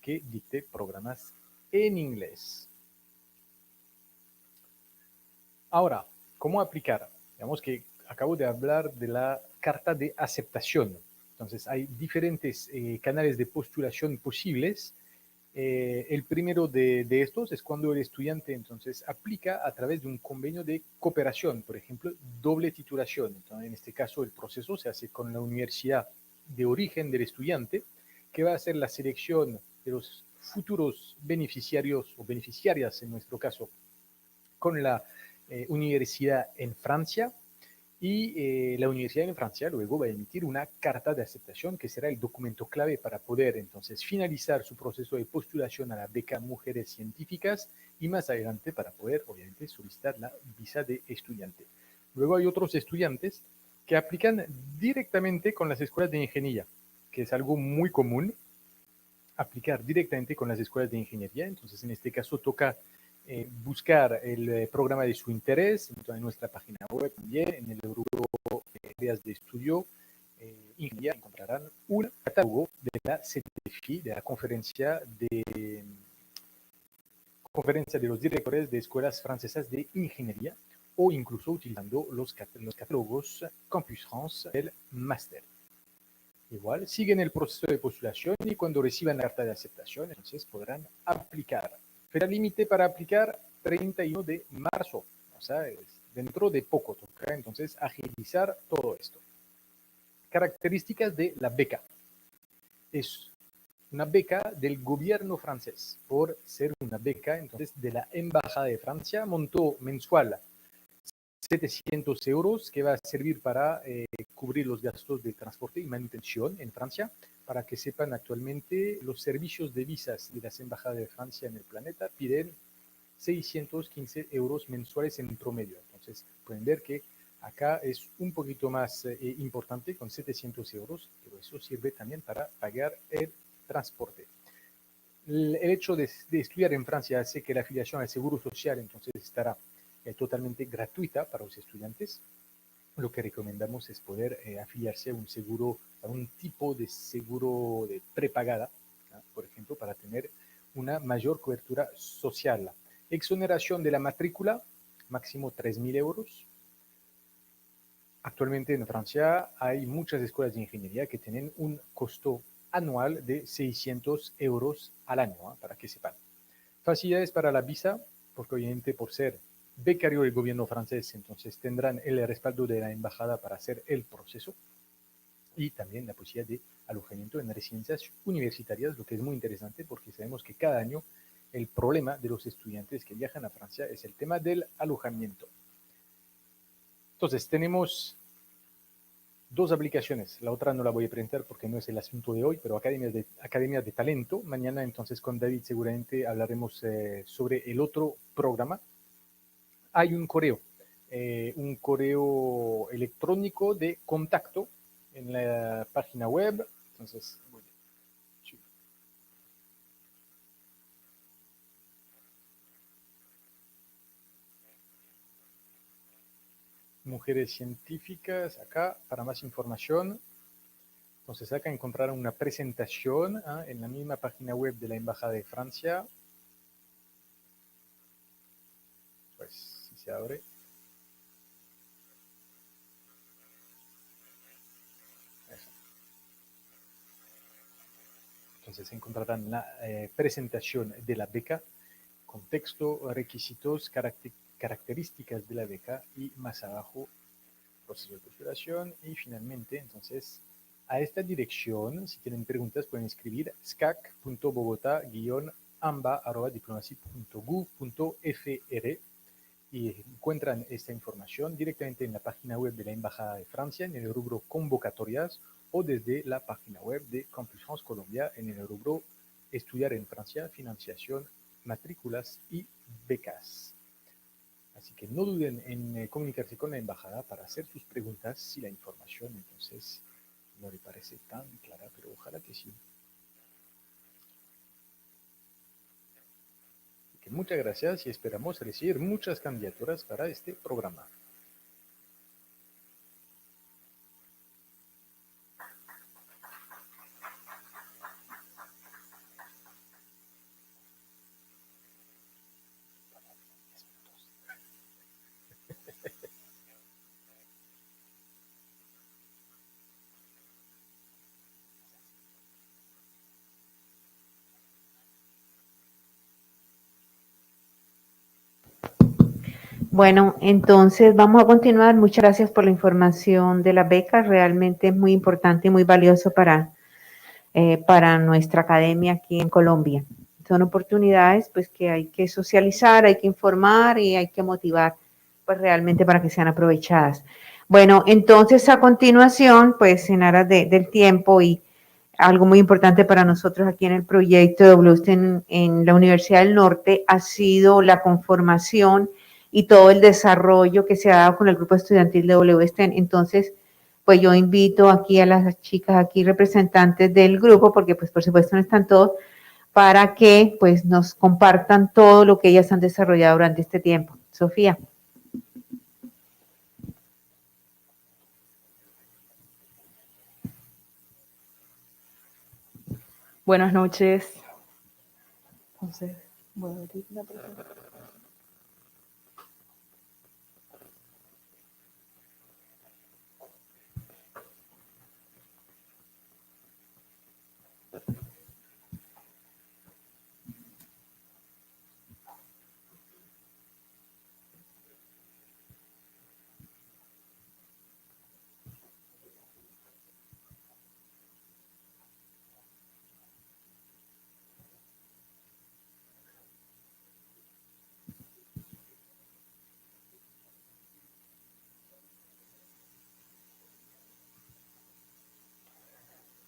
que dicte programas en inglés. Ahora, ¿cómo aplicar? Digamos que acabo de hablar de la carta de aceptación. Entonces, hay diferentes canales de postulación posibles. El primero de estos es cuando el estudiante entonces aplica a través de un convenio de cooperación, por ejemplo, doble titulación. Entonces, en este caso, el proceso se hace con la universidad de origen del estudiante, que va a hacer la selección de los futuros beneficiarios o beneficiarias, en nuestro caso, con la universidad en Francia, y la universidad en Francia luego va a emitir una carta de aceptación que será el documento clave para poder entonces finalizar su proceso de postulación a la beca Mujeres Científicas y más adelante para poder obviamente solicitar la visa de estudiante. Luego hay otros estudiantes que aplican directamente con las escuelas de ingeniería, que es algo muy común, aplicar directamente con las escuelas de ingeniería. Entonces en este caso toca buscar el programa de su interés en nuestra página web también, en el grupo de áreas de estudio ingeniería encontrarán un catálogo de la CDFI, de la conferencia de los directores de escuelas francesas de ingeniería, o incluso utilizando los catálogos Campus France del máster. Igual, siguen el proceso de postulación y cuando reciban la carta de aceptación, entonces podrán aplicar. Fecha límite para aplicar 31 de marzo, o sea, dentro de poco toca entonces agilizar todo esto. Características de la beca. Es una beca del gobierno francés. Por ser una beca entonces de la Embajada de Francia, montó mensual 700 euros que va a servir para cubrir los gastos de transporte y manutención en Francia. Para que sepan, actualmente los servicios de visas de las embajadas de Francia en el planeta piden 615 euros mensuales en promedio. Entonces pueden ver que acá es un poquito más importante con 700 euros, pero eso sirve también para pagar el transporte. El hecho de estudiar en Francia hace que la afiliación al Seguro Social entonces estará totalmente gratuita para los estudiantes. Lo que recomendamos es poder afiliarse a un seguro, a un tipo de seguro de prepagada, ¿no? Por ejemplo, para tener una mayor cobertura social. Exoneración de la matrícula, máximo 3.000 euros. Actualmente en Francia hay muchas escuelas de ingeniería que tienen un costo anual de 600 euros al año, ¿eh? Para que sepan. Facilidades para la visa, porque obviamente por ser becario del gobierno francés, entonces tendrán el respaldo de la embajada para hacer el proceso y también la posibilidad de alojamiento en residencias universitarias, lo que es muy interesante porque sabemos que cada año el problema de los estudiantes que viajan a Francia es el tema del alojamiento. Entonces tenemos dos aplicaciones, la otra no la voy a presentar porque no es el asunto de hoy, pero Academia de Talento. Mañana entonces con David seguramente hablaremos sobre el otro programa. Hay un correo electrónico de contacto en la página web. Entonces, Mujeres Científicas, acá para más información. Entonces acá encontrarán una presentación en la misma página web de la Embajada de Francia. Pues si se abre. Entonces encontrarán la presentación de la beca, contexto, requisitos, características de la beca y más abajo proceso de postulación y finalmente, entonces, a esta dirección, si tienen preguntas, pueden escribir scac.bogotá-amba@diplomacy.gov.fr y encuentran esta información directamente en la página web de la Embajada de Francia en el rubro convocatorias o desde la página web de Campus France Colombia en el rubro Estudiar en Francia, financiación, matrículas y becas. Así que no duden en comunicarse con la embajada para hacer sus preguntas si la información entonces no le parece tan clara, pero ojalá que sí. Así que muchas gracias y esperamos recibir muchas candidaturas para este programa. Bueno, entonces vamos a continuar. Muchas gracias por la información de las becas. Realmente es muy importante y muy valioso para nuestra academia aquí en Colombia. Son oportunidades pues que hay que socializar, hay que informar y hay que motivar pues realmente para que sean aprovechadas. Bueno, entonces a continuación, pues en aras del tiempo y algo muy importante para nosotros aquí en el proyecto de WSTEM en la Universidad del Norte ha sido la conformación y todo el desarrollo que se ha dado con el grupo estudiantil de WSTEM. Entonces, pues yo invito aquí a las chicas aquí representantes del grupo, porque pues por supuesto no están todos, para que pues nos compartan todo lo que ellas han desarrollado durante este tiempo. Sofía. Buenas noches. Entonces, voy a abrir la presentación.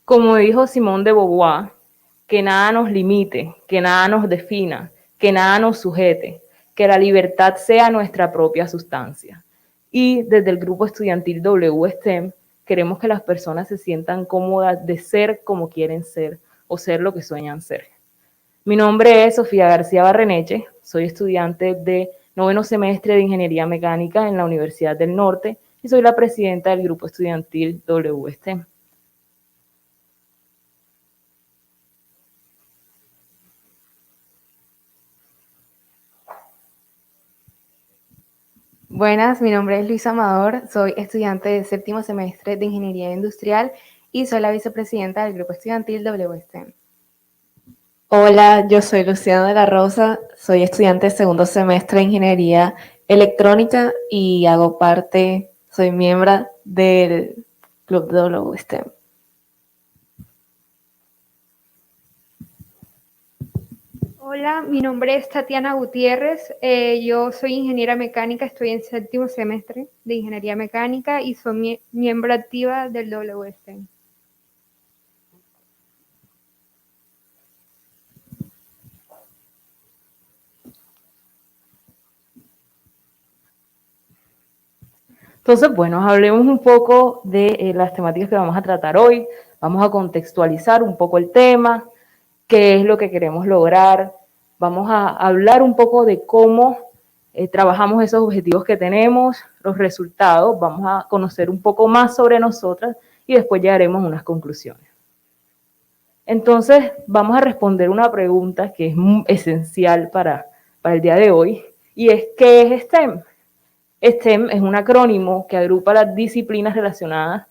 Como dijo Simone de Beauvoir, que nada nos limite, que nada nos defina, que nada nos sujete, que la libertad sea nuestra propia sustancia. Y desde el grupo estudiantil WSTEM queremos que las personas se sientan cómodas de ser como quieren ser o ser lo que sueñan ser. Mi nombre es Sofía García Barreneche, soy estudiante de 9º semestre de Ingeniería Mecánica en la Universidad del Norte y soy la presidenta del grupo estudiantil WSTEM. Buenas, mi nombre es Luisa Amador, soy estudiante de 7º semestre de Ingeniería Industrial y soy la vicepresidenta del grupo estudiantil WSTEM. Hola, yo soy Luciana de la Rosa, soy estudiante de 2º semestre de Ingeniería Electrónica y soy miembro del club WSTEM. Hola, mi nombre es Tatiana Gutiérrez, yo soy ingeniera mecánica, estoy en 7º semestre de Ingeniería Mecánica y soy miembro activa del WSTEM. Entonces, bueno, hablemos un poco de las temáticas que vamos a tratar hoy. Vamos a contextualizar un poco el tema, qué es lo que queremos lograr. Vamos a hablar un poco de cómo trabajamos esos objetivos que tenemos, los resultados. Vamos a conocer un poco más sobre nosotras y después llegaremos a unas conclusiones. Entonces, vamos a responder una pregunta que es esencial para el día de hoy, y es, ¿qué es STEM? STEM es un acrónimo que agrupa las disciplinas relacionadas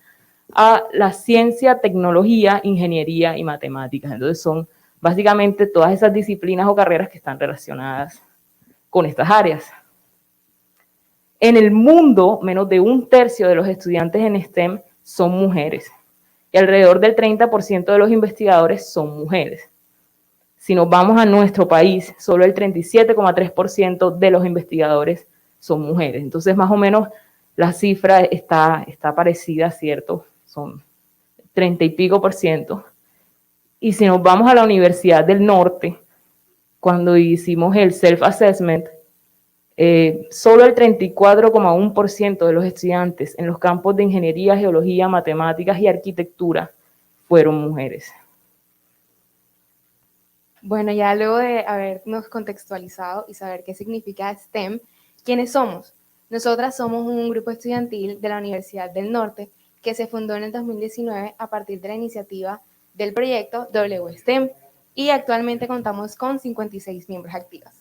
a la ciencia, tecnología, ingeniería y matemáticas. Entonces son básicamente todas esas disciplinas o carreras que están relacionadas con estas áreas. En el mundo, menos de 1/3 de los estudiantes en STEM son mujeres y alrededor del 30% de los investigadores son mujeres. Si nos vamos a nuestro país, solo el 37,3% de los investigadores son mujeres. Entonces, más o menos, la cifra está parecida, ¿cierto? Son 30 y pico %. Y si nos vamos a la Universidad del Norte, cuando hicimos el self-assessment, solo el 34,1% de los estudiantes en los campos de ingeniería, geología, matemáticas y arquitectura fueron mujeres. Bueno, ya luego de habernos contextualizado y saber qué significa STEM, ¿quiénes somos? Nosotras somos un grupo estudiantil de la Universidad del Norte que se fundó en el 2019 a partir de la iniciativa del proyecto WSTEM y actualmente contamos con 56 miembros activos.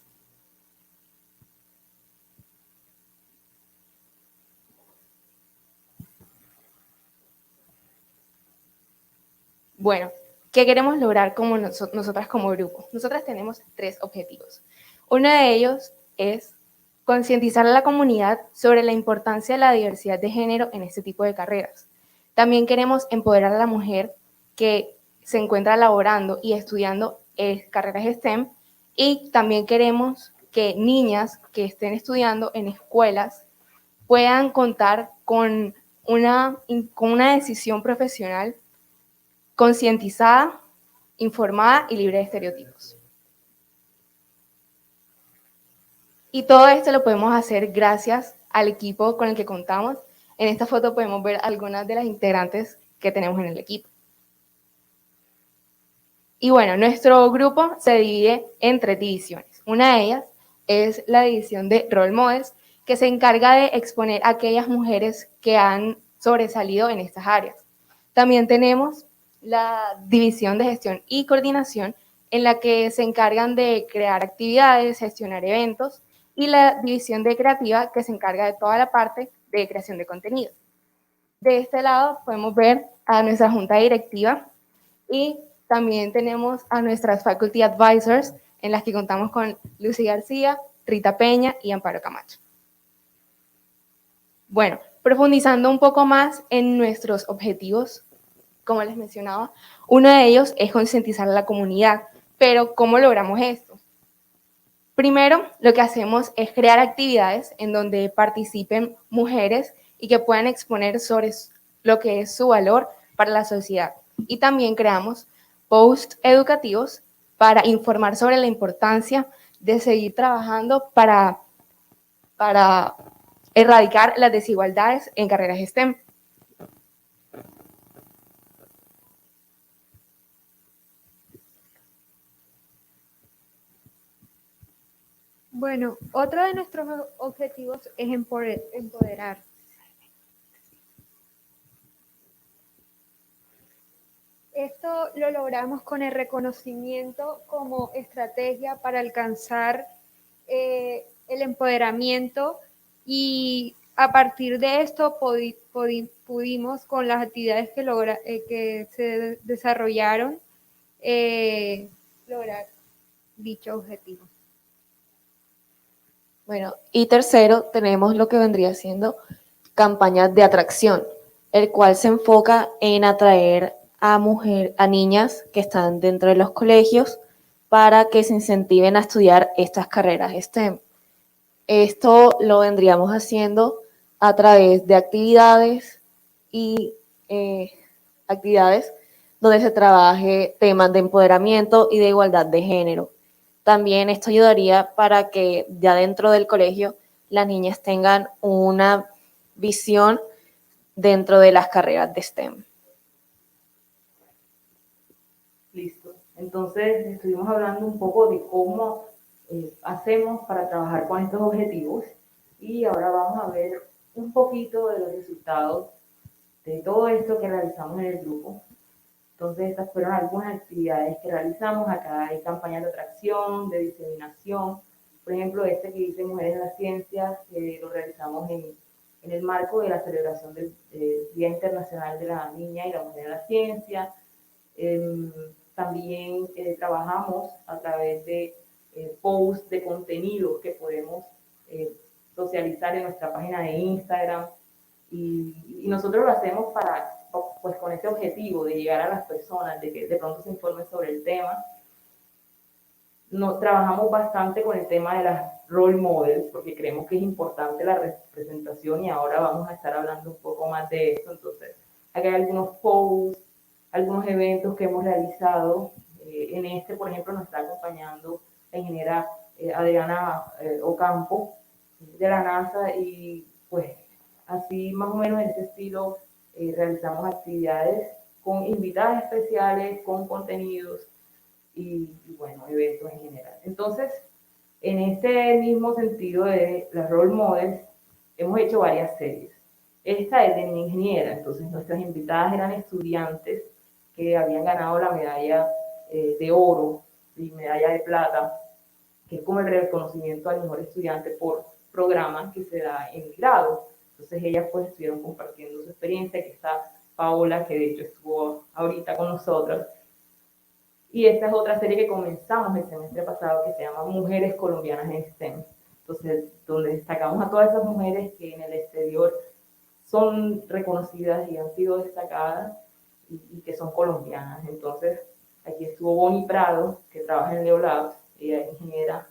Bueno, ¿qué queremos lograr como nosotras como grupo? Nosotras tenemos 3 objetivos. Uno de ellos es concientizar a la comunidad sobre la importancia de la diversidad de género en este tipo de carreras. También queremos empoderar a la mujer que se encuentra laborando y estudiando carreras STEM, y también queremos que niñas que estén estudiando en escuelas puedan contar con una decisión profesional concientizada, informada y libre de estereotipos. Y todo esto lo podemos hacer gracias al equipo con el que contamos. En esta foto podemos ver algunas de las integrantes que tenemos en el equipo. Y bueno, nuestro grupo se divide en 3 divisiones. Una de ellas es la división de Role Models, que se encarga de exponer a aquellas mujeres que han sobresalido en estas áreas. También tenemos la división de gestión y coordinación, en la que se encargan de crear actividades, gestionar eventos, y la división de creativa, que se encarga de toda la parte de creación de contenido. De este lado podemos ver a nuestra junta directiva y también tenemos a nuestras faculty advisors, en las que contamos con Lucy García, Rita Peña y Amparo Camacho. Bueno, profundizando un poco más en nuestros objetivos, como les mencionaba, uno de ellos es concientizar a la comunidad. Pero, ¿cómo logramos esto? Primero, lo que hacemos es crear actividades en donde participen mujeres y que puedan exponer sobre lo que es su valor para la sociedad. Y también creamos posts educativos para informar sobre la importancia de seguir trabajando para erradicar las desigualdades en carreras STEM. Bueno, otro de nuestros objetivos es empoderar. Esto lo logramos con el reconocimiento como estrategia para alcanzar el empoderamiento, y a partir de esto pudimos, con las actividades que se desarrollaron, lograr dicho objetivo. Bueno, y tercero, tenemos lo que vendría siendo campañas de atracción, el cual se enfoca en atraer a niñas que están dentro de los colegios para que se incentiven a estudiar estas carreras STEM. Esto lo vendríamos haciendo a través de actividades actividades donde se trabaje temas de empoderamiento y de igualdad de género. También esto ayudaría para que ya dentro del colegio las niñas tengan una visión dentro de las carreras de STEM. Listo. Entonces, estuvimos hablando un poco de cómo hacemos para trabajar con estos objetivos, y ahora vamos a ver un poquito de los resultados de todo esto que realizamos en el grupo. Entonces, estas fueron algunas actividades que realizamos. Acá hay campañas de atracción, de diseminación. Por ejemplo, este que dice Mujeres en la Ciencia, lo realizamos en el marco de la celebración del Día Internacional de la Niña y la Mujer en la Ciencia. También trabajamos a través de posts de contenido que podemos socializar en nuestra página de Instagram, y nosotros lo hacemos pues con ese objetivo de llegar a las personas, de que de pronto se informen sobre el tema. Trabajamos bastante con el tema de las role models, porque creemos que es importante la representación, y ahora vamos a estar hablando un poco más de eso. Entonces, aquí hay algunos posts, algunos eventos que hemos realizado. En este, por ejemplo, nos está acompañando la ingeniera Adriana Ocampo de la NASA, y pues así más o menos en ese estilo realizamos actividades con invitadas especiales, con contenidos y bueno, eventos en general. Entonces, en este mismo sentido de las role models, hemos hecho varias series. Esta es de mi ingeniera, entonces nuestras invitadas eran estudiantes que habían ganado la medalla de oro y medalla de plata, que es como el reconocimiento al mejor estudiante por programa que se da en el grado. Entonces ellas pues estuvieron compartiendo su experiencia. Aquí está Paola, que de hecho estuvo ahorita con nosotros. Y esta es otra serie que comenzamos el semestre pasado, que se llama Mujeres Colombianas en STEM. Entonces, donde destacamos a todas esas mujeres que en el exterior son reconocidas y han sido destacadas y que son colombianas. Entonces, aquí estuvo Bonnie Prado, que trabaja en Leo Labs, ella es ingeniera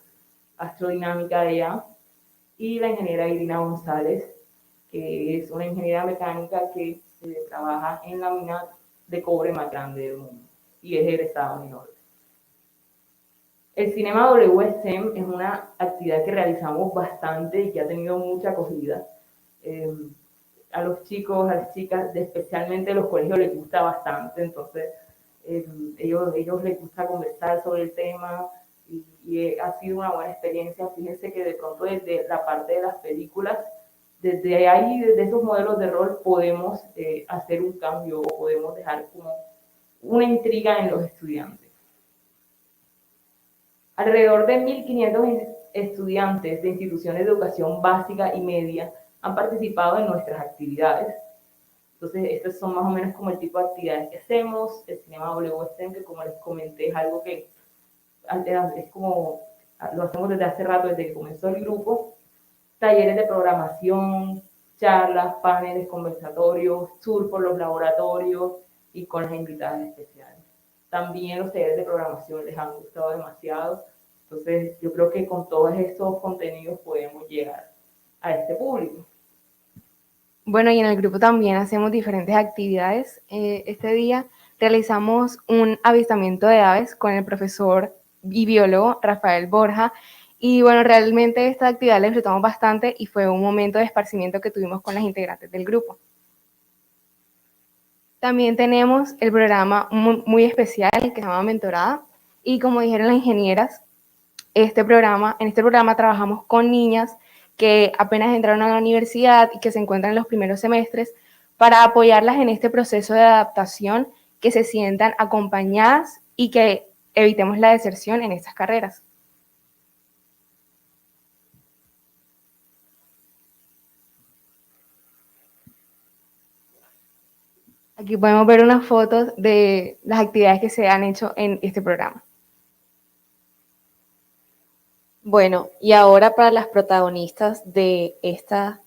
astrodinámica de ella, y la ingeniera Irina González, que es una ingeniera mecánica que trabaja en la mina de cobre más grande del mundo y es egresada en Norte. El Cinema WSTEM es una actividad que realizamos bastante y que ha tenido mucha acogida. A los chicos, a las chicas, especialmente a los colegios les gusta bastante, entonces ellos les gusta conversar sobre el tema y ha sido una buena experiencia. Fíjense que de pronto desde la parte de las películas, desde ahí, desde esos modelos de rol, podemos hacer un cambio o podemos dejar como una intriga en los estudiantes. Alrededor de 1.500 estudiantes de instituciones de educación básica y media han participado en nuestras actividades. Entonces, estos son más o menos como el tipo de actividades que hacemos. El Cinema WSTEM, que como les comenté, es algo que es como lo hacemos desde hace rato, desde que comenzó el grupo. Talleres de programación, charlas, paneles, conversatorios, tour por los laboratorios y con las invitadas especiales. También los talleres de programación les han gustado demasiado. Entonces, yo creo que con todos estos contenidos podemos llegar a este público. Bueno, y en el grupo también hacemos diferentes actividades. Este día realizamos un avistamiento de aves con el profesor y biólogo Rafael Borja. Y bueno, realmente esta actividad la disfrutamos bastante y fue un momento de esparcimiento que tuvimos con las integrantes del grupo. También tenemos el programa muy especial que se llama Mentorada. Y como dijeron las ingenieras, en este programa trabajamos con niñas que apenas entraron a la universidad y que se encuentran en los primeros semestres, para apoyarlas en este proceso de adaptación, que se sientan acompañadas y que evitemos la deserción en estas carreras. Aquí podemos ver unas fotos de las actividades que se han hecho en este programa. Bueno, y ahora para las protagonistas de esta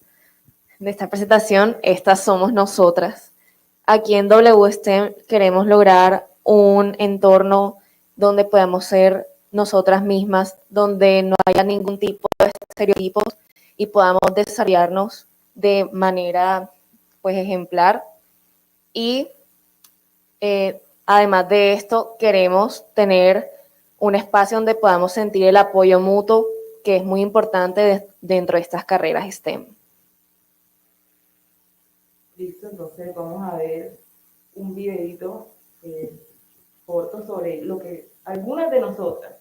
presentación, estas somos nosotras. Aquí en WSTEM queremos lograr un entorno donde podamos ser nosotras mismas, donde no haya ningún tipo de estereotipos y podamos desarrollarnos de manera pues ejemplar. Y además de esto, queremos tener un espacio donde podamos sentir el apoyo mutuo, que es muy importante dentro de estas carreras STEM. Listo, entonces vamos a ver un videito corto sobre lo que algunas de nosotras.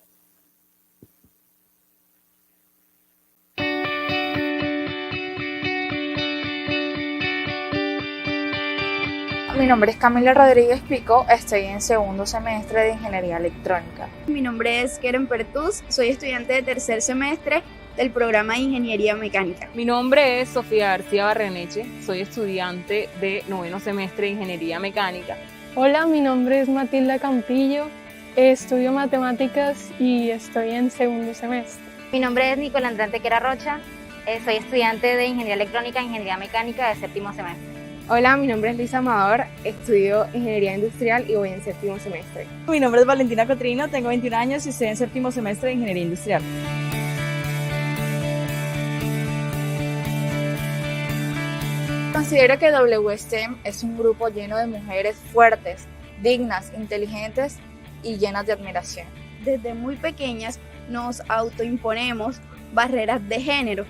Mi nombre es Camila Rodríguez Pico, estoy en segundo semestre de Ingeniería Electrónica. Mi nombre es Keren Pertús, soy estudiante de tercer semestre del programa de Ingeniería Mecánica. Mi nombre es Sofía García Barreneche, soy estudiante de noveno semestre de Ingeniería Mecánica. Hola, mi nombre es Matilda Campillo, Estudio matemáticas y estoy en segundo semestre. Mi nombre es Nicolás Andrante Quera Rocha, soy estudiante de Ingeniería Electrónica e Ingeniería Mecánica de séptimo semestre. Hola, mi nombre es Luisa Amador, estudio Ingeniería Industrial y voy en séptimo semestre. Mi nombre es Valentina Cotrino, tengo 21 años y estoy en séptimo semestre de Ingeniería Industrial. Considero que WSTEM es un grupo lleno de mujeres fuertes, dignas, inteligentes y llenas de admiración. Desde muy pequeñas nos autoimponemos barreras de género.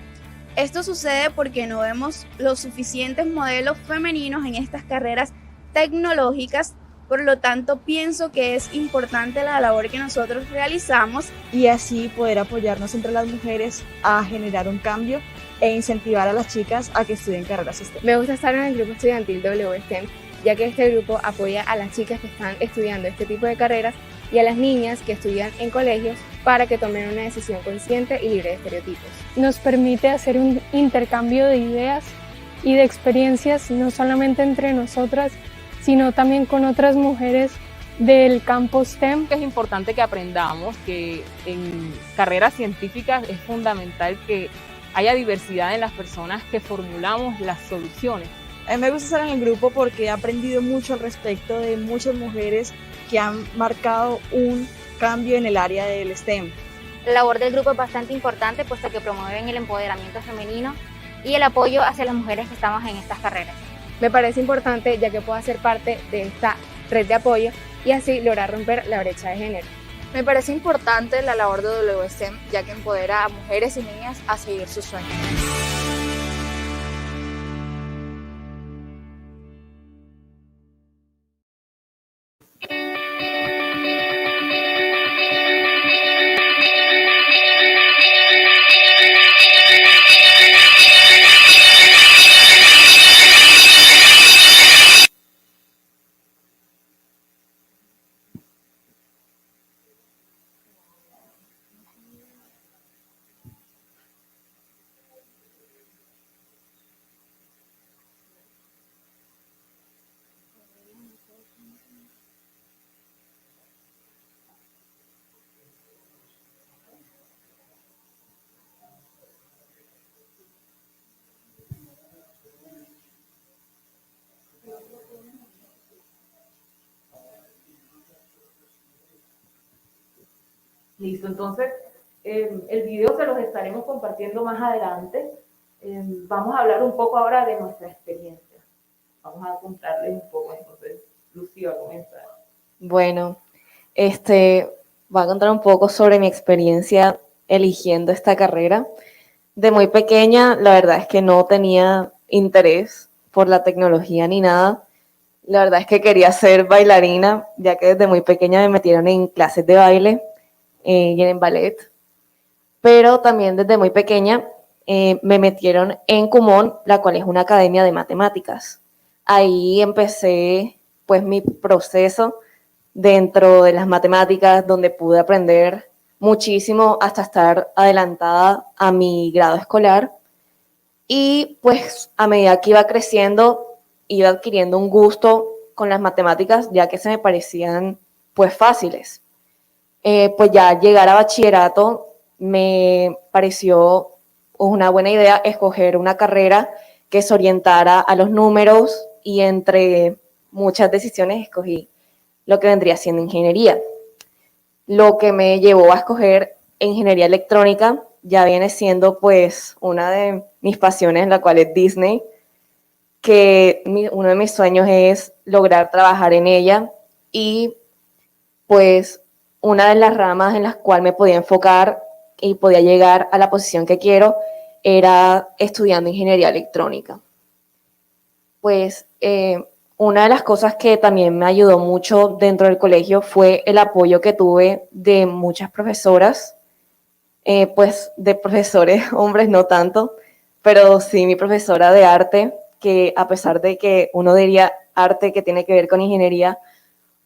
Esto sucede porque no vemos los suficientes modelos femeninos en estas carreras tecnológicas, por lo tanto pienso que es importante la labor que nosotros realizamos y así poder apoyarnos entre las mujeres a generar un cambio e incentivar a las chicas a que estudien carreras STEM. Me gusta estar en el grupo estudiantil WSTEM, ya que este grupo apoya a las chicas que están estudiando este tipo de carreras y a las niñas que estudian en colegios para que tomen una decisión consciente y libre de estereotipos. Nos permite hacer un intercambio de ideas y de experiencias no solamente entre nosotras, sino también con otras mujeres del campo STEM. Es importante que aprendamos que en carreras científicas es fundamental que haya diversidad en las personas que formulamos las soluciones. A mí me gusta estar en el grupo porque he aprendido mucho al respecto de muchas mujeres que han marcado un cambio en el área del STEM. La labor del grupo es bastante importante puesto que promueven el empoderamiento femenino y el apoyo hacia las mujeres que estamos en estas carreras. Me parece importante ya que puedo ser parte de esta red de apoyo y así lograr romper la brecha de género. Me parece importante la labor de WSTEM ya que empodera a mujeres y niñas a seguir sus sueños. Listo, entonces el video se los estaremos compartiendo más adelante. Vamos a hablar un poco ahora de nuestra experiencia. Vamos a contarles un poco, entonces Lucía va a comenzar. Bueno, voy a contar un poco sobre mi experiencia eligiendo esta carrera. De muy pequeña, la verdad es que no tenía interés por la tecnología ni nada. La verdad es que quería ser bailarina, ya que desde muy pequeña me metieron en clases de baile y en ballet. Pero también desde muy pequeña me metieron en Kumon, la cual es una academia de matemáticas. Ahí empecé pues mi proceso dentro de las matemáticas, donde pude aprender muchísimo hasta estar adelantada a mi grado escolar. Y pues a medida que iba creciendo, iba adquiriendo un gusto con las matemáticas, ya que se me parecían pues fáciles. Pues ya llegar a bachillerato me pareció una buena idea escoger una carrera que se orientara a los números y entre muchas decisiones escogí lo que vendría siendo ingeniería. Lo que me llevó a escoger ingeniería electrónica ya viene siendo pues una de mis pasiones, la cual es Disney, que uno de mis sueños es lograr trabajar en ella y pues una de las ramas en las cuales me podía enfocar y podía llegar a la posición que quiero era estudiando ingeniería electrónica. Pues una de las cosas que también me ayudó mucho dentro del colegio fue el apoyo que tuve de muchas profesoras, pues de profesores hombres no tanto, pero sí mi profesora de arte, que a pesar de que uno diría arte que tiene que ver con ingeniería,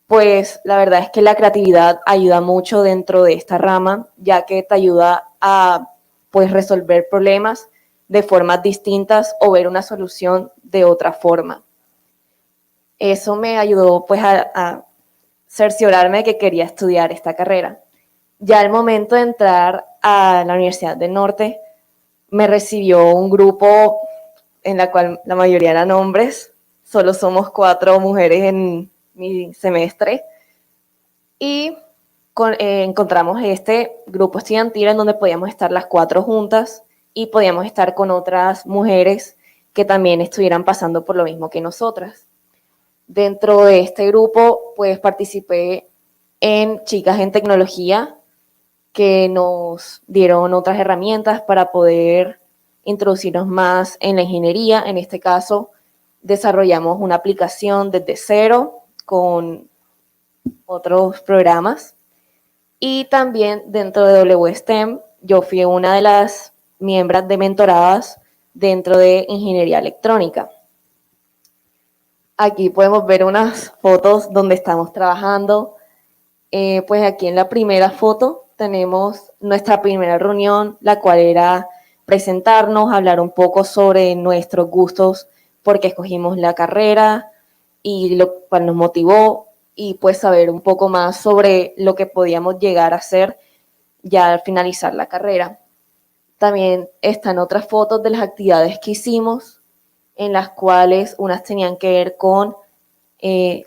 pues la verdad es que la creatividad ayuda mucho dentro de esta rama, ya que te ayuda a pues resolver problemas de formas distintas o ver una solución de otra forma. Eso me ayudó pues a cerciorarme de que quería estudiar esta carrera. Ya al momento de entrar a la Universidad del Norte, me recibió un grupo en la cual la mayoría eran hombres, solo somos 4 mujeres en mi semestre, y encontramos este grupo estudiantil en donde podíamos estar las 4 juntas y podíamos estar con otras mujeres que también estuvieran pasando por lo mismo que nosotras. Dentro de este grupo, pues participé en Chicas en Tecnología, que nos dieron otras herramientas para poder introducirnos más en la ingeniería. En este caso, desarrollamos una aplicación desde cero con otros programas. Y también dentro de WSTEM, yo fui una de las miembros de mentoradas dentro de ingeniería electrónica. Aquí podemos ver unas fotos donde estamos trabajando. Pues aquí en la primera foto tenemos nuestra primera reunión, la cual era presentarnos, hablar un poco sobre nuestros gustos, por qué escogimos la carrera y lo cual nos motivó, y pues saber un poco más sobre lo que podíamos llegar a hacer ya al finalizar la carrera. También están otras fotos de las actividades que hicimos, en las cuales unas tenían que ver con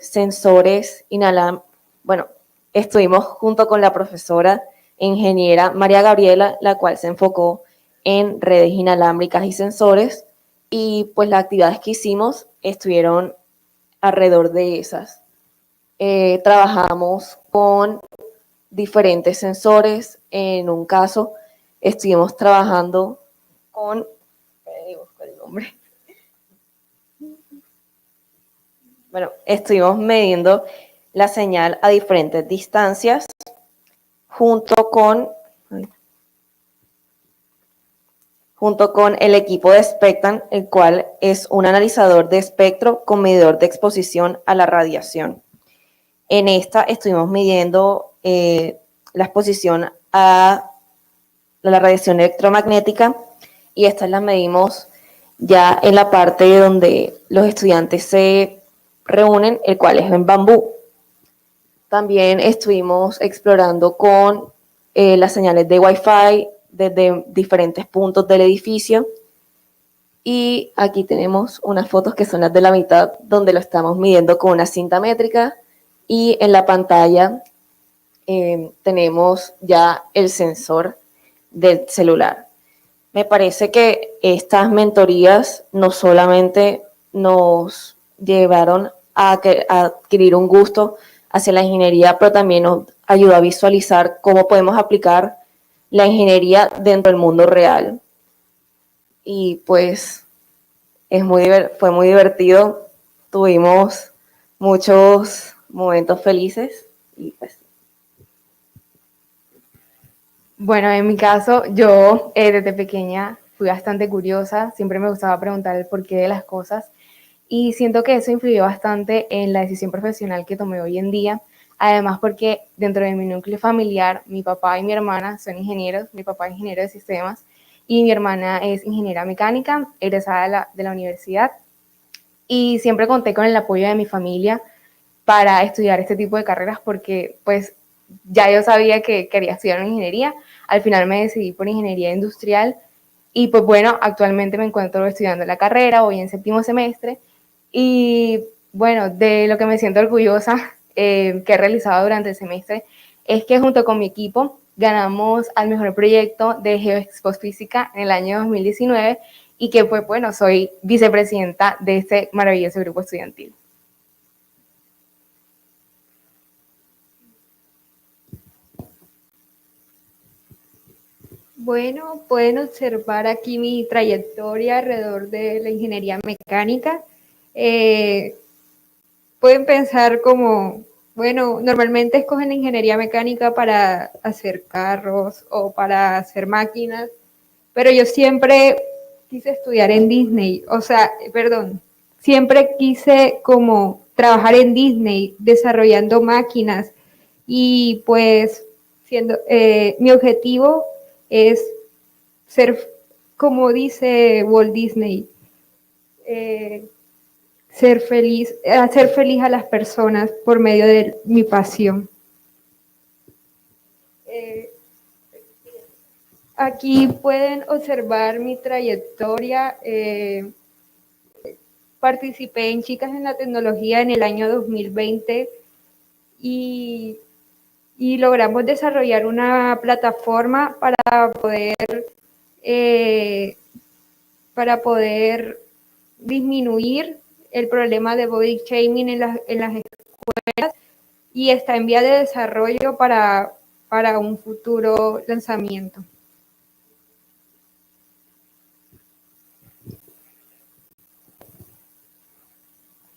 sensores inalámbricos. Bueno, estuvimos junto con la profesora ingeniera María Gabriela, la cual se enfocó en redes inalámbricas y sensores, y pues las actividades que hicimos estuvieron alrededor de esas. Trabajamos con diferentes sensores. En un caso estuvimos trabajando con, estuvimos midiendo la señal a diferentes distancias junto con el equipo de Spectran, el cual es un analizador de espectro con medidor de exposición a la radiación. En esta estuvimos midiendo la exposición a la radiación electromagnética, y esta la medimos ya en la parte donde los estudiantes se reúnen, el cual es en Bambú. También estuvimos explorando con las señales de Wi-Fi desde diferentes puntos del edificio, y aquí tenemos unas fotos que son las de la mitad, donde lo estamos midiendo con una cinta métrica, y en la pantalla tenemos ya el sensor del celular. Me parece que estas mentorías no solamente nos llevaron a adquirir un gusto hacia la ingeniería, pero también nos ayudó a visualizar cómo podemos aplicar la ingeniería dentro del mundo real. Y pues fue muy divertido, tuvimos muchos momentos felices y pues. Bueno, en mi caso, yo desde pequeña fui bastante curiosa, siempre me gustaba preguntar el porqué de las cosas, y siento que eso influyó bastante en la decisión profesional que tomé hoy en día. Además, porque dentro de mi núcleo familiar, mi papá y mi hermana son ingenieros. Mi papá es ingeniero de sistemas y mi hermana es ingeniera mecánica, egresada de la universidad. Y siempre conté con el apoyo de mi familia para estudiar este tipo de carreras, porque pues ya yo sabía que quería estudiar una ingeniería. Al final me decidí por ingeniería industrial, y pues bueno, actualmente me encuentro estudiando la carrera, voy en 7º semestre, y bueno, de lo que me siento orgullosa que he realizado durante el semestre es que junto con mi equipo ganamos al mejor proyecto de Geoexpofísica en el año 2019, y que pues bueno, soy vicepresidenta de este maravilloso grupo estudiantil. Bueno, pueden observar aquí mi trayectoria alrededor de la ingeniería mecánica. Pueden pensar como, bueno, normalmente escogen la ingeniería mecánica para hacer carros o para hacer máquinas, pero yo siempre quise estudiar en Disney, siempre quise como trabajar en Disney desarrollando máquinas, y pues mi objetivo es ser, como dice Walt Disney, hacer feliz a las personas por medio de mi pasión. Aquí pueden observar mi trayectoria. Participé en Chicas en la Tecnología en el año 2020 y logramos desarrollar una plataforma para poder disminuir el problema de body shaming en las escuelas, y está en vía de desarrollo para un futuro lanzamiento.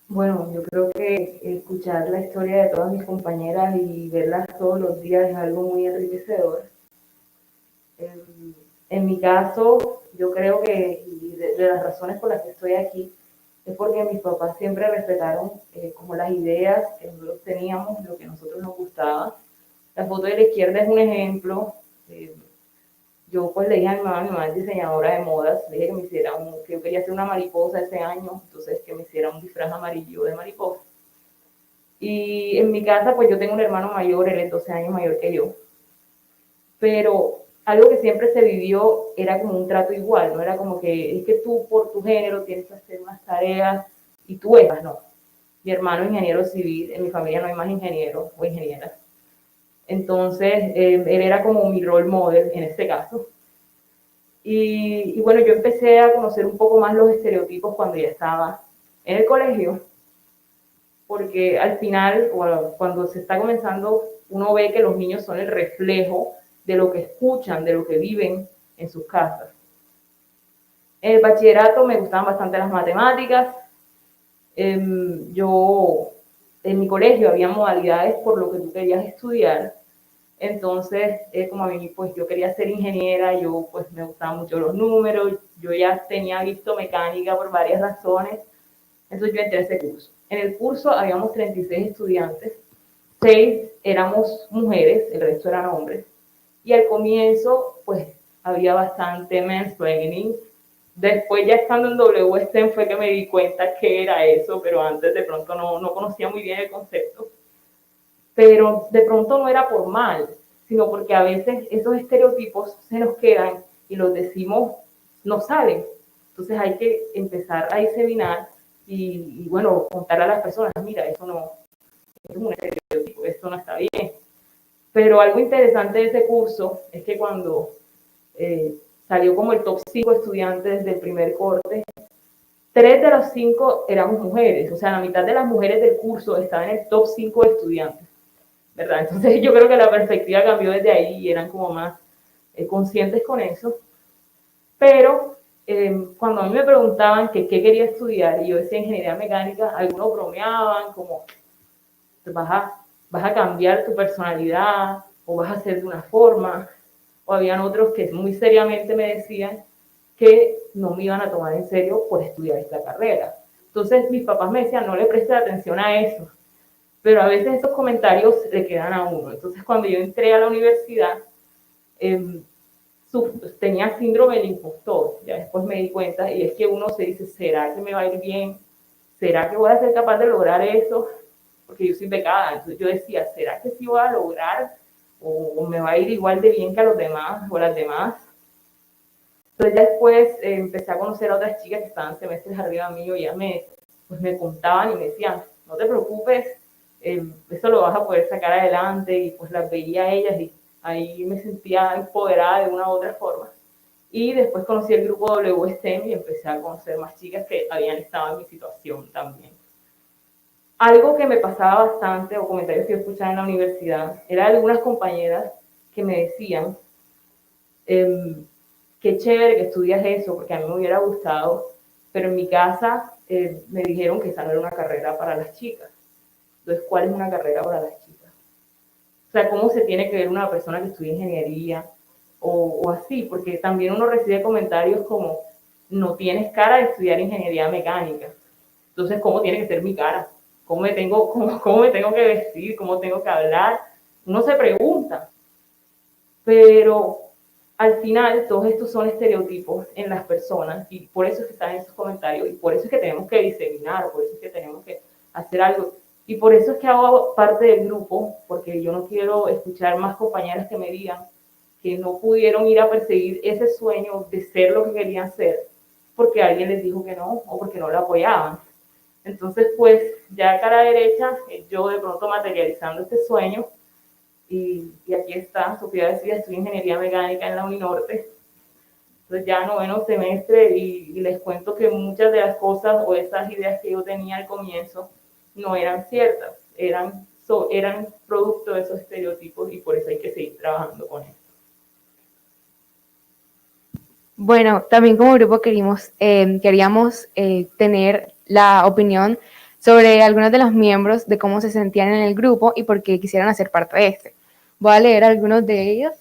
Bueno, yo creo que escuchar la historia de todas mis compañeras y verlas todos los días es algo muy enriquecedor. En mi caso, yo creo que de las razones por las que estoy aquí es porque mis papás siempre respetaron como las ideas que nosotros teníamos, lo que a nosotros nos gustaba. La foto de la izquierda es un ejemplo. Yo pues le dije a mi mamá es diseñadora de modas, le dije que me hiciera que yo quería hacer una mariposa ese año, entonces que me hiciera un disfraz amarillo de mariposa. Y en mi casa pues yo tengo un hermano mayor, él es 12 años mayor que yo, pero algo que siempre se vivió era como un trato igual, no era como que es que tú por tu género tienes que hacer unas tareas y tú esas, no. Mi hermano es ingeniero civil, en mi familia no hay más ingenieros o ingenieras. Entonces, él era como mi role model en este caso. Y bueno, yo empecé a conocer un poco más los estereotipos cuando ya estaba en el colegio, porque al final, cuando se está comenzando, uno ve que los niños son el reflejo de lo que escuchan, de lo que viven en sus casas. En el bachillerato me gustaban bastante las matemáticas. En mi colegio había modalidades por lo que tú querías estudiar. Entonces, como a mí, pues yo quería ser ingeniera, yo pues me gustaban mucho los números, yo ya tenía visto mecánica por varias razones, entonces yo entré a ese curso. En el curso habíamos 36 estudiantes, 6 éramos mujeres, el resto eran hombres, y al comienzo pues había bastante mansplaining. Después ya estando en WSTEM fue que me di cuenta que era eso, pero antes de pronto no conocía muy bien el concepto. Pero de pronto no era por mal, sino porque a veces esos estereotipos se nos quedan y los decimos, no salen. Entonces hay que empezar a diseminar y bueno, contar a las personas, mira, eso no es un estereotipo, esto no está bien. Pero algo interesante de ese curso es que cuando salió como el top 5 estudiantes del primer corte, 3 de los 5 éramos mujeres, o sea, la mitad de las mujeres del curso estaban en el top 5 de estudiantes, ¿verdad? Entonces yo creo que la perspectiva cambió desde ahí y eran como más conscientes con eso. Pero cuando a mí me preguntaban qué quería estudiar y yo decía ingeniería mecánica, algunos bromeaban como, vas a cambiar tu personalidad o vas a ser de una forma, o habían otros que muy seriamente me decían que no me iban a tomar en serio por estudiar esta carrera. Entonces mis papás me decían, no le prestes atención a eso, pero a veces esos comentarios le quedan a uno. Entonces cuando yo entré a la universidad, tenía síndrome del impostor, ya después me di cuenta, y es que uno se dice, ¿será que me va a ir bien? ¿Será que voy a ser capaz de lograr eso? Porque yo soy becada, entonces yo decía, ¿será que sí voy a lograr? ¿O me va a ir igual de bien que a los demás o a las demás? Entonces ya después empecé a conocer a otras chicas que estaban semestres arriba mío y ya me contaban y me decían, no te preocupes, eso lo vas a poder sacar adelante, y pues las veía a ellas y ahí me sentía empoderada de una u otra forma. Y después conocí el grupo WSTEM y empecé a conocer más chicas que habían estado en mi situación también. Algo que me pasaba bastante, o comentarios que yo escuchaba en la universidad, era algunas compañeras que me decían, qué chévere que estudias eso, porque a mí me hubiera gustado, pero en mi casa me dijeron que esa no era una carrera para las chicas. Entonces, ¿cuál es una carrera para las chicas? O sea, ¿cómo se tiene que ver una persona que estudia ingeniería o así? Porque también uno recibe comentarios como, no tienes cara de estudiar ingeniería mecánica. Entonces, ¿cómo tiene que ser mi cara? ¿Cómo me tengo que vestir? ¿Cómo tengo que hablar? Uno se pregunta. Pero al final todos estos son estereotipos en las personas y por eso es que están en esos comentarios y por eso es que tenemos que diseminar, por eso es que tenemos que hacer algo. Y por eso es que hago parte del grupo, porque yo no quiero escuchar más compañeras que me digan que no pudieron ir a perseguir ese sueño de ser lo que querían ser, porque alguien les dijo que no o porque no lo apoyaban. Entonces, pues, ya a cara derecha, yo de pronto materializando este sueño, y aquí está, Sofía decía, estudio Ingeniería Mecánica en la Uninorte, entonces ya noveno semestre, y les cuento que muchas de las cosas o esas ideas que yo tenía al comienzo no eran ciertas, eran producto de esos estereotipos y por eso hay que seguir trabajando con esto. Bueno, también como grupo queríamos tener la opinión sobre algunos de los miembros de cómo se sentían en el grupo y por qué quisieran hacer parte de este. Voy a leer algunos de ellos.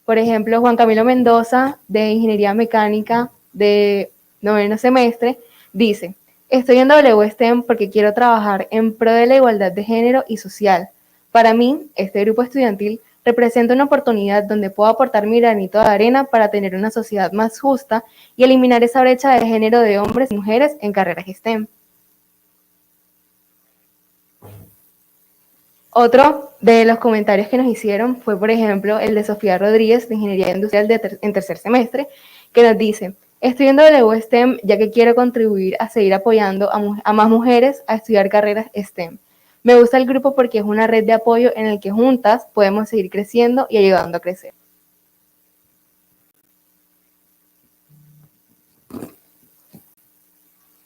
Por ejemplo, Juan Camilo Mendoza, de Ingeniería Mecánica de noveno semestre, dice: estoy en WSTEM porque quiero trabajar en pro de la igualdad de género y social. Para mí, este grupo estudiantil representa una oportunidad donde puedo aportar mi granito de arena para tener una sociedad más justa y eliminar esa brecha de género de hombres y mujeres en carreras STEM. Otro de los comentarios que nos hicieron fue, por ejemplo, el de Sofía Rodríguez, de Ingeniería Industrial en tercer semestre, que nos dice: estoy en WSTEM ya que quiero contribuir a seguir apoyando a más mujeres a estudiar carreras STEM. Me gusta el grupo porque es una red de apoyo en el que juntas podemos seguir creciendo y ayudando a crecer.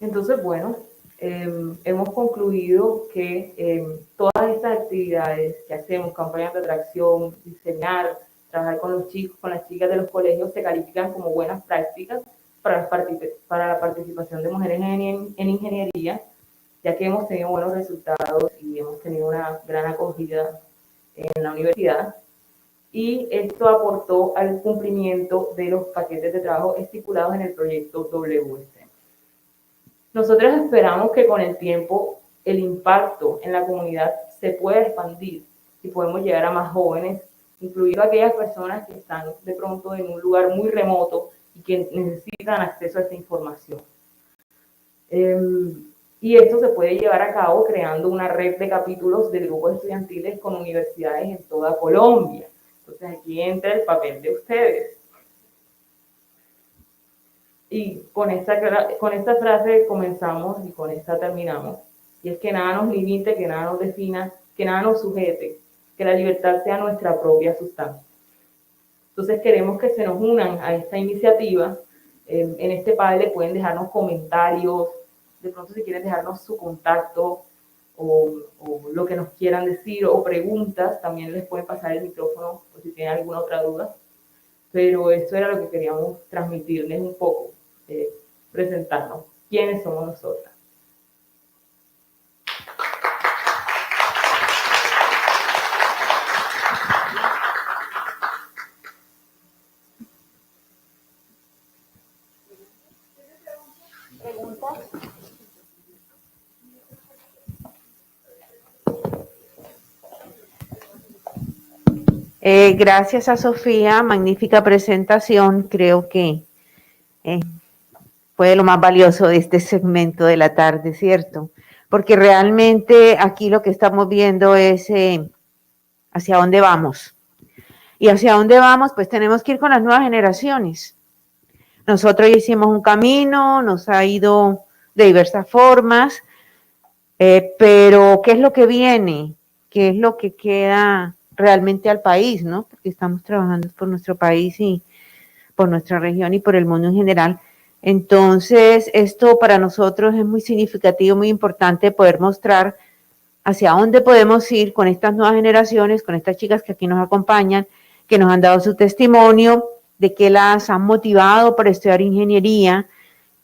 Entonces, bueno, hemos concluido que todas estas actividades que hacemos, campañas de atracción, diseñar, trabajar con los chicos, con las chicas de los colegios, se califican como buenas prácticas para la participación de mujeres en ingeniería, ya que hemos tenido buenos resultados y hemos tenido una gran acogida en la universidad. Y esto aportó al cumplimiento de los paquetes de trabajo estipulados en el proyecto WSTEM. Nosotros esperamos que con el tiempo el impacto en la comunidad se pueda expandir y podemos llegar a más jóvenes, incluido a aquellas personas que están de pronto en un lugar muy remoto y que necesitan acceso a esta información. Y esto se puede llevar a cabo creando una red de capítulos de grupos estudiantiles con universidades en toda Colombia. Entonces aquí entra el papel de ustedes. Y con esta frase comenzamos y con esta terminamos. Y es que nada nos limite, que nada nos defina, que nada nos sujete, que la libertad sea nuestra propia sustancia. Entonces queremos que se nos unan a esta iniciativa. En este panel pueden dejarnos comentarios, de pronto si quieren dejarnos su contacto o lo que nos quieran decir o preguntas, también les pueden pasar el micrófono por si tienen alguna otra duda. Pero esto era lo que queríamos transmitirles un poco, presentarnos quiénes somos nosotras. Gracias a Sofía, magnífica presentación. Creo que fue lo más valioso de este segmento de la tarde, ¿cierto? Porque realmente aquí lo que estamos viendo es hacia dónde vamos. Y hacia dónde vamos, pues tenemos que ir con las nuevas generaciones. Nosotros ya hicimos un camino, nos ha ido de diversas formas, pero ¿qué es lo que viene? ¿Qué es lo que queda realmente al país, ¿no? Porque estamos trabajando por nuestro país y por nuestra región y por el mundo en general. Entonces, esto para nosotros es muy significativo, muy importante poder mostrar hacia dónde podemos ir con estas nuevas generaciones, con estas chicas que aquí nos acompañan, que nos han dado su testimonio, de que las han motivado para estudiar ingeniería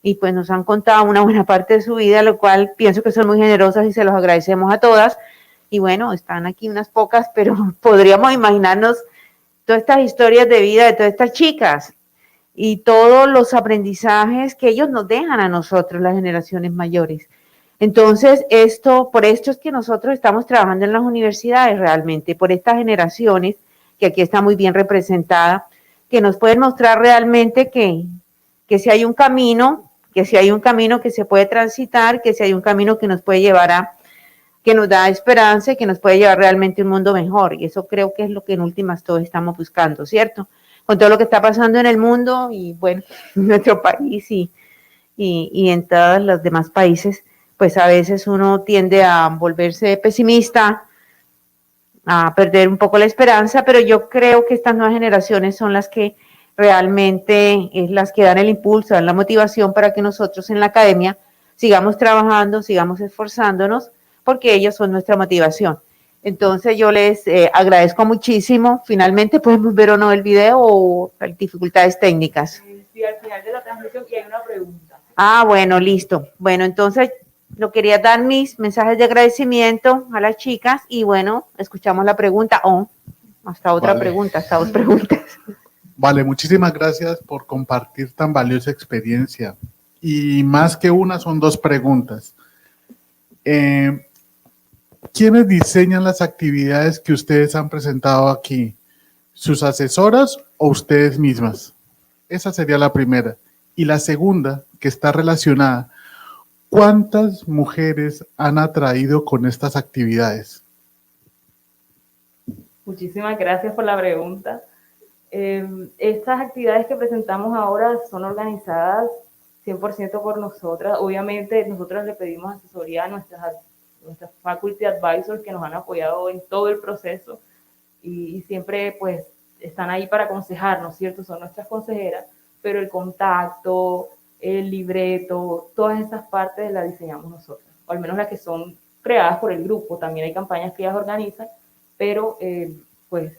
y pues nos han contado una buena parte de su vida, lo cual pienso que son muy generosas y se los agradecemos a todas. Y bueno, están aquí unas pocas, pero podríamos imaginarnos todas estas historias de vida de todas estas chicas y todos los aprendizajes que ellos nos dejan a nosotros, las generaciones mayores. Entonces, por esto es que nosotros estamos trabajando en las universidades realmente, por estas generaciones, que aquí está muy bien representada, que nos pueden mostrar realmente que si hay un camino, que si hay un camino que se puede transitar, que si hay un camino que nos puede llevar a, que nos da esperanza y que nos puede llevar realmente a un mundo mejor. Y eso creo que es lo que en últimas todos estamos buscando, ¿cierto? Con todo lo que está pasando en el mundo y bueno, en nuestro país y en todos los demás países, pues a veces uno tiende a volverse pesimista, a perder un poco la esperanza, pero yo creo que estas nuevas generaciones son las que realmente es las que dan el impulso, dan la motivación para que nosotros en la academia sigamos trabajando, sigamos esforzándonos, porque ellos son nuestra motivación. Entonces yo les agradezco muchísimo. Finalmente podemos ver o no el video o hay dificultades técnicas. Sí, al final de la transmisión y hay una pregunta. Ah, bueno, listo. Bueno, entonces lo quería dar mis mensajes de agradecimiento a las chicas y bueno, escuchamos la pregunta o hasta otra Vale. pregunta, hasta dos preguntas. Vale, muchísimas gracias por compartir tan valiosa experiencia. Y más que una, son dos preguntas. ¿Quiénes diseñan las actividades que ustedes han presentado aquí? ¿Sus asesoras o ustedes mismas? Esa sería la primera. Y la segunda, que está relacionada, ¿cuántas mujeres han atraído con estas actividades? Muchísimas gracias por la pregunta. Estas actividades que presentamos ahora son organizadas 100% por nosotras. Obviamente nosotros le pedimos asesoría a nuestras faculty advisors que nos han apoyado en todo el proceso y siempre pues están ahí para aconsejarnos, ¿cierto? Son nuestras consejeras, pero el contacto, el libreto, todas esas partes las diseñamos nosotros, o al menos las que son creadas por el grupo. También hay campañas que ellas organizan, pero pues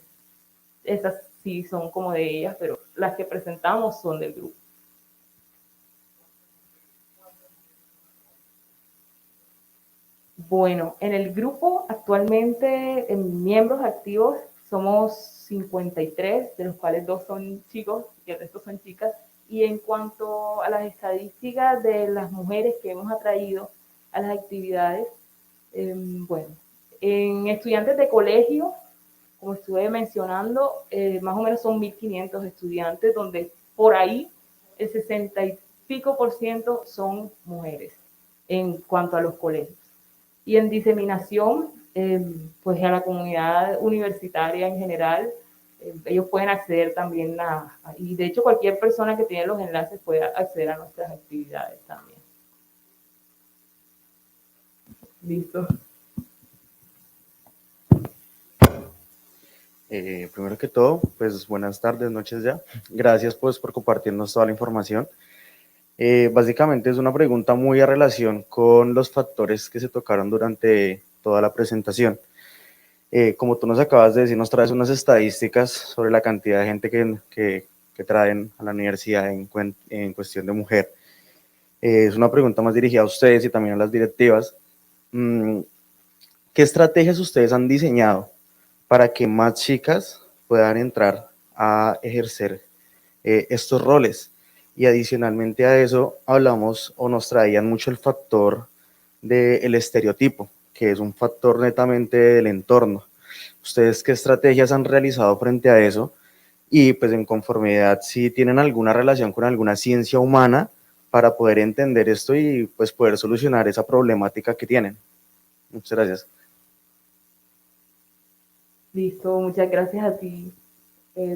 esas sí son como de ellas, pero las que presentamos son del grupo. Bueno, en el grupo actualmente en miembros activos somos 53, de los cuales 2 son chicos y el resto son chicas. Y en cuanto a las estadísticas de las mujeres que hemos atraído a las actividades, bueno, en estudiantes de colegio, como estuve mencionando, más o menos son 1.500 estudiantes, donde por ahí el 60 y pico % son mujeres en cuanto a los colegios. Y en diseminación, pues a la comunidad universitaria en general, ellos pueden acceder también y de hecho cualquier persona que tiene los enlaces puede acceder a nuestras actividades también. Listo. Primero que todo, pues buenas tardes, noches ya. Gracias pues por compartirnos toda la información. Básicamente es una pregunta muy a relación con los factores que se tocaron durante toda la presentación. Como tú nos acabas de decir, nos traes unas estadísticas sobre la cantidad de gente que traen a la universidad en cuestión de mujer. Es una pregunta más dirigida a ustedes y también a las directivas. ¿Qué estrategias ustedes han diseñado para que más chicas puedan entrar a ejercer estos roles? Y adicionalmente a eso hablamos o nos traían mucho el factor del estereotipo, que es un factor netamente del entorno. ¿Ustedes qué estrategias han realizado frente a eso? Y pues en conformidad, si tienen alguna relación con alguna ciencia humana para poder entender esto y pues poder solucionar esa problemática que tienen. Muchas gracias. Listo, muchas gracias a ti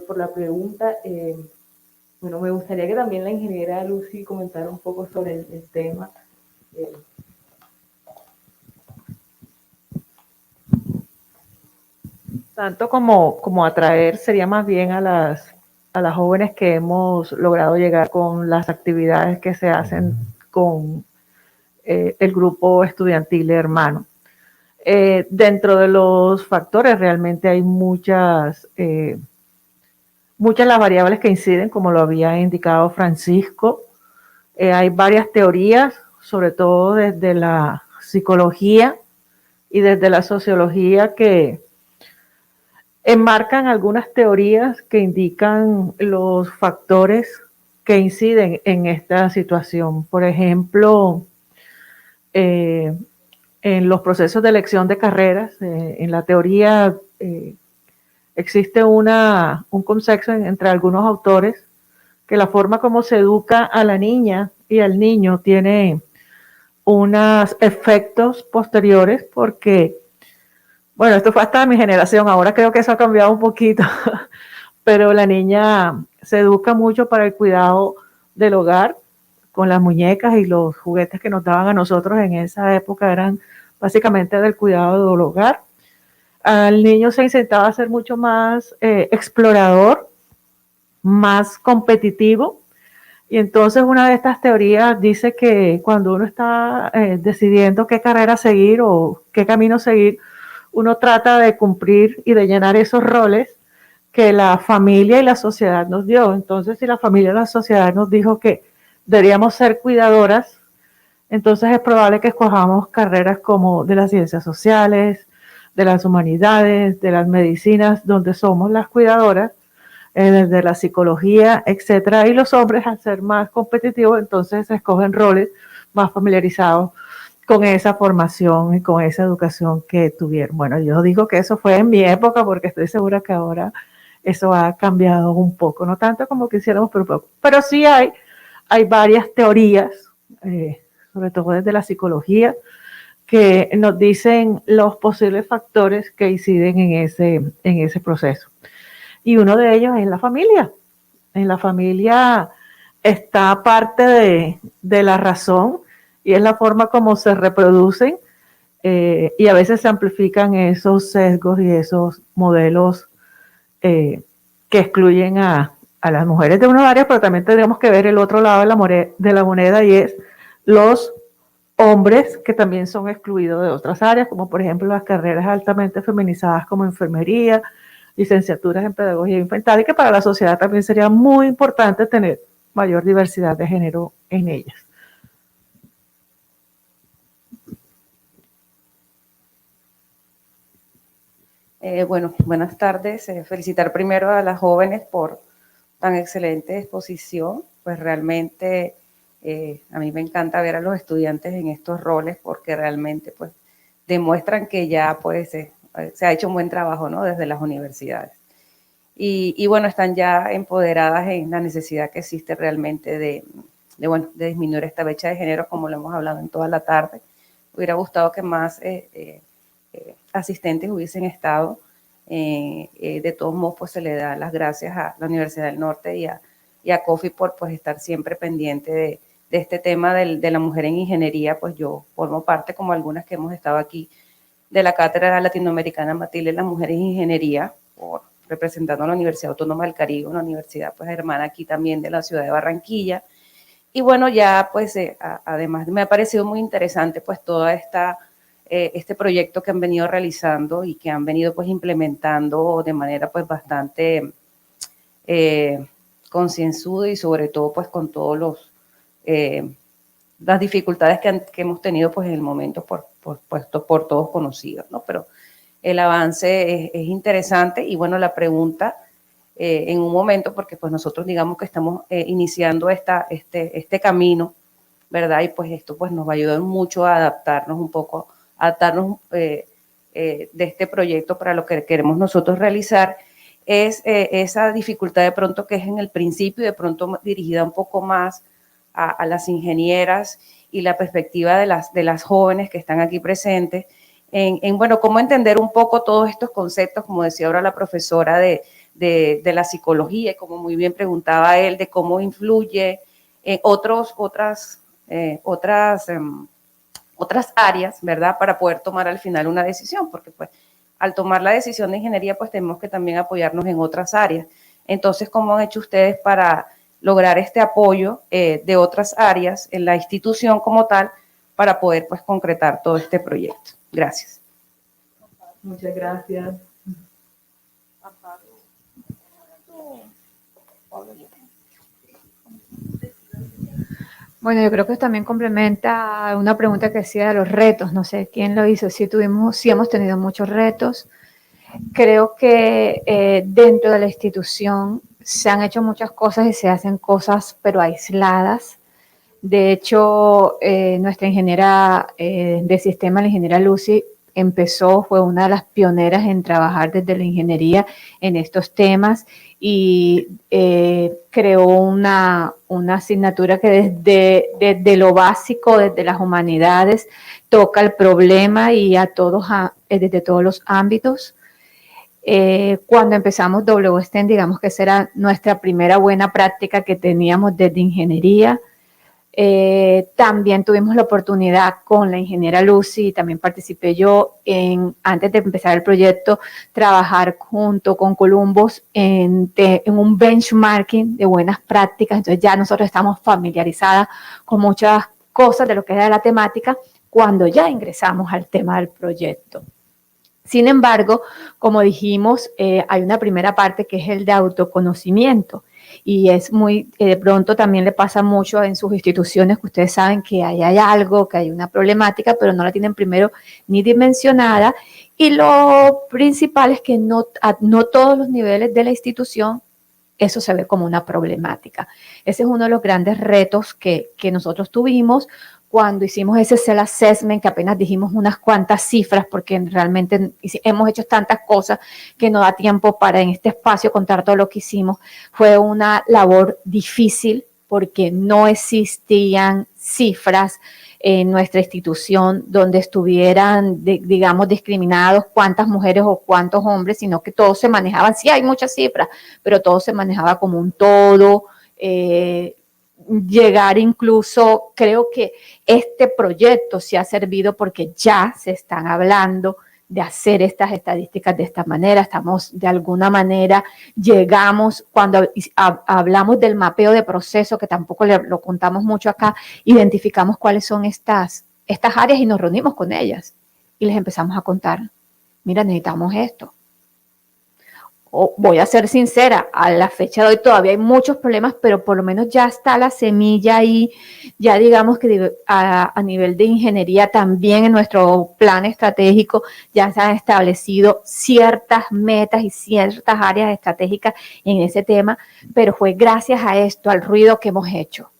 por la pregunta. Bueno, me gustaría que también la ingeniera Lucy comentara un poco sobre el tema. Tanto como atraer sería más bien a las jóvenes que hemos logrado llegar con las actividades que se hacen con el grupo estudiantil hermano. Dentro de los factores realmente hay muchas las variables que inciden, como lo había indicado Francisco. Hay varias teorías, sobre todo desde la psicología y desde la sociología, que enmarcan algunas teorías que indican los factores que inciden en esta situación. Por ejemplo, en los procesos de elección de carreras, en la teoría existe un consenso entre algunos autores que la forma como se educa a la niña y al niño tiene unos efectos posteriores porque, bueno, esto fue hasta mi generación, ahora creo que eso ha cambiado un poquito, pero la niña se educa mucho para el cuidado del hogar, con las muñecas y los juguetes que nos daban a nosotros en esa época eran básicamente del cuidado del hogar. Al niño se incitaba a ser mucho más explorador, más competitivo, y entonces una de estas teorías dice que cuando uno está decidiendo qué carrera seguir o qué camino seguir, uno trata de cumplir y de llenar esos roles que la familia y la sociedad nos dio. Entonces, si la familia y la sociedad nos dijo que deberíamos ser cuidadoras, entonces es probable que escojamos carreras como de las ciencias sociales, de las humanidades, de las medicinas, donde somos las cuidadoras, de la psicología, etcétera. Y los hombres, al ser más competitivos, entonces escogen roles más familiarizados con esa formación y con esa educación que tuvieron. Bueno, yo digo que eso fue en mi época porque estoy segura que ahora eso ha cambiado un poco, no tanto como quisiéramos, pero poco. Pero sí hay varias teorías, sobre todo desde la psicología, que nos dicen los posibles factores que inciden en ese proceso. Y uno de ellos es la familia. En la familia está parte de la razón y es la forma como se reproducen y a veces se amplifican esos sesgos y esos modelos que excluyen a las mujeres de unas áreas, pero también tendríamos que ver el otro lado de la moneda y es los hombres que también son excluidos de otras áreas, como por ejemplo las carreras altamente feminizadas como enfermería, licenciaturas en pedagogía infantil, y que para la sociedad también sería muy importante tener mayor diversidad de género en ellas. Bueno, buenas tardes. Felicitar primero a las jóvenes por tan excelente exposición. Pues realmente a mí me encanta ver a los estudiantes en estos roles porque realmente pues demuestran que ya pues se ha hecho un buen trabajo, ¿no? Desde las universidades. Y bueno, están ya empoderadas en la necesidad que existe realmente de disminuir esta brecha de género, como lo hemos hablado en toda la tarde. Hubiera gustado que más asistentes hubiesen estado. De todos modos, pues se le da las gracias a la Universidad del Norte y a COFI por pues estar siempre pendiente de este tema de la mujer en ingeniería. Pues yo formo parte, como algunas que hemos estado aquí, de la Cátedra Latinoamericana Matilde de las Mujeres en Ingeniería, representando a la Universidad Autónoma del Caribe, una universidad pues hermana aquí también de la ciudad de Barranquilla. Y bueno, ya pues además me ha parecido muy interesante pues toda este proyecto que han venido realizando y que han venido pues implementando de manera pues bastante concienzuda y sobre todo pues con todos las dificultades que hemos tenido pues en el momento por todos conocidos, ¿no? Pero el avance es interesante y bueno, la pregunta en un momento, porque pues nosotros digamos que estamos iniciando este camino, ¿verdad? Y pues esto pues nos va a ayudar mucho a adaptarnos un poco, de este proyecto para lo que queremos nosotros realizar, es esa dificultad de pronto que es en el principio y de pronto dirigida un poco más a las ingenieras y la perspectiva de las jóvenes que están aquí presentes, bueno, cómo entender un poco todos estos conceptos, como decía ahora la profesora de la psicología, y como muy bien preguntaba él, de cómo influye en otras áreas, ¿verdad? Para poder tomar al final una decisión, porque pues al tomar la decisión de ingeniería, pues tenemos que también apoyarnos en otras áreas. Entonces, ¿cómo han hecho ustedes para lograr este apoyo de otras áreas en la institución como tal para poder pues concretar todo este proyecto? Gracias. Muchas gracias. Bueno, yo creo que también complementa una pregunta que hacía de los retos. No sé quién lo hizo. Sí hemos tenido muchos retos. Creo que dentro de la institución se han hecho muchas cosas y se hacen cosas, pero aisladas. De hecho, nuestra ingeniera de sistema, la ingeniera Lucy, empezó, fue una de las pioneras en trabajar desde la ingeniería en estos temas y creó una asignatura que desde lo básico, desde las humanidades, toca el problema y desde todos los ámbitos. Cuando empezamos WSTEM, digamos que esa era nuestra primera buena práctica que teníamos desde ingeniería. También tuvimos la oportunidad con la ingeniera Lucy, también participé yo antes de empezar el proyecto, trabajar junto con Columbus en un benchmarking de buenas prácticas. Entonces ya nosotros estamos familiarizadas con muchas cosas de lo que era la temática cuando ya ingresamos al tema del proyecto. Sin embargo, como dijimos, hay una primera parte que es el de autoconocimiento. Y es de pronto también le pasa mucho en sus instituciones que ustedes saben que hay algo, que hay una problemática, pero no la tienen primero ni dimensionada. Y lo principal es que no todos los niveles de la institución eso se ve como una problemática. Ese es uno de los grandes retos que nosotros tuvimos cuando hicimos ese self-assessment, que apenas dijimos unas cuantas cifras, porque realmente hemos hecho tantas cosas que no da tiempo para en este espacio contar todo lo que hicimos. Fue una labor difícil porque no existían cifras en nuestra institución donde estuvieran, digamos, discriminados cuántas mujeres o cuántos hombres, sino que todos se manejaban, sí hay muchas cifras, pero todo se manejaba como un todo. Llegar incluso, creo que este proyecto se ha servido porque ya se están hablando de hacer estas estadísticas de esta manera. Estamos de alguna manera, llegamos, cuando hablamos del mapeo de proceso, que tampoco lo contamos mucho acá, identificamos cuáles son estas áreas y nos reunimos con ellas y les empezamos a contar, mira, necesitamos esto. Voy a ser sincera, a la fecha de hoy todavía hay muchos problemas, pero por lo menos ya está la semilla ahí, ya digamos que a nivel de ingeniería también en nuestro plan estratégico ya se han establecido ciertas metas y ciertas áreas estratégicas en ese tema, pero fue gracias a esto, al ruido que hemos hecho.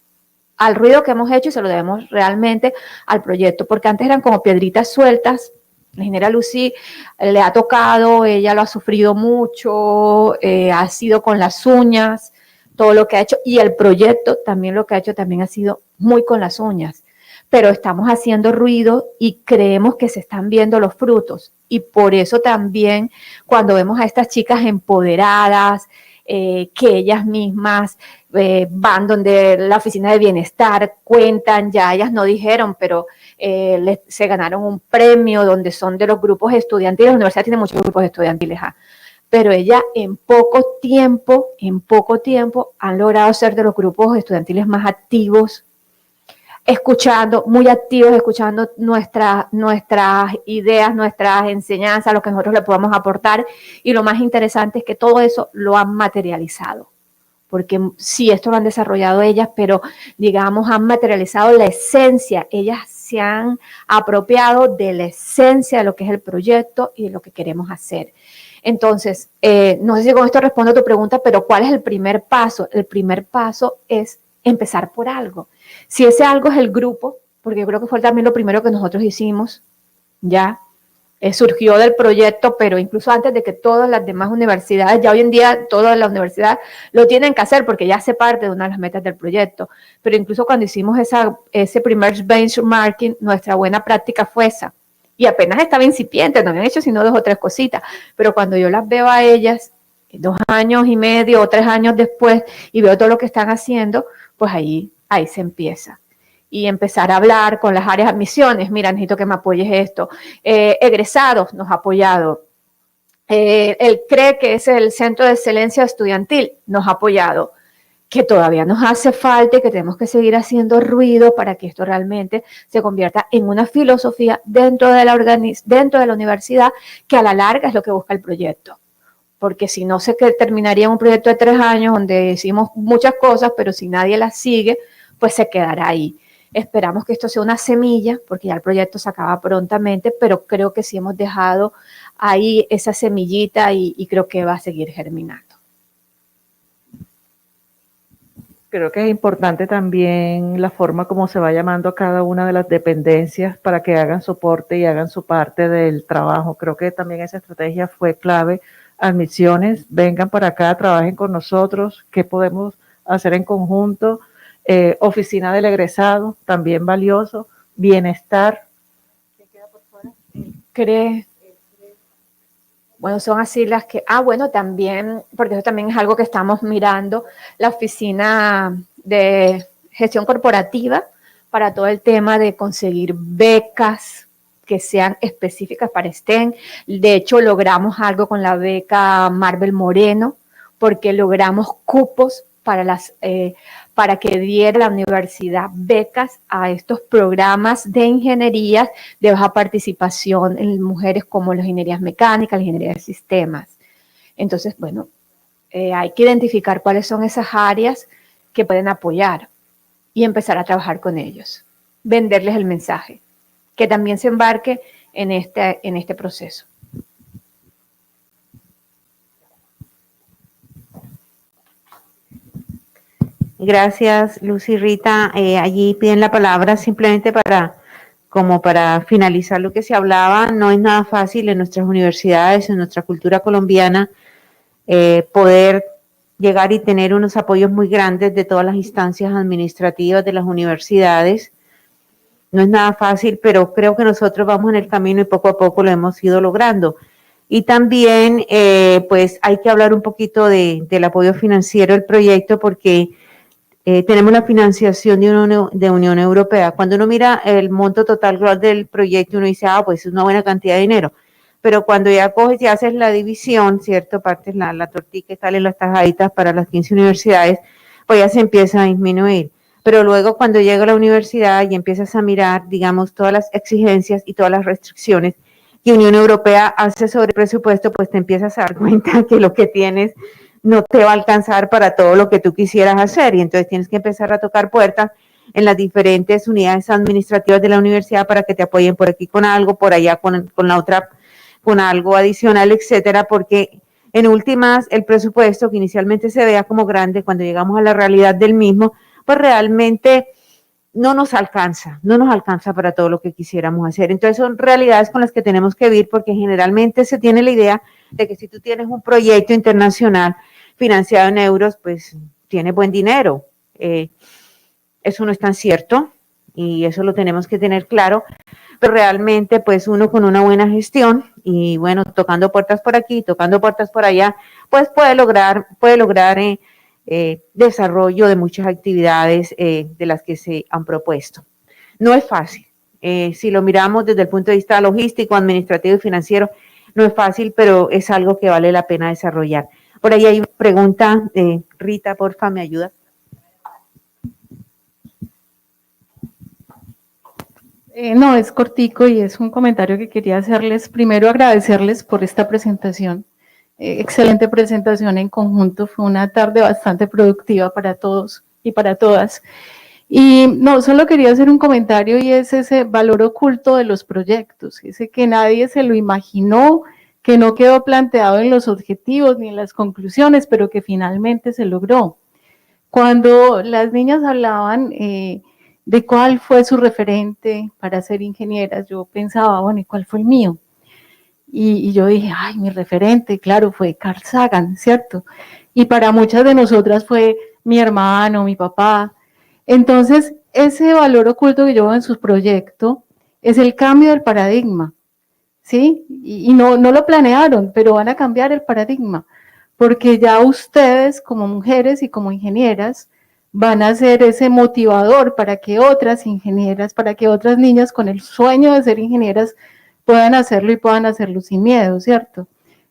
Al ruido que hemos hecho y se lo debemos realmente al proyecto, porque antes eran como piedritas sueltas. La ingeniera Lucy le ha tocado, ella lo ha sufrido mucho, ha sido con las uñas, todo lo que ha hecho, y el proyecto también lo que ha hecho también ha sido muy con las uñas, pero estamos haciendo ruido y creemos que se están viendo los frutos, y por eso también cuando vemos a estas chicas empoderadas, que ellas mismas van donde la oficina de bienestar, cuentan, ya ellas no dijeron, pero se ganaron un premio donde son de los grupos estudiantiles, la universidad tiene muchos grupos estudiantiles, pero ellas en poco tiempo han logrado ser de los grupos estudiantiles más activos, muy activos, escuchando nuestras ideas, nuestras enseñanzas, lo que nosotros le podamos aportar, y lo más interesante es que todo eso lo han materializado, porque sí, esto lo han desarrollado ellas, pero digamos han materializado la esencia, ellas se han apropiado de la esencia de lo que es el proyecto y de lo que queremos hacer. Entonces, no sé si con esto respondo a tu pregunta, pero ¿cuál es el primer paso? El primer paso es empezar por algo. Si ese algo es el grupo, porque yo creo que fue también lo primero que nosotros hicimos, ya surgió del proyecto, pero incluso antes de que todas las demás universidades, ya hoy en día todas las universidades lo tienen que hacer porque ya hace parte de una de las metas del proyecto, pero incluso cuando hicimos ese primer benchmarking, nuestra buena práctica fue esa, y apenas estaba incipiente, no habían hecho sino 2 o 3 cositas, pero cuando yo las veo a ellas 2 años y medio o 3 años después y veo todo lo que están haciendo, pues ahí se empieza. Y empezar a hablar con las áreas de admisiones, mira, necesito que me apoyes esto. Egresados nos ha apoyado. Él cree que es el Centro de Excelencia Estudiantil, nos ha apoyado. Que todavía nos hace falta y que tenemos que seguir haciendo ruido para que esto realmente se convierta en una filosofía dentro de la universidad, que a la larga es lo que busca el proyecto. Porque si no, se terminaría un proyecto de 3 años donde hicimos muchas cosas, pero si nadie las sigue, pues se quedará ahí. Esperamos que esto sea una semilla, porque ya el proyecto se acaba prontamente, pero creo que sí hemos dejado ahí esa semillita y creo que va a seguir germinando. Creo que es importante también la forma como se va llamando a cada una de las dependencias para que hagan soporte y hagan su parte del trabajo. Creo que también esa estrategia fue clave. Admisiones, vengan para acá, trabajen con nosotros, qué podemos hacer en conjunto. Oficina del egresado, también valioso. Bienestar. Bueno, son así las que, bueno, también, porque eso también es algo que estamos mirando, la oficina de gestión corporativa para todo el tema de conseguir becas que sean específicas para STEM. De hecho, logramos algo con la beca Marvel Moreno, porque logramos cupos para que diera la universidad becas a estos programas de ingeniería de baja participación en mujeres, como las ingenierías mecánicas, la ingeniería de sistemas. Entonces, bueno, hay que identificar cuáles son esas áreas que pueden apoyar y empezar a trabajar con ellos, venderles el mensaje, que también se embarque en este proceso. Gracias, Lucy y Rita. Allí piden la palabra simplemente para finalizar lo que se hablaba. No es nada fácil en nuestras universidades, en nuestra cultura colombiana, poder llegar y tener unos apoyos muy grandes de todas las instancias administrativas de las universidades. No es nada fácil, pero creo que nosotros vamos en el camino y poco a poco lo hemos ido logrando. Y también, pues, hay que hablar un poquito del apoyo financiero del proyecto, porque tenemos la financiación de Unión Europea. Cuando uno mira el monto total global del proyecto, uno dice, pues es una buena cantidad de dinero. Pero cuando ya coges y haces la división, ¿cierto? Partes la tortilla y salen las tajaditas para las 15 universidades, pues ya se empieza a disminuir. Pero luego cuando llega a la universidad y empiezas a mirar, digamos, todas las exigencias y todas las restricciones que Unión Europea hace sobre el presupuesto, pues te empiezas a dar cuenta que lo que tienes no te va a alcanzar para todo lo que tú quisieras hacer, y entonces tienes que empezar a tocar puertas en las diferentes unidades administrativas de la universidad para que te apoyen por aquí con algo, por allá con la otra con algo adicional, etcétera, porque en últimas el presupuesto, que inicialmente se vea como grande, cuando llegamos a la realidad del mismo, pues realmente no nos alcanza para todo lo que quisiéramos hacer. Entonces son realidades con las que tenemos que vivir, porque generalmente se tiene la idea de que si tú tienes un proyecto internacional financiado en euros, pues tienes buen dinero. Eso no es tan cierto y eso lo tenemos que tener claro, pero realmente pues uno con una buena gestión y bueno, tocando puertas por aquí, tocando puertas por allá, pues puede lograr desarrollo de muchas actividades de las que se han propuesto. No es fácil. Si lo miramos desde el punto de vista logístico, administrativo y financiero, no es fácil, pero es algo que vale la pena desarrollar. Por ahí hay una pregunta, Rita, porfa, ¿me ayuda? No, es cortico y es un comentario que quería hacerles. Primero, agradecerles por esta presentación. Excelente presentación en conjunto. Fue una tarde bastante productiva para todos y para todas. Y no, solo quería hacer un comentario, y es ese valor oculto de los proyectos, ese que nadie se lo imaginó, que no quedó planteado en los objetivos ni en las conclusiones, pero que finalmente se logró. Cuando las niñas hablaban de cuál fue su referente para ser ingenieras, yo pensaba, bueno, ¿y cuál fue el mío? Y yo dije, mi referente, claro, fue Carl Sagan, ¿cierto? Y para muchas de nosotras fue mi hermano, mi papá. Entonces, ese valor oculto que yo veo en su proyecto es el cambio del paradigma, ¿sí? Y no lo planearon, pero van a cambiar el paradigma, porque ya ustedes como mujeres y como ingenieras van a ser ese motivador para que otras ingenieras, para que otras niñas con el sueño de ser ingenieras puedan hacerlo y puedan hacerlo sin miedo, ¿cierto?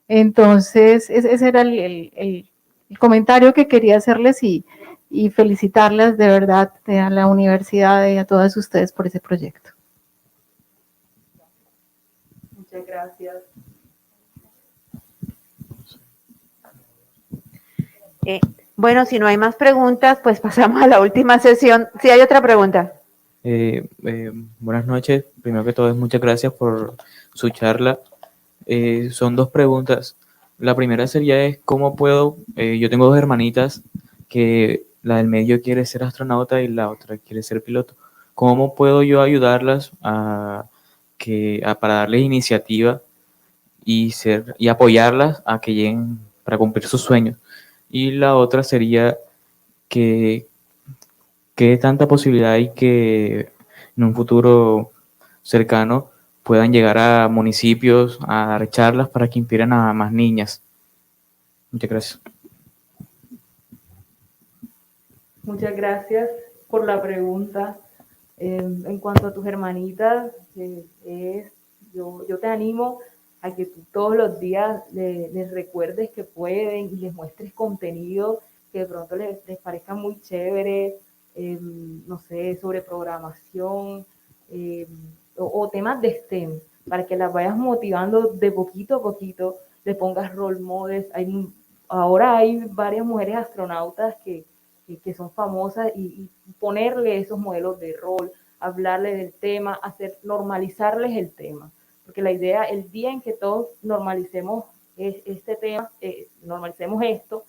Entonces, ese era el comentario que quería hacerles y felicitarlas de verdad a la universidad y a todas ustedes por ese proyecto. Muchas gracias. Bueno, si no hay más preguntas, pues pasamos a la última sesión. Si hay otra pregunta. Buenas noches. Primero que todo, muchas gracias por su charla. Son dos preguntas. La primera sería ¿cómo puedo? Yo tengo dos hermanitas que la del medio quiere ser astronauta y la otra quiere ser piloto. ¿Cómo puedo yo ayudarlas para darles iniciativa y apoyarlas a que lleguen para cumplir sus sueños? Y la otra sería que tanta posibilidad hay que en un futuro cercano puedan llegar a municipios a dar charlas para que inspiren a más niñas. Muchas gracias. Muchas gracias por la pregunta. En cuanto a tus hermanitas, yo te animo a que tú todos los días les recuerdes que pueden y les muestres contenido que de pronto les parezca muy chévere, no sé, sobre programación o temas de STEM, para que las vayas motivando de poquito a poquito, le pongas role models. Ahora hay varias mujeres astronautas que son famosas y ponerle esos modelos de rol, hablarles del tema, normalizarles el tema. Porque la idea, el día en que todos normalicemos este tema, normalicemos esto,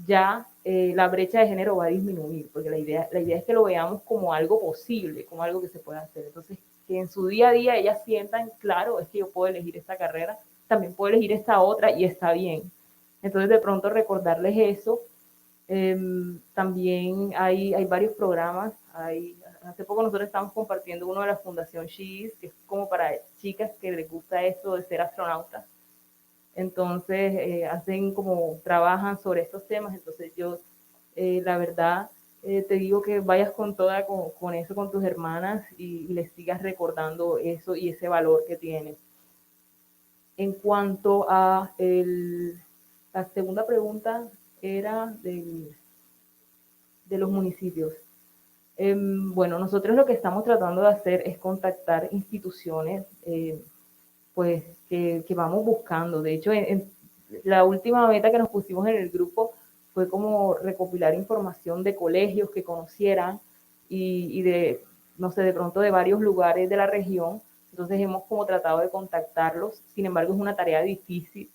ya la brecha de género va a disminuir, porque la idea es que lo veamos como algo posible, como algo que se puede hacer. Entonces, que en su día a día ellas sientan, claro, es que yo puedo elegir esta carrera, también puedo elegir esta otra y está bien. Entonces, de pronto recordarles eso. También hay varios programas. Hace poco nosotros estamos compartiendo uno de la Fundación She's, que es como para chicas que les gusta eso de ser astronautas. Entonces, trabajan sobre estos temas. Entonces, yo, la verdad, te digo que vayas con eso, con tus hermanas y les sigas recordando eso y ese valor que tienen. En cuanto a la segunda pregunta, era de los municipios. Bueno, nosotros lo que estamos tratando de hacer es contactar instituciones pues que vamos buscando. De hecho, la última meta que nos pusimos en el grupo fue como recopilar información de colegios que conocieran y de, no sé, de pronto de varios lugares de la región. Entonces hemos como tratado de contactarlos. Sin embargo, es una tarea difícil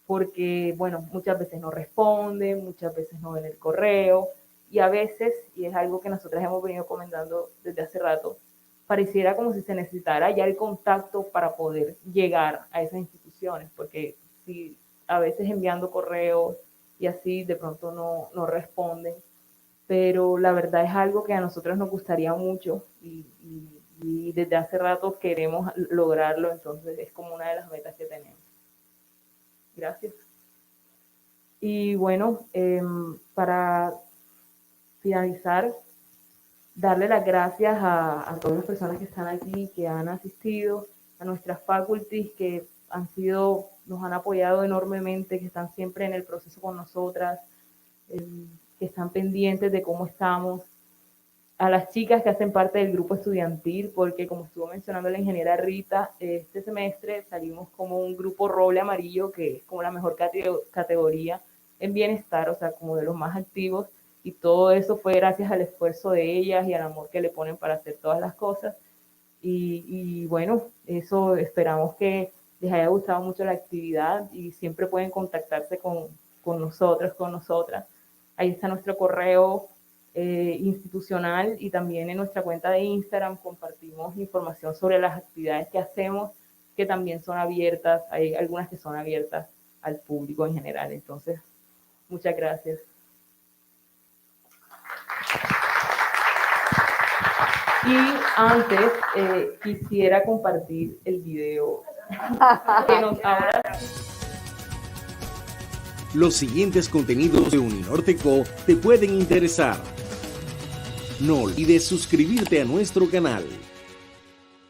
porque, bueno, muchas veces no responden, muchas veces no ven el correo y a veces, y es algo que nosotras hemos venido comentando desde hace rato, pareciera como si se necesitara ya el contacto para poder llegar a esas instituciones, porque si a veces enviando correos y así de pronto no responden, pero la verdad es algo que a nosotros nos gustaría mucho y desde hace rato queremos lograrlo, entonces es como una de las metas que tenemos. Gracias. Y bueno, para finalizar, darle las gracias a todas las personas que están aquí, que han asistido, a nuestras faculties que nos han apoyado enormemente, que están siempre en el proceso con nosotras, que están pendientes de cómo estamos, a las chicas que hacen parte del grupo estudiantil, porque como estuvo mencionando la ingeniera Rita, este semestre salimos como un grupo roble amarillo, que es como la mejor categoría en bienestar, o sea, como de los más activos, y todo eso fue gracias al esfuerzo de ellas y al amor que le ponen para hacer todas las cosas. Y bueno, eso esperamos que les haya gustado mucho la actividad y siempre pueden contactarse con nosotras. Ahí está nuestro correo institucional y también en nuestra cuenta de Instagram compartimos información sobre las actividades que hacemos, que también son abiertas, hay algunas que son abiertas al público en general. Entonces, muchas gracias. Y antes quisiera compartir el video que nos habla. Los siguientes contenidos de Uninorte.co te pueden interesar. No olvides suscribirte a nuestro canal.